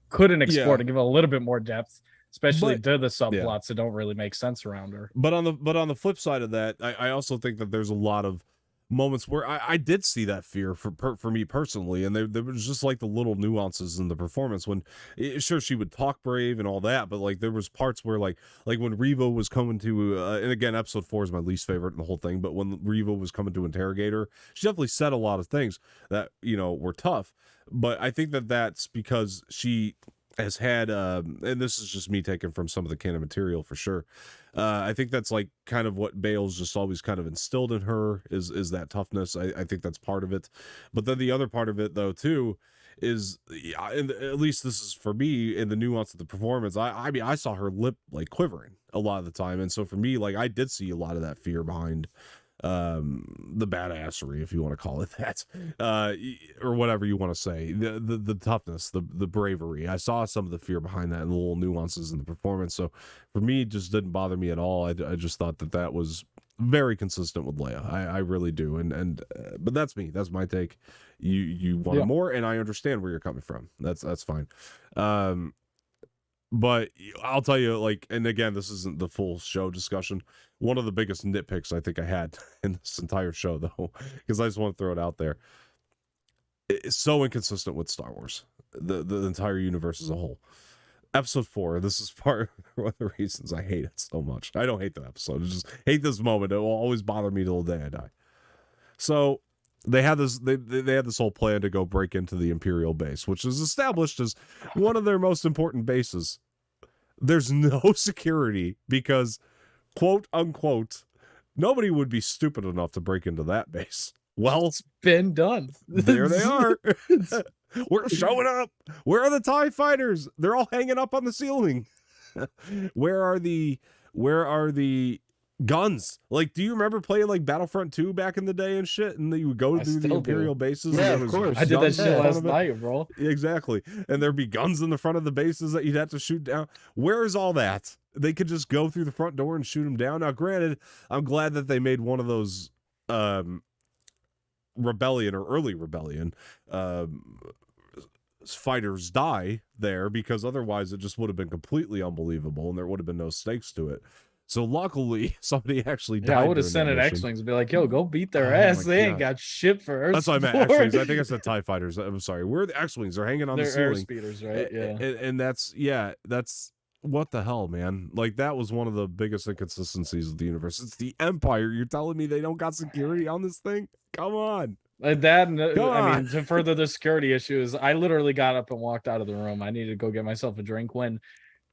couldn't explore to give a little bit more depth, especially to the subplots that don't really make sense around her. But on the flip side of that, I also think that there's a lot of moments where I did see that fear for me personally, and there was just like the little nuances in the performance when sure, she would talk brave and all that, but like there was parts where like when Revo was coming to and again, episode 4 is my least favorite in the whole thing, but when Revo was coming to interrogate her, she definitely said a lot of things that were tough. But I think that that's because she has had and this is just me taken from some of the canon material for sure, I think that's like kind of what Bale's just always kind of instilled in her is that toughness. I think that's part of it. But then the other part of it though too is, and at least this is for me, in the nuance of the performance, I mean I saw her lip like quivering a lot of the time, and so for me, like, I did see a lot of that fear behind the badassery, if you want to call it that, or whatever you want to say, the toughness, the bravery. I saw some of the fear behind that and the little nuances in the performance. So for me, it just didn't bother me at all. I just thought that was very consistent with Leia. I really do. And but that's me. That's my take. You wanted more, and I understand where you're coming from. That's fine. But I'll tell you, like, and again, this isn't the full show discussion. One of the biggest nitpicks I think I had in this entire show, though, because I just want to throw it out there, it's so inconsistent with Star Wars, the entire universe as a whole. Episode 4, this is part one of the reasons I hate it so much. I don't hate the episode, I just hate this moment. It will always bother me till the day I die. So they had this they had this whole plan to go break into the Imperial base, which is established as one of their most important bases. There's no security because, quote unquote, nobody would be stupid enough to break into that base. Well, it's been done. There they are. We're showing up. Where are the TIE fighters? They're all hanging up on the ceiling. Where are the guns? Like, do you remember playing like Battlefront 2 back in the day and shit? And you would go through the Imperial bases. Yeah, of course. I did that shit last night, bro. Exactly. And there'd be guns in the front of the bases that you'd have to shoot down. Where is all that? They could just go through the front door and shoot them down. Now, granted, I'm glad that they made one of those rebellion or early rebellion fighters die there, because otherwise it just would have been completely unbelievable and there would have been no stakes to it. So luckily somebody actually died. Yeah, I would have sent it X-Wings and be like, yo, go beat their ass. They ain't got shit for Earth. That's what I meant, X-Wings. I think I said TIE fighters. I'm sorry. We're the X-Wings. They're hanging on the ceiling. Air speeders, right? Yeah. And that's what the hell, man? Like, that was one of the biggest inconsistencies of the universe. It's the Empire. You're telling me they don't got security on this thing? Come on. That, I mean, to further the security issues, I literally got up and walked out of the room. I needed to go get myself a drink when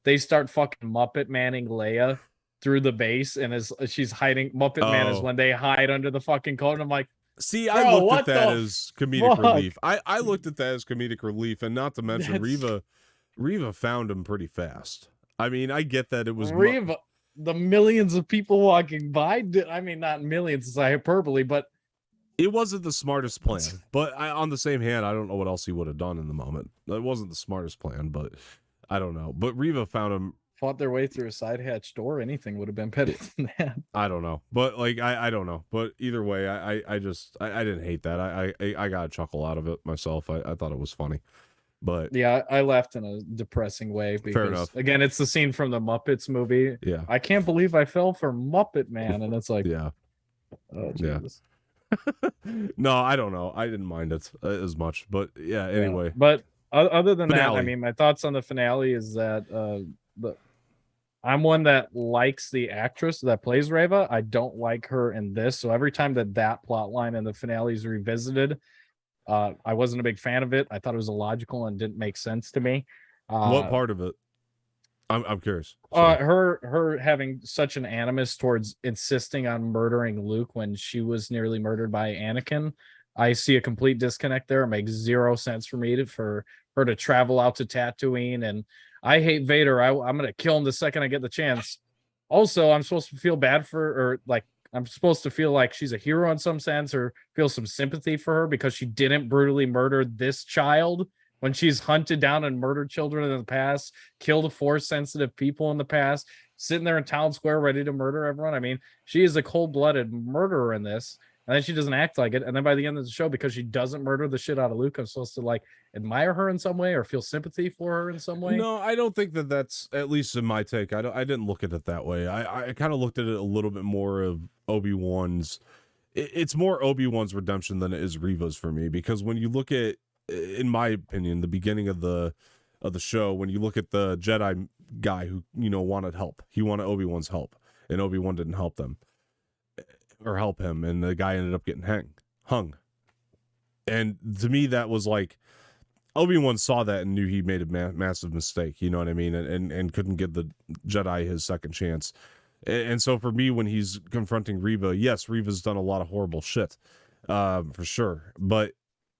they start fucking Muppet Manning Leia through the base, and as she's hiding, Muppet Man is when they hide under the fucking coat. And I'm like, see, I looked at that as comedic relief. I looked at that as comedic relief, and not to mention Reva found him pretty fast. I mean, I get that it was Reva. The millions of people walking by. I mean, not millions, it's hyperbole, but it wasn't the smartest plan. But on the same hand, I don't know what else he would have done in the moment. It wasn't the smartest plan, but I don't know. But Reva found him. Fought their way through a side hatch door. Anything would have been better than that. I don't know. But like, I don't know. But either way, I just didn't hate that. I got a chuckle out of it myself. I thought it was funny. But yeah, I laughed in a depressing way because, fair enough. Again, it's the scene from the Muppets movie. Yeah. I can't believe I fell for Muppet Man. And it's like, yeah. Oh, Jesus. No, I don't know. I didn't mind it as much. But yeah, anyway. Yeah. But other than finale. that, I mean, my thoughts on the finale is that I'm one that likes the actress that plays Reva. I don't like her in this. So every time that plot line in the finale is revisited, I wasn't a big fan of it. I thought it was illogical and didn't make sense to me. What part of it? I'm curious. Her having such an animus towards insisting on murdering Luke when she was nearly murdered by Anakin. I see a complete disconnect there. It makes zero sense for me for her to travel out to Tatooine, and I hate Vader. I'm gonna kill him the second I get the chance. Also, I'm supposed to feel bad for, or like I'm supposed to feel like she's a hero in some sense, or feel some sympathy for her because she didn't brutally murder this child when she's hunted down and murdered children in the past, killed Force-sensitive people in the past, sitting there in town square ready to murder everyone. I mean, she is a cold-blooded murderer in this, and then she doesn't act like it. And then by the end of the show, because she doesn't murder the shit out of Luke, I'm supposed to like admire her in some way or feel sympathy for her in some way. No, I don't think that's, at least in my take. I didn't look at it that way. I kind of looked at it a little bit more of Obi-Wan's. It's more Obi-Wan's redemption than it is Reva's for me, because when you look at, in my opinion, the beginning of the show, when you look at the Jedi guy who, wanted help, he wanted Obi-Wan's help, and Obi-Wan didn't help them or help him, and the guy ended up getting hung. And to me, that was like, Obi-Wan saw that and knew he made a massive mistake, you know what I mean, and couldn't give the Jedi his second chance. And so for me, when he's confronting Reva, yes, Reva's done a lot of horrible shit, for sure, but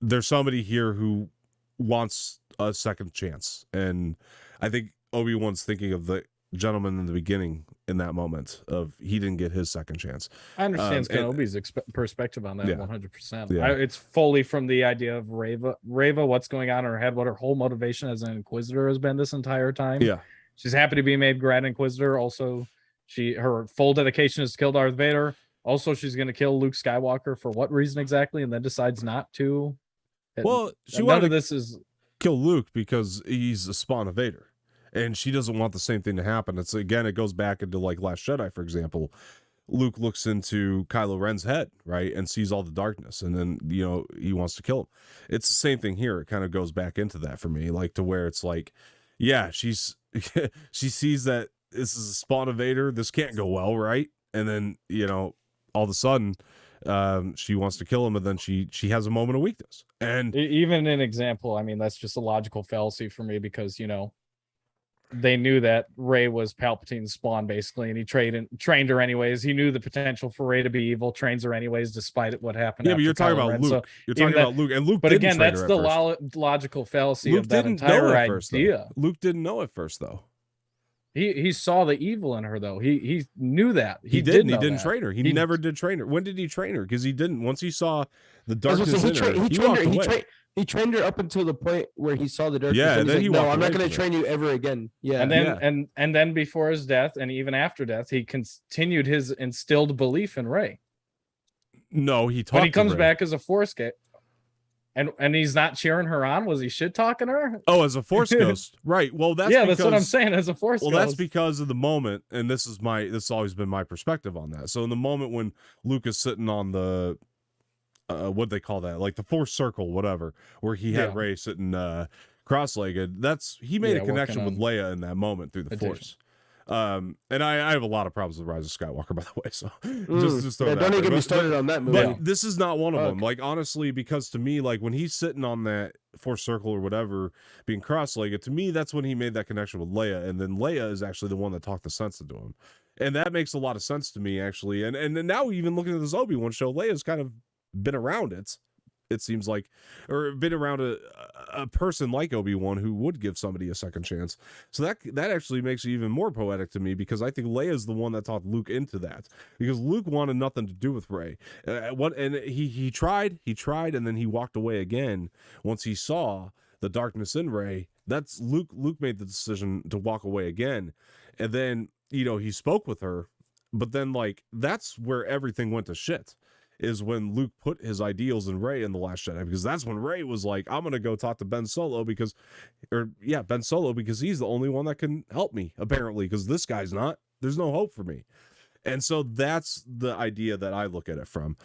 there's somebody here who wants a second chance, and I think Obi-Wan's thinking of the gentleman in the beginning in that moment of he didn't get his second chance. I understand Kenobi's perspective on that 100%. Yeah. It's fully from the idea of Reva, what's going on in her head, what her whole motivation as an Inquisitor has been this entire time. Yeah, she's happy to be made Grand Inquisitor. Also, her full dedication is to kill Darth Vader. Also, she's going to kill Luke Skywalker for what reason exactly, and then decides not to. Well, she wanted to kill Luke because he's a spawn of Vader, and she doesn't want the same thing to happen. It's, again, it goes back into like Last Jedi, for example. Luke looks into Kylo Ren's head, right, and sees all the darkness, and then he wants to kill him. It's the same thing here. It kind of goes back into that for me, like to where it's like, yeah, she sees that this is a spawn of Vader. This can't go well, right? And then all of a sudden, she wants to kill him, and then she has a moment of weakness. And even an example, I mean, that's just a logical fallacy for me, because they knew that Rey was Palpatine's spawn basically, and he trained her anyways. He knew the potential for Rey to be evil, trains her anyways, despite what happened. Yeah, but you're talking about Luke. So you're talking about Luke, and Luke. But again, that's the logical fallacy Luke of that entire idea. Luke didn't know at first, though. He saw the evil in her, though. He knew that. He didn't train her. He never did train her. When did he train her? Because he didn't. Once he saw the darkness in her, he trained her up until the point where he saw the darkness. Yeah, and then he no, I'm not going to train you ever again. Yeah, and then before his death, and even after death, he continued his instilled belief in Rey. No, he talked. When he comes back as a Force ghost, and he's not cheering her on. Was he shit talking her? Oh, as a Force ghost, right? Well, that's what I'm saying. As a Force ghost. Well, that's because of the moment, and this has always been my perspective on that. So in the moment when Luke is sitting on the what do they call that, like the Force circle, whatever, where he had Rey sitting cross-legged. He made a connection with Leia in that moment through the Force. And I have a lot of problems with Rise of Skywalker, by the way. So just throw that don't even get me started on that movie. But this is not one of them. Like, honestly, because to me, like when he's sitting on that Force circle or whatever, being cross-legged, to me, that's when he made that connection with Leia. And then Leia is actually the one that talked the sense into him. And that makes a lot of sense to me, actually. And now even looking at this Obi Wan show, Leia's kind of been around it seems like, or been around a person like Obi Wan who would give somebody a second chance. So that actually makes it even more poetic to me, because I think Leia is the one that talked Luke into that, because Luke wanted nothing to do with Rey. And he tried, and then he walked away again once he saw the darkness in Rey. That's Luke. Luke made the decision to walk away again, and then he spoke with her, but then like that's where everything went to shit. Is when Luke put his ideals in Rey in The Last Jedi, because that's when Rey was like, I'm going to go talk to Ben Solo because he's the only one that can help me, apparently, because this guy's not. There's no hope for me. And so that's the idea that I look at it from.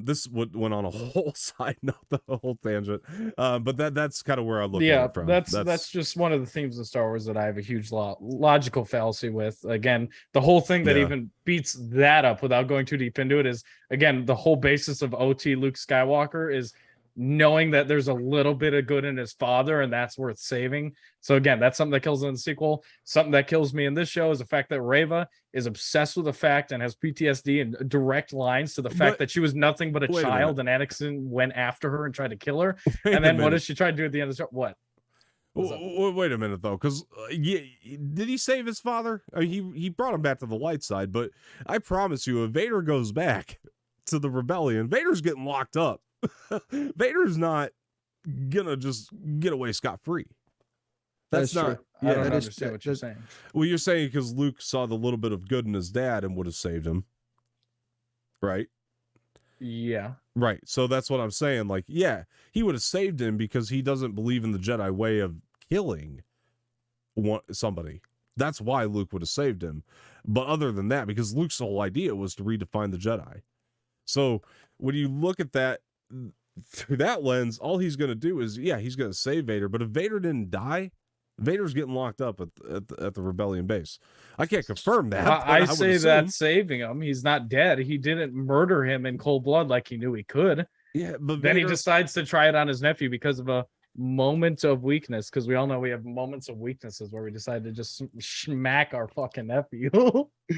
This went on a whole side note, the whole tangent. But that's kind of where I look at it from. That's just one of the themes of Star Wars that I have a huge logical fallacy with. Again, the whole thing that even beats that up without going too deep into it is, again, the whole basis of OT Luke Skywalker is knowing that there's a little bit of good in his father, and that's worth saving. So again, that's something that kills in the sequel. Something that kills me in this show is the fact that Reva is obsessed with the fact and has PTSD and direct lines to the fact that she was nothing but a child, and Anakin went after her and tried to kill her. And then what does she try to do at the end of the show? What? Wait a minute, though, because did he save his father? He brought him back to the light side, but I promise you, if Vader goes back to the rebellion, Vader's getting locked up. Vader's not gonna just get away scot-free. That's not true. I don't understand what you're saying. Well, you're saying because Luke saw the little bit of good in his dad and would have saved him, right? Yeah. Right. So that's what I'm saying. Like, yeah, he would have saved him because he doesn't believe in the Jedi way of killing somebody. That's why Luke would have saved him. But other than that, because Luke's whole idea was to redefine the Jedi. So when you look at that through that lens, all he's going to do is, he's going to save Vader. But if Vader didn't die, Vader's getting locked up at the rebellion base. I can't confirm that. I say that saving him. He's not dead. He didn't murder him in cold blood like he knew he could. Yeah, but then he decides to try it on his nephew because of a moment of weakness. Because we all know we have moments of weaknesses where we decide to just smack our fucking nephew.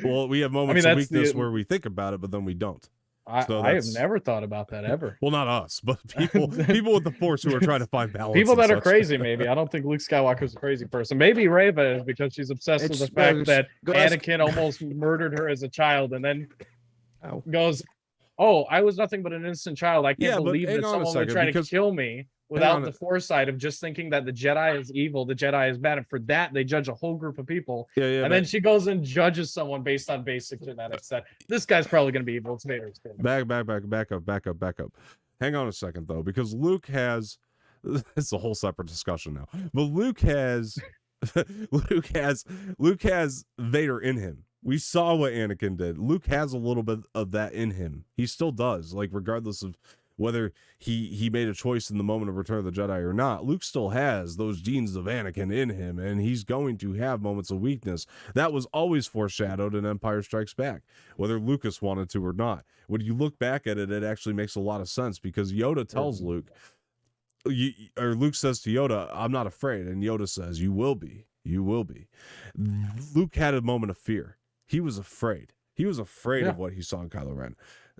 Well, we have moments of weakness where we think about it, but then we don't. I have never thought about that ever. Well, not us, but people with the Force who are trying to find balance. People that are crazy, maybe. I don't think Luke Skywalker's a crazy person. Maybe Reva is, because she's obsessed with the fact that Anakin almost murdered her as a child, and then goes, "Oh, I was nothing but an innocent child. I can't believe that someone would try to kill me." Without the foresight of just thinking that the Jedi is evil, the Jedi is bad, and for that they judge a whole group of people. And then she goes and judges someone based on basic genetics. That this guy's probably going to be evil. It's Vader's kid. Back up. Hang on a second though, because Luke has. It's a whole separate discussion now. But Luke has Vader in him. We saw what Anakin did. Luke has a little bit of that in him. He still does, like regardless of whether he made a choice in the moment of Return of the Jedi or not, Luke still has those genes of Anakin in him, and he's going to have moments of weakness. That was always foreshadowed in Empire Strikes Back, whether Lucas wanted to or not. When you look back at it, it actually makes a lot of sense, because Yoda tells Luke, or Luke says to Yoda, "I'm not afraid," and Yoda says, "You will be. You will be." Luke had a moment of fear. He was afraid. He was afraid of what he saw in Kylo Ren.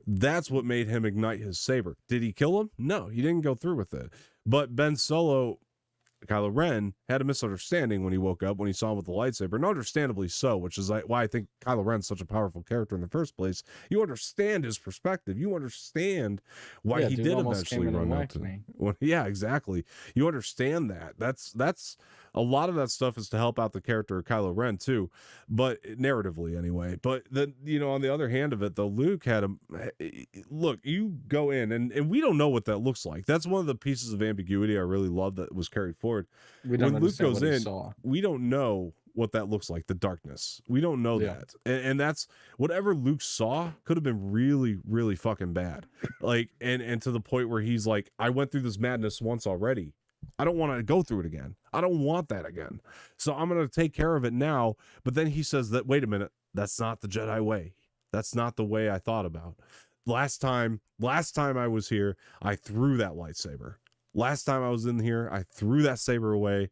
That's what made him ignite his saber. Did he kill him? No, he didn't go through with it. But Ben Solo, Kylo Ren, had a misunderstanding when he woke up, when he saw him with the lightsaber, and understandably so, which is why I think Kylo Ren's such a powerful character in the first place. You understand his perspective. You understand why he did eventually run out to me. Yeah, exactly. You understand that. That's a lot of that stuff is to help out the character of Kylo Ren too, but narratively anyway. But then, on the other hand of it, though, Luke had him. Look, you go in and we don't know what that looks like. That's one of the pieces of ambiguity I really love that was carried forward. When Luke goes in, we don't know what that looks like, the darkness. We don't know that. And that's whatever Luke saw could have been really, really fucking bad. Like, and to the point where he's like, I went through this madness once already. I don't want to go through it again. I don't want that again. So I'm going to take care of it now. But then he says that, wait a minute, that's not the Jedi way. That's not the way I thought about. Last time I was here, I threw that lightsaber. Last time I was in here, I threw that saber away.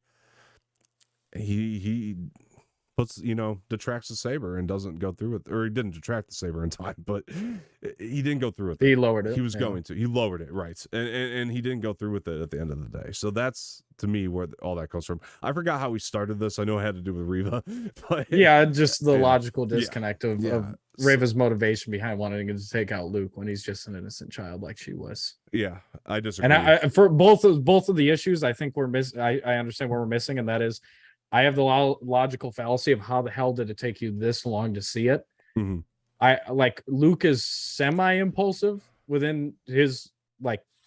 He puts, detracts the saber and doesn't go through it, or he didn't detract the saber in time, but he didn't go through it. He lowered it. He was going to. He lowered it, right? And he didn't go through with it at the end of the day. So that's, to me, where all that comes from. I forgot how we started this. I know it had to do with Reva, but just the logical disconnect of Reva's motivation behind wanting to take out Luke when he's just an innocent child, like she was. Yeah, I disagree. And I for both of the issues, I think I understand what we're missing, and that is, I have the logical fallacy of how the hell did it take you this long to see it? Mm-hmm. I like Luke is semi-impulsive within his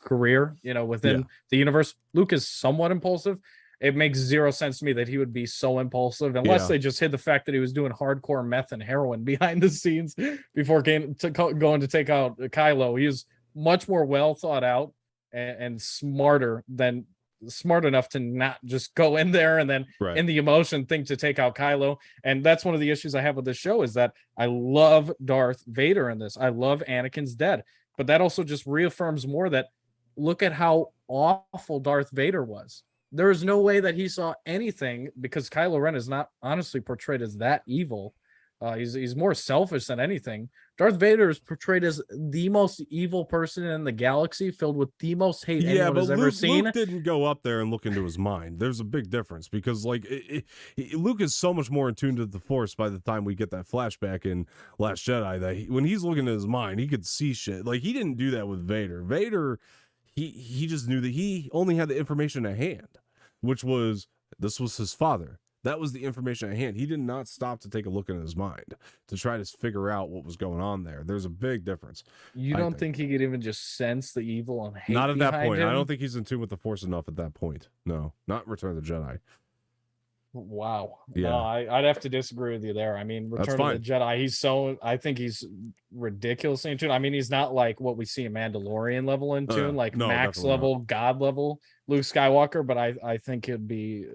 career, within the universe. Luke is somewhat impulsive. It makes zero sense to me that he would be so impulsive unless they just hid the fact that he was doing hardcore meth and heroin behind the scenes before going to take out Kylo. He was much more well thought out and smart enough to not just go in there and then in the emotion think to take out Kylo. And that's one of the issues I have with this show, is that I love Darth Vader in this. I love Anakin's dead, but that also just reaffirms more that look at how awful Darth Vader was. There is no way that he saw anything, because Kylo Ren is not honestly portrayed as that evil. He's more selfish than anything. Darth Vader is portrayed as the most evil person in the galaxy, filled with the most hate anyone has ever seen. Luke didn't go up there and look into his mind. There's a big difference, because Luke is so much more in tune to the Force by the time we get that flashback in Last Jedi, that when he's looking at his mind, he could see shit. Like, he didn't do that with Vader. Vader, he just knew that he only had the information at hand, which was, this was his father. That was the information at hand. He did not stop to take a look in his mind to try to figure out what was going on there. There's a big difference. You don't think he could even just sense the evil and hate? Not at that point. Him? I don't think he's in tune with the Force enough at that point. No, not Return of the Jedi. Wow. Yeah. No, I'd have to disagree with you there. I mean, Return of the Jedi, I think he's ridiculously in tune. I mean, he's not like what we see in Mandalorian level in tune, Max level, not. God level Luke Skywalker, but I think it'd be...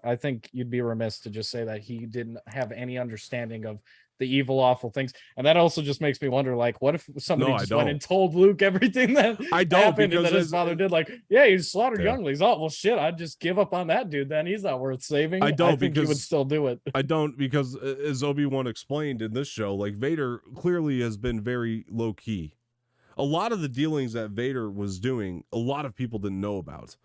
I think you'd be remiss to just say that he didn't have any understanding of the evil, awful things. And that also just makes me wonder, what if somebody went and told Luke everything that happened and that his father did? He slaughtered younglings. Oh, well, shit, I'd just give up on that dude then. He's not worth saving. I think he would still do it. I don't, because as Obi Wan explained in this show, Vader clearly has been very low key. A lot of the dealings that Vader was doing, a lot of people didn't know about.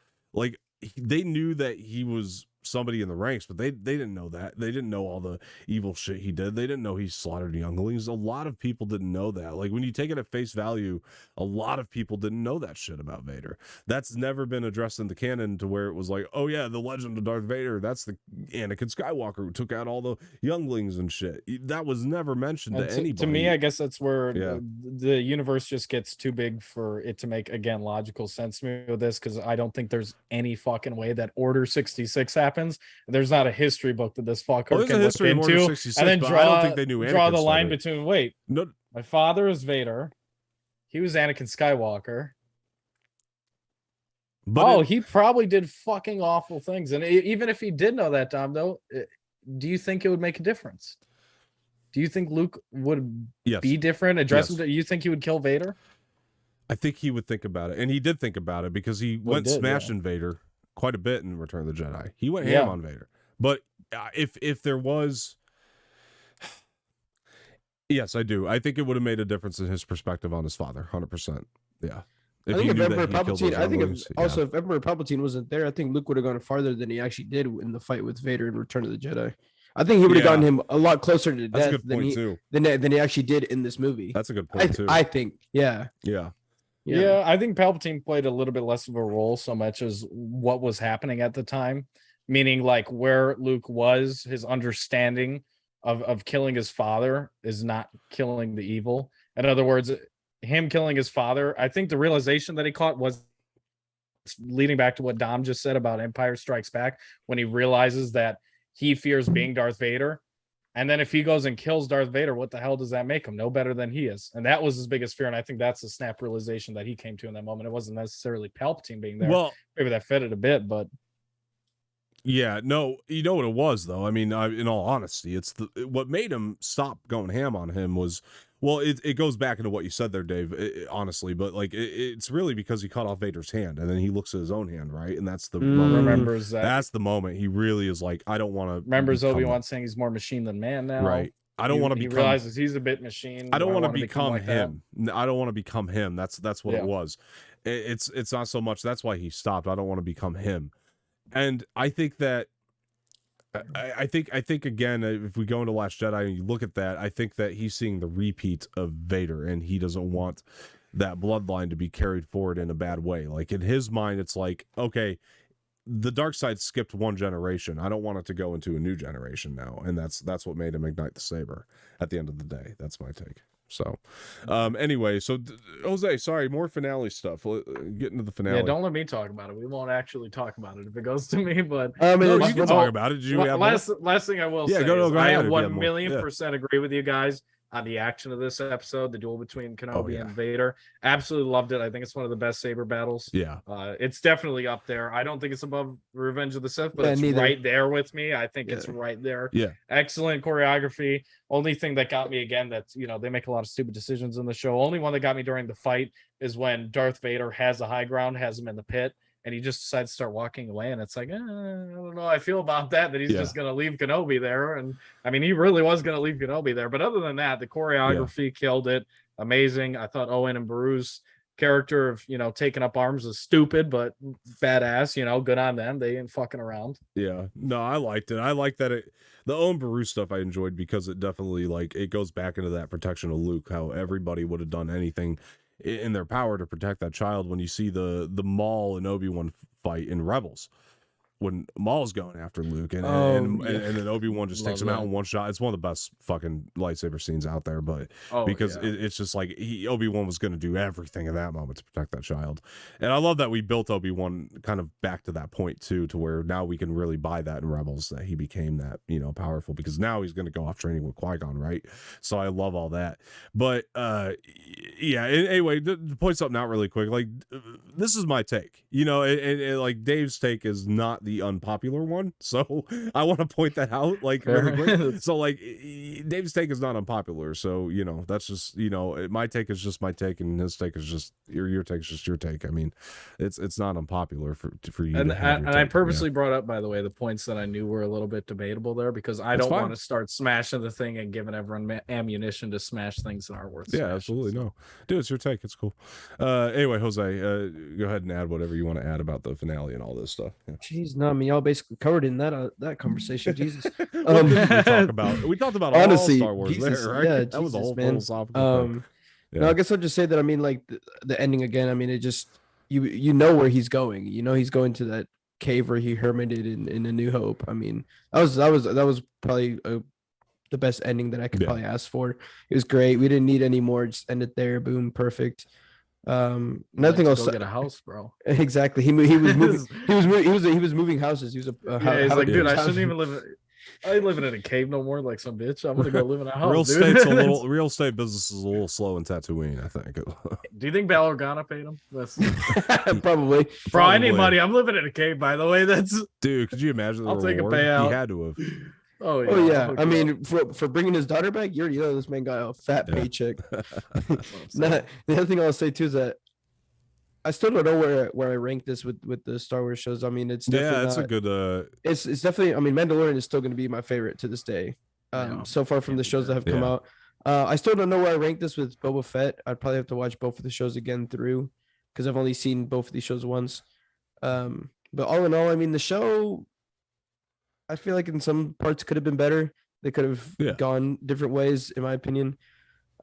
They knew that he was somebody in the ranks, but they didn't know that. They didn't know all the evil shit he did. They didn't know he slaughtered younglings. A lot of people didn't know that. When you take it at face value, a lot of people didn't know that shit about Vader. That's never been addressed in the canon to where it was oh yeah, the legend of Darth Vader, that's the Anakin Skywalker who took out all the younglings and shit. That was never mentioned to anybody. To me, I guess that's where the universe just gets too big for it to make, again, logical sense to me with this, because I don't think there's any fucking way that Order 66 happens. There's not a history book that this fucker can look into and then draw, I don't think they knew draw the line between, my father is Vader, he was Anakin Skywalker, but he probably did fucking awful things. And even if he did know that, Dom, though, do you think it would make a difference? Do you think Luke would be different? Address him? Do you think he would kill Vader? I think he would think about it, and he did think about it, because he went smashing Vader quite a bit in Return of the Jedi. He went ham on Vader. But if there was... Yes, I do. I think it would have made a difference in his perspective on his father, 100%. Yeah. If Emperor Palpatine wasn't there, I think Luke would have gone farther than he actually did in the fight with Vader in Return of the Jedi. I think he would have gotten him a lot closer to death than he actually did in this movie. That's a good point, too. I think, yeah. Yeah, I think Palpatine played a little bit less of a role so much as what was happening at the time, meaning where Luke was, his understanding of killing his father is not killing the evil. In other words, him killing his father, I think the realization that he caught was leading back to what Dom just said about Empire Strikes Back, when he realizes that he fears being Darth Vader. And then if he goes and kills Darth Vader, what the hell does that make him? No better than he is. And that was his biggest fear. And I think that's the snap realization that he came to in that moment. It wasn't necessarily Palpatine being there. Well, maybe that fitted a bit, but yeah, no, you know what it was though. I mean, in all honesty, it's what made him stop going ham on him was, well, it goes back into what you said there, Dave. Honestly, but like it's really because he cut off Vader's hand, and then he looks at his own hand, right, and that's the moment. Remembers that. That's the moment he really is like, I don't want to. Remembers Obi Wan saying he's more machine than man now, right? I don't want to become. He realizes he's a bit machine. I don't want to become like him. I don't want to become him. That's what it was. It's not so much. That's why he stopped. I don't want to become him, and I think that. I think again, if we go into Last Jedi and you look at that, I think that he's seeing the repeat of Vader, and he doesn't want that bloodline to be carried forward in a bad way. Like in his mind, it's like, okay, the dark side skipped one generation. I don't want it to go into a new generation now, and that's what made him ignite the saber. At the end of the day, that's my take. So, anyway, so Jose, sorry, more finale stuff. Get into the finale. Yeah, don't let me talk about it. We won't actually talk about it if it goes to me. But no, you can talk about it. Did you have last thing I will say? Go I ahead 1,000,000% agree with you guys on the action of this episode, the duel between Kenobi and Vader. Absolutely loved it. I think it's one of the best saber battles. Yeah, it's definitely up there. I don't think it's above Revenge of the Sith, but it's right there with me. I think it's right there. Yeah, excellent choreography. Only thing that got me again, that's they make a lot of stupid decisions in the show. Only one that got me during the fight is when Darth Vader has the high ground, has him in the pit, and he just decides to start walking away. And it's like, I don't know how I feel about that he's just going to leave Kenobi there. And I mean, he really was going to leave Kenobi there. But other than that, the choreography killed it. Amazing. I thought Owen and Beru's character of, taking up arms is stupid, but badass, good on them. They ain't fucking around. Yeah. No, I liked it. I like that the Owen Beru stuff I enjoyed because it definitely, it goes back into that protection of Luke, how everybody would have done anything in their power to protect that child. When you see the Maul and Obi-Wan fight in Rebels, when Maul's going after Luke and then Obi-Wan just takes him out in one shot. It's one of the best fucking lightsaber scenes out there, but it's just like Obi-Wan was going to do everything in that moment to protect that child. And I love that we built Obi-Wan kind of back to that point too, to where now we can really buy that in Rebels, that he became that, powerful, because now he's going to go off training with Qui-Gon, right? So I love all that. But anyway, to point something out really quick, this is my take, and like Dave's take is not the unpopular one, so I want to point that out really quick. So Dave's take is not unpopular, so that's just my take is just my take, and his take is just your take is just your take. I mean, it's not unpopular for you. And I purposely brought up, by the way, the points that I knew were a little bit debatable there, because I don't want to start smashing the thing and giving everyone ammunition to smash things that aren't worth smashing. Absolutely. No, dude, it's your take. It's cool. Anyway, Jose, go ahead and add whatever you want to add about the finale and all this stuff. Jeez, no, I mean, y'all basically covered in that conversation. Jesus. We talked about honestly, all Star Wars, Jesus, there, right? Yeah, that was a whole philosophical thing. No, I guess I'll just say that, I mean, the ending again, I mean, it just you know where he's going. He's going to that cave where he hermited in A New Hope. I mean, that was probably the best ending that I could probably ask for. It was great. We didn't need any more. Just end it there. Boom, perfect. Nothing else. Go get a house, bro. Exactly. He was moving. he was moving houses. He was he's like, dude, I shouldn't even live. I ain't living in a cave no more, like some bitch. I'm gonna go live in a house. Real estate business is a little slow in Tatooine, I think. Do you think Bail Organa paid him? That's probably. Bro, I need money. I'm living in a cave, by the way. Dude. Could you imagine? I'll take a payout. He had to have. Oh yeah. I mean, for bringing his daughter back, you already know this man got a fat paycheck. The other thing I'll say too is that I still don't know where I rank this with the Star Wars shows. I mean, it's definitely it's a good. It's definitely. I mean, Mandalorian is still going to be my favorite to this day. So far from the shows that have come out, I still don't know where I rank this with Boba Fett. I'd probably have to watch both of the shows again through, because I've only seen both of these shows once. But all in all, I mean, the show, I feel like in some parts could have been better. They could have gone different ways, in my opinion.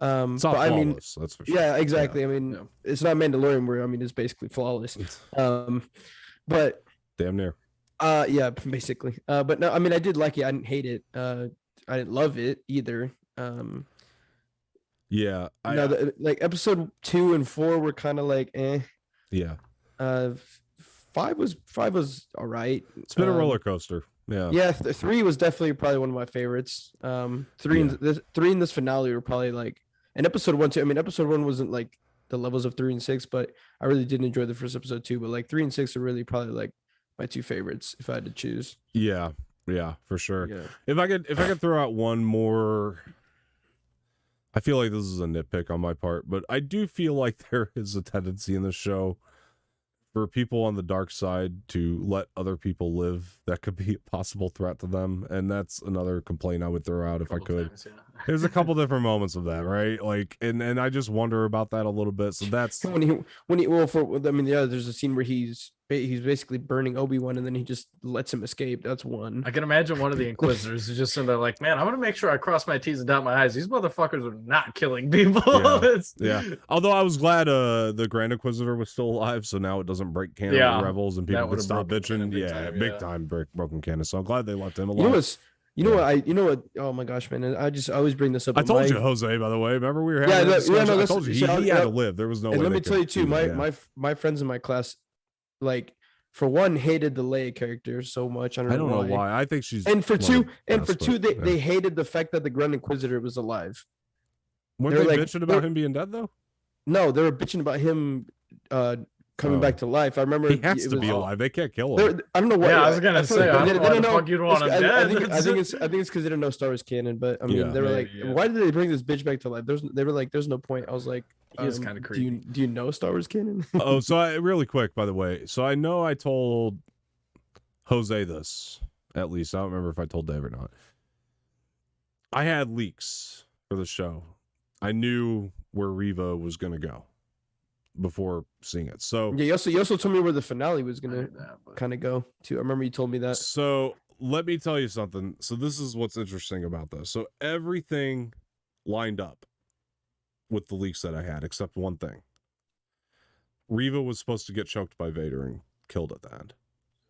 It's not flawless, that's for sure. Yeah, exactly. Yeah. I mean, it's not Mandalorian where, I mean, it's basically flawless. But damn near. Yeah, basically. But no, I mean, I did like it. I didn't hate it. I didn't love it either. Yeah. Episode 2 and 4 were kind of like, eh. Yeah. 5 was all right. It's been a roller coaster. Yeah, 3 was definitely probably one of my favorites. 3 in this finale were probably like, and episode 1 too. I mean, episode 1 wasn't like the levels of 3 and 6, but I really did enjoy the first episode too. But like 3 and 6 are really probably like my 2 favorites if I had to choose. Yeah, for sure. Yeah. If I could throw out one more, I feel like this is a nitpick on my part, but I do feel like there is a tendency in the show for people on the dark side to let other people live that could be a possible threat to them, and that's another complaint I would throw out if I could. There's a couple different moments of that, right? Like, and I just wonder about that a little bit. So that's when he there's a scene where he's basically burning Obi-Wan and then he just lets him escape. That's one. I can imagine one of the Inquisitors is just in there like, man, I want to make sure I cross my T's and dot my I's. These motherfuckers are not killing people. Yeah. Although I was glad the Grand Inquisitor was still alive, so now it doesn't break canon with Rebels and people can stop bitching. Big time broken canon. So I'm glad they left him alive. You know what? Oh my gosh, man! I always bring this up. I told you, Jose. By the way, remember we were having I told you he had to live. There was no way. Let me tell you too. My friends in my class, like, for one, hated the Leia character so much. I don't know why. I think she's and for two, they hated the fact that the Grand Inquisitor was alive. Weren't they bitching about him being dead though? No, they were bitching about him coming back to life. I remember he has to be alive. They can't kill him. I don't know why. Yeah, I was gonna say. I don't know. Fuck, you'd want him dead. I think it's because they didn't know Star Wars canon. But I mean, they were like, why did they bring this bitch back to life? They were like, there's no point. I was like, he is kind of creepy. Do you know Star Wars canon? So really quick, by the way. So I know I told Jose this, at least. I don't remember if I told Dave or not. I had leaks for the show. I knew where Reva was going to go before seeing it. So yeah, you also told me where the finale was gonna kind of go too. I remember you told me that. So let me tell you something. So this is what's interesting about this. So everything lined up with the leaks that I had, except one thing. Reva was supposed to get choked by Vader and killed at the end.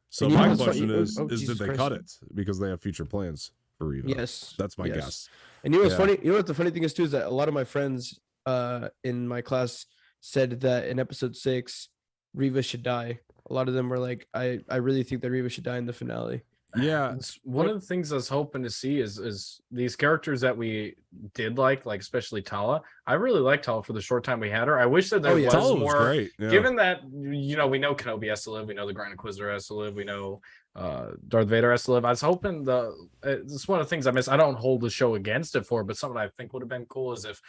So my question is did they cut it because they have future plans for Reva? Yes, that's my guess. And you know what's funny? You know what the funny thing is too is that a lot of my friends in my class said that in episode 6, Reva should die. A lot of them were like, I really think that Reva should die in the finale. Yeah. One of the things I was hoping to see is these characters that we did like especially Tala. I really liked Tala for the short time we had her. I wish that there was more. Was great. Yeah. Given that, we know Kenobi has to live, we know the Grand Inquisitor has to live, we know Darth Vader has to live. I was hoping it's one of the things I miss. I don't hold the show against it for, but something I think would have been cool is if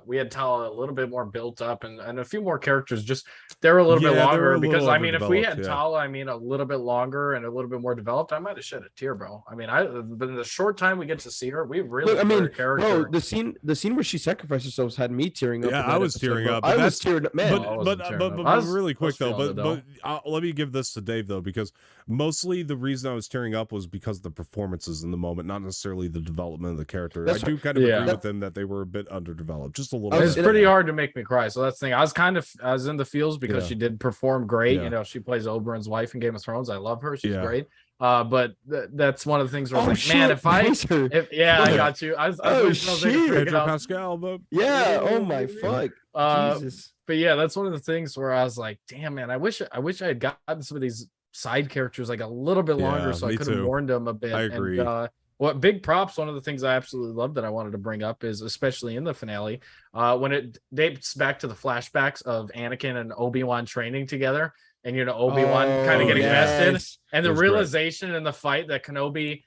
we had Tala a little bit more built up and a few more characters just they're a little bit longer because I mean if we had Tala a little bit longer and a little bit more developed, I might have shed a tear, bro. I mean, but in the short time we get to see her, we really bro, the scene where she sacrificed herself had me tearing up. Yeah, I was tearing up. I was tearing up, man. But really quick though, but let me give this to Dave though, because mostly the reason I was tearing up was because of the performances in the moment, not necessarily the development of the character. I do kind of agree with them that they were a bit underdeveloped, just a little bit. It's pretty hard to make me cry. So that's the thing. I was in the feels because she did perform great. Yeah. She plays Oberyn's wife in Game of Thrones. I love her. She's great. But that's one of the things where I was like, man, I got you. I was Pedro Pascal, but oh my fuck. Jesus. But yeah, that's one of the things where I was like, damn, man, I wish I had gotten some of these side characters like a little bit longer so I could have warned them a bit. I agree. And, big props. One of the things I absolutely love that I wanted to bring up is, especially in the finale, when it dates back to the flashbacks of Anakin and Obi-Wan training together, and Obi-Wan kind of getting vested, and the realization in the fight that Kenobi,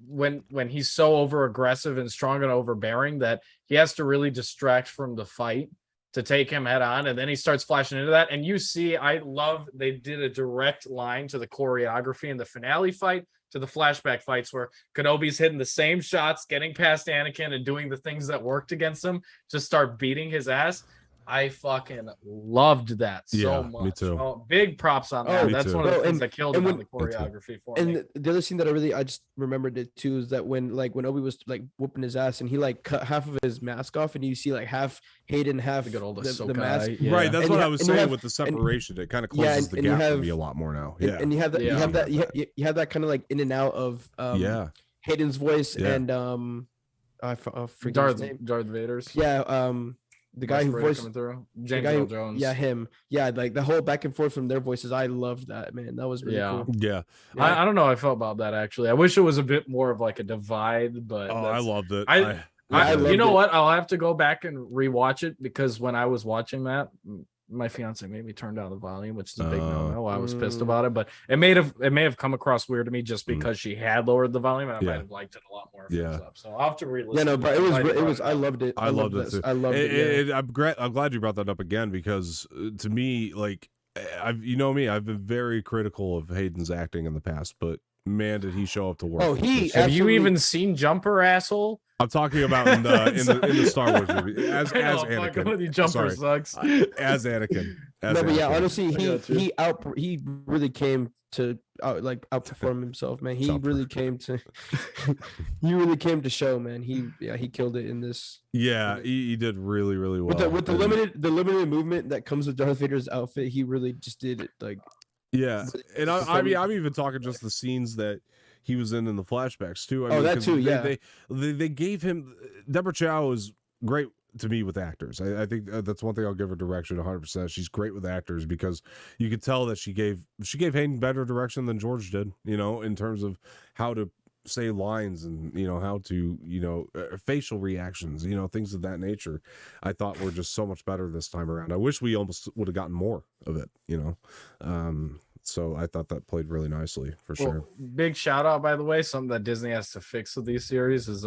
when he's so over aggressive and strong and overbearing that he has to really distract from the fight to take him head on, and then he starts flashing into that. And you see, I love they did a direct line to the choreography in the finale fight to the flashback fights where Kenobi's hitting the same shots, getting past Anakin and doing the things that worked against him to start beating his ass. I fucking loved that so much. Me too. Big props on that. That's one of the things that killed him on the choreography for me. And the other scene that I just remembered it too is that when Obi was like whooping his ass and he like cut half of his mask off and you see like half Hayden, half the mask. Yeah. Right, that's what I was saying with the separation. It kind of closes the gap for me a lot more now. Yeah, and you have that you have that kind of like in and out of Hayden's voice and I forget his name. Darth Vader's. Yeah. the guy who voiced James Earl Jones. Yeah, him. Yeah, like the whole back and forth from their voices. I loved that, man. That was really cool. Yeah. I don't know how I felt about that actually. I wish it was a bit more of like a divide, but I loved it. You know what? I'll have to go back and rewatch it because when I was watching that, my fiance made me turn down the volume, which is a big no-no. I was pissed about it, but it may have come across weird to me just because she had lowered the volume, and I might have liked it a lot more if it was up. So I'll have to re-listen. Yeah, no, but it was. I loved it. I loved it too. I loved it. I'm glad you brought that up again because to me, like, you know me, I've been very critical of Hayden's acting in the past, but man, did he show up to work! Oh, have you even seen Jumper, asshole? I'm talking about in the Star Wars movie as Anakin. Jumper sucks. As Anakin. But yeah, honestly, he really came to outperform himself, man. He really came to show, man. He killed it in this. Yeah, he did really, really well. With the limited movement that comes with Darth Vader's outfit, he really just did it like. Yeah, and I mean, I'm even talking just the scenes that he was in the flashbacks too. I mean, that too. Yeah, they gave him. Deborah Chow is great to me with actors. I think that's one thing I'll give her direction 100%. She's great with actors because you could tell that she gave Hayden better direction than George did. You know, in terms of how to say lines and how to facial reactions, things of that nature. I thought were just so much better this time around. I wish we almost would have gotten more of it. So I thought that played really nicely for sure. Big shout out, by the way, something that Disney has to fix with these series is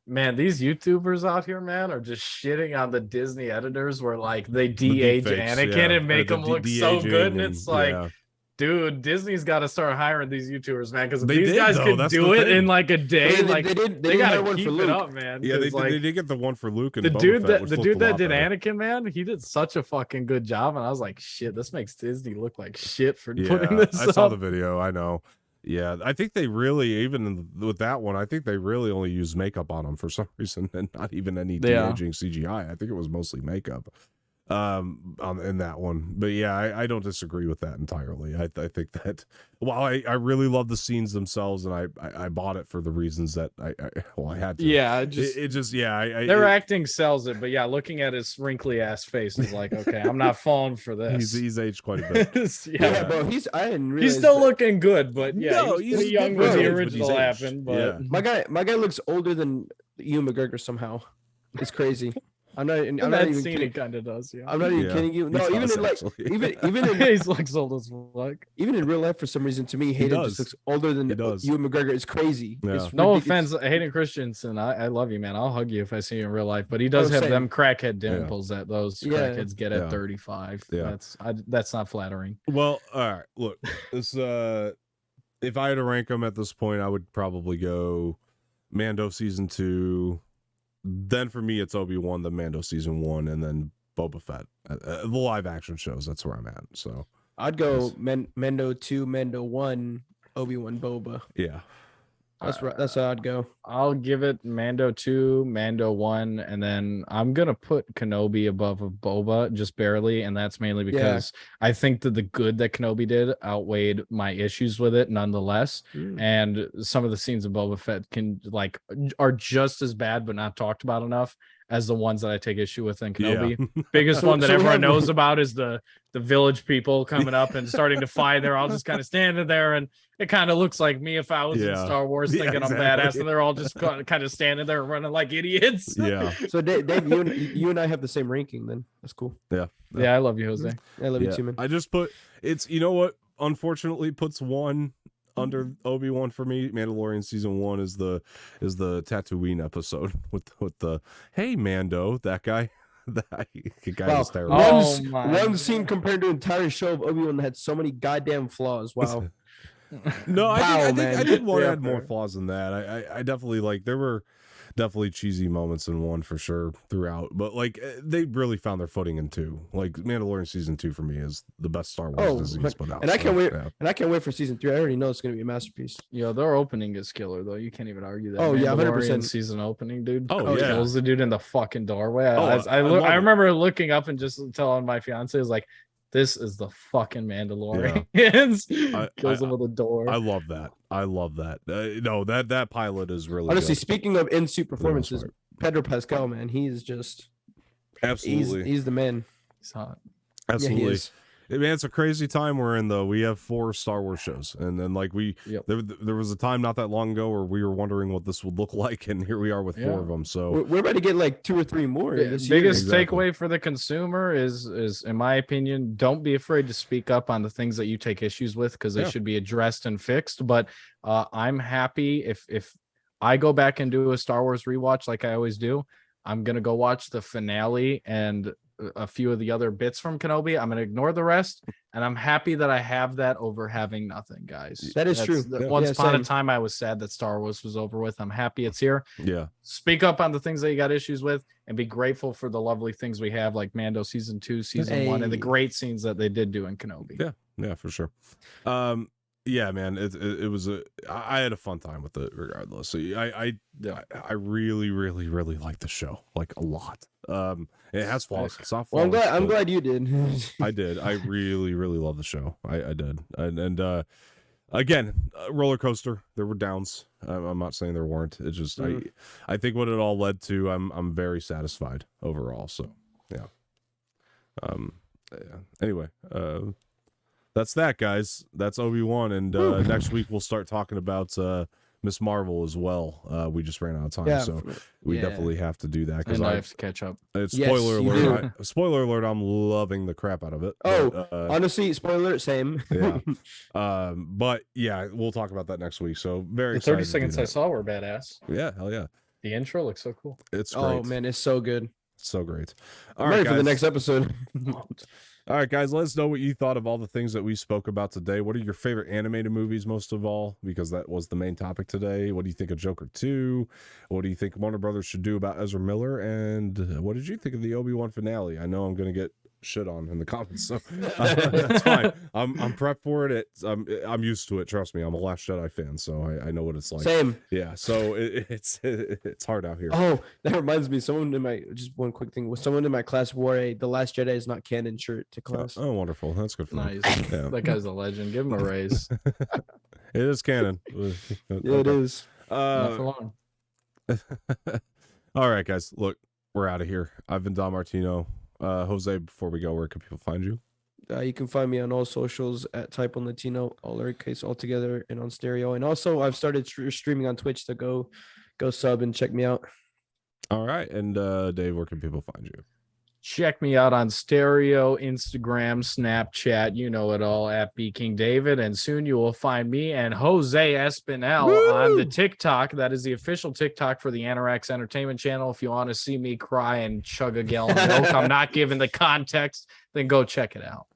man, these YouTubers out here, man, are just shitting on the Disney editors where like they de-age Anakin and make them look so good, and it's like, dude, Disney's got to start hiring these YouTubers, man, because these guys can do it in like a day. They got to keep it up, man. Yeah, they did get the one for Luke. And the dude that did Anakin, man, he did such a fucking good job, and I was like, shit, this makes Disney look like shit for putting this up. I saw the video. I know. Yeah, I think they really, even with that one, I think they really only used makeup on him for some reason, and not even any de-aging CGI. I think it was mostly makeup in that one. But yeah, I don't disagree with that entirely. I think that while I really love the scenes themselves, and I bought it for the reasons that I had to. Yeah, their acting sells it. But yeah, looking at his wrinkly ass face is like, okay, I'm not falling for this. He's aged quite a bit. Bro, he's still looking good, but yeah, he's young when the original happened. But my guy looks older than Ewan McGregor somehow. It's crazy. I'm not even kidding. It kind of does, yeah. I'm not even kidding you. No, even in he looks old as fuck. Even in real life, for some reason, to me, Hayden just looks older than Ewan McGregor. It's crazy. Yeah. It's no offense, Hayden Christensen. I love you, man. I'll hug you if I see you in real life. But he does have them crackhead dimples that those crackheads get at 35. Yeah. That's not flattering. Well, all right. Look, this if I had to rank them at this point, I would probably go Mando season 2. Then for me, it's Obi-Wan, the Mando season 1, and then Boba Fett. The live action shows, that's where I'm at. So I'd go Mando 2, Mando 1, Obi-Wan, Boba. Yeah. That's right. That's how I'd go. I'll give it Mando 2, Mando 1, and then I'm going to put Kenobi above of Boba just barely. And that's mainly because I think that the good that Kenobi did outweighed my issues with it nonetheless. And some of the scenes of Boba Fett are just as bad, but not talked about enough as the ones that I take issue with in Kenobi. Biggest one that everyone knows about is the village people coming up and starting to fight. They're all just kind of standing there, and it kind of looks like me if I was in Star Wars thinking I'm badass, and they're all just kind of standing there running like idiots. Yeah. So Dave, you and I have the same ranking then. That's cool. Yeah. Yeah, I love you, Jose. I love you too, man. I just put it's what unfortunately puts one under Obi-Wan for me. Mandalorian season 1 is the Tatooine episode with the hey Mando, that guy. That guy was terrible. One scene compared to an entire show of Obi-Wan that had so many goddamn flaws. Wow. No, I think one had more flaws than that. I definitely there were definitely cheesy moments in 1 for sure throughout, but they really found their footing in 2. Mandalorian season 2 for me is the best Star Wars Disney's put out. And I can't wait. Yeah. And I can't wait for season 3. I already know it's going to be a masterpiece. Yeah, their opening is killer though. You can't even argue that. Oh yeah, 100% season opening, dude. Oh yeah, kills the dude in the fucking doorway. I remember looking up and just telling my fiance, is like, this is the fucking Mandalorian. Yeah. Kills him with a door. I love that. No, that pilot is really honestly good. Speaking of in-suit performances, Pedro Pascal, man, he is just Absolutely. He's the man. He's hot. Absolutely. Yeah, he is. Man, it's a crazy time we're in, though. We have 4 Star Wars shows, and then like there was a time not that long ago where we were wondering what this would look like, and here we are with 4 of them. So we're about to get like 2 or 3 more. Biggest takeaway for the consumer is, in my opinion, don't be afraid to speak up on the things that you take issues with, because they should be addressed and fixed. But I'm happy if I go back and do a Star Wars rewatch like I always do. I'm gonna go watch the finale and a few of the other bits from Kenobi. I'm going to ignore the rest, and I'm happy that I have that over having nothing, guys. That's true. Once upon a time, I was sad that Star Wars was over with. I'm happy it's here. Yeah. Speak up on the things that you got issues with, and be grateful for the lovely things we have, like Mando season 2, season 1, and the great scenes that they did do in Kenobi. Yeah, for sure. Yeah, man, it was I had a fun time with it regardless. So I really, really, really like the show, like a lot. It has flaws. It's not flawless, well, I'm glad you did. I did. I really, really love the show. I did. And again, roller coaster. There were downs. I'm not saying there weren't. It's just I think what it all led to. I'm very satisfied overall. So yeah. Anyway. That's that, guys. That's Obi-Wan, and next week we'll start talking about Miss Marvel as well. We just ran out of time, so we definitely have to do that, because I have to catch up. It's spoiler alert. Spoiler alert! I'm loving the crap out of it. But, honestly, spoiler alert, same. Yeah. But yeah, we'll talk about that next week. So very the excited 30 seconds I saw were badass. Yeah, hell yeah. The intro looks so cool. It's great. Oh man, it's so good. So great. I'm ready for the next episode. All right, guys, let us know what you thought of all the things that we spoke about today. What are your favorite animated movies most of all? Because that was the main topic today. What do you think of Joker 2? What do you think Warner Brothers should do about Ezra Miller? And what did you think of the Obi Wan finale? I know I'm going to get shit on in the comments, so that's fine. I'm prepped for it. I'm used to it. Trust me, I'm a Last Jedi fan, so I know what it's like. Same. Yeah. So it's hard out here. Oh, that reminds me. Just one quick thing. Someone in my class wore a "The Last Jedi is not canon" shirt to class. Oh, wonderful. That's good for nice. Yeah. That guy's a legend. Give him a raise. It is canon. Yeah, it is. Not for long. All right, guys. Look, we're out of here. I've been Don Martino. Jose, before we go, where can people find you? You can find me on all socials at Type on Latino, all lowercase, all together, and on stereo. And also, I've started streaming on Twitch, so go sub and check me out. All right, and Dave, where can people find you? Check me out on stereo, Instagram, Snapchat, you know it all, at BKingDavid. And soon you will find me and Jose Espinel on the TikTok. That is the official TikTok for the Anorax Entertainment Channel. If you want to see me cry and chug a gallon of milk, I'm not giving the context, then go check it out.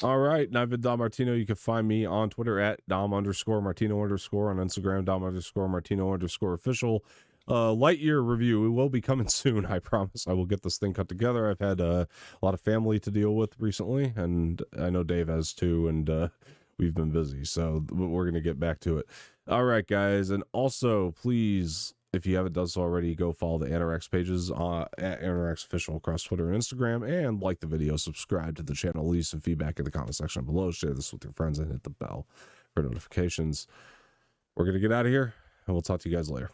All right, and I've been Dom Martino. You can find me on Twitter at Dom_Martino_, on Instagram, Dom_Martino_official. Lightyear review, it will be coming soon. I promise I will get this thing cut together. I've had a lot of family to deal with recently, and I know Dave has too, and we've been busy, so we're going to get back to it. All right, guys, and also please, if you haven't done so already, go follow the Anorax pages at Anorax Official across Twitter and Instagram, and like the video, subscribe to the channel, leave some feedback in the comment section below, share this with your friends, and hit the bell for notifications. We're going to get out of here, and we'll talk to you guys later.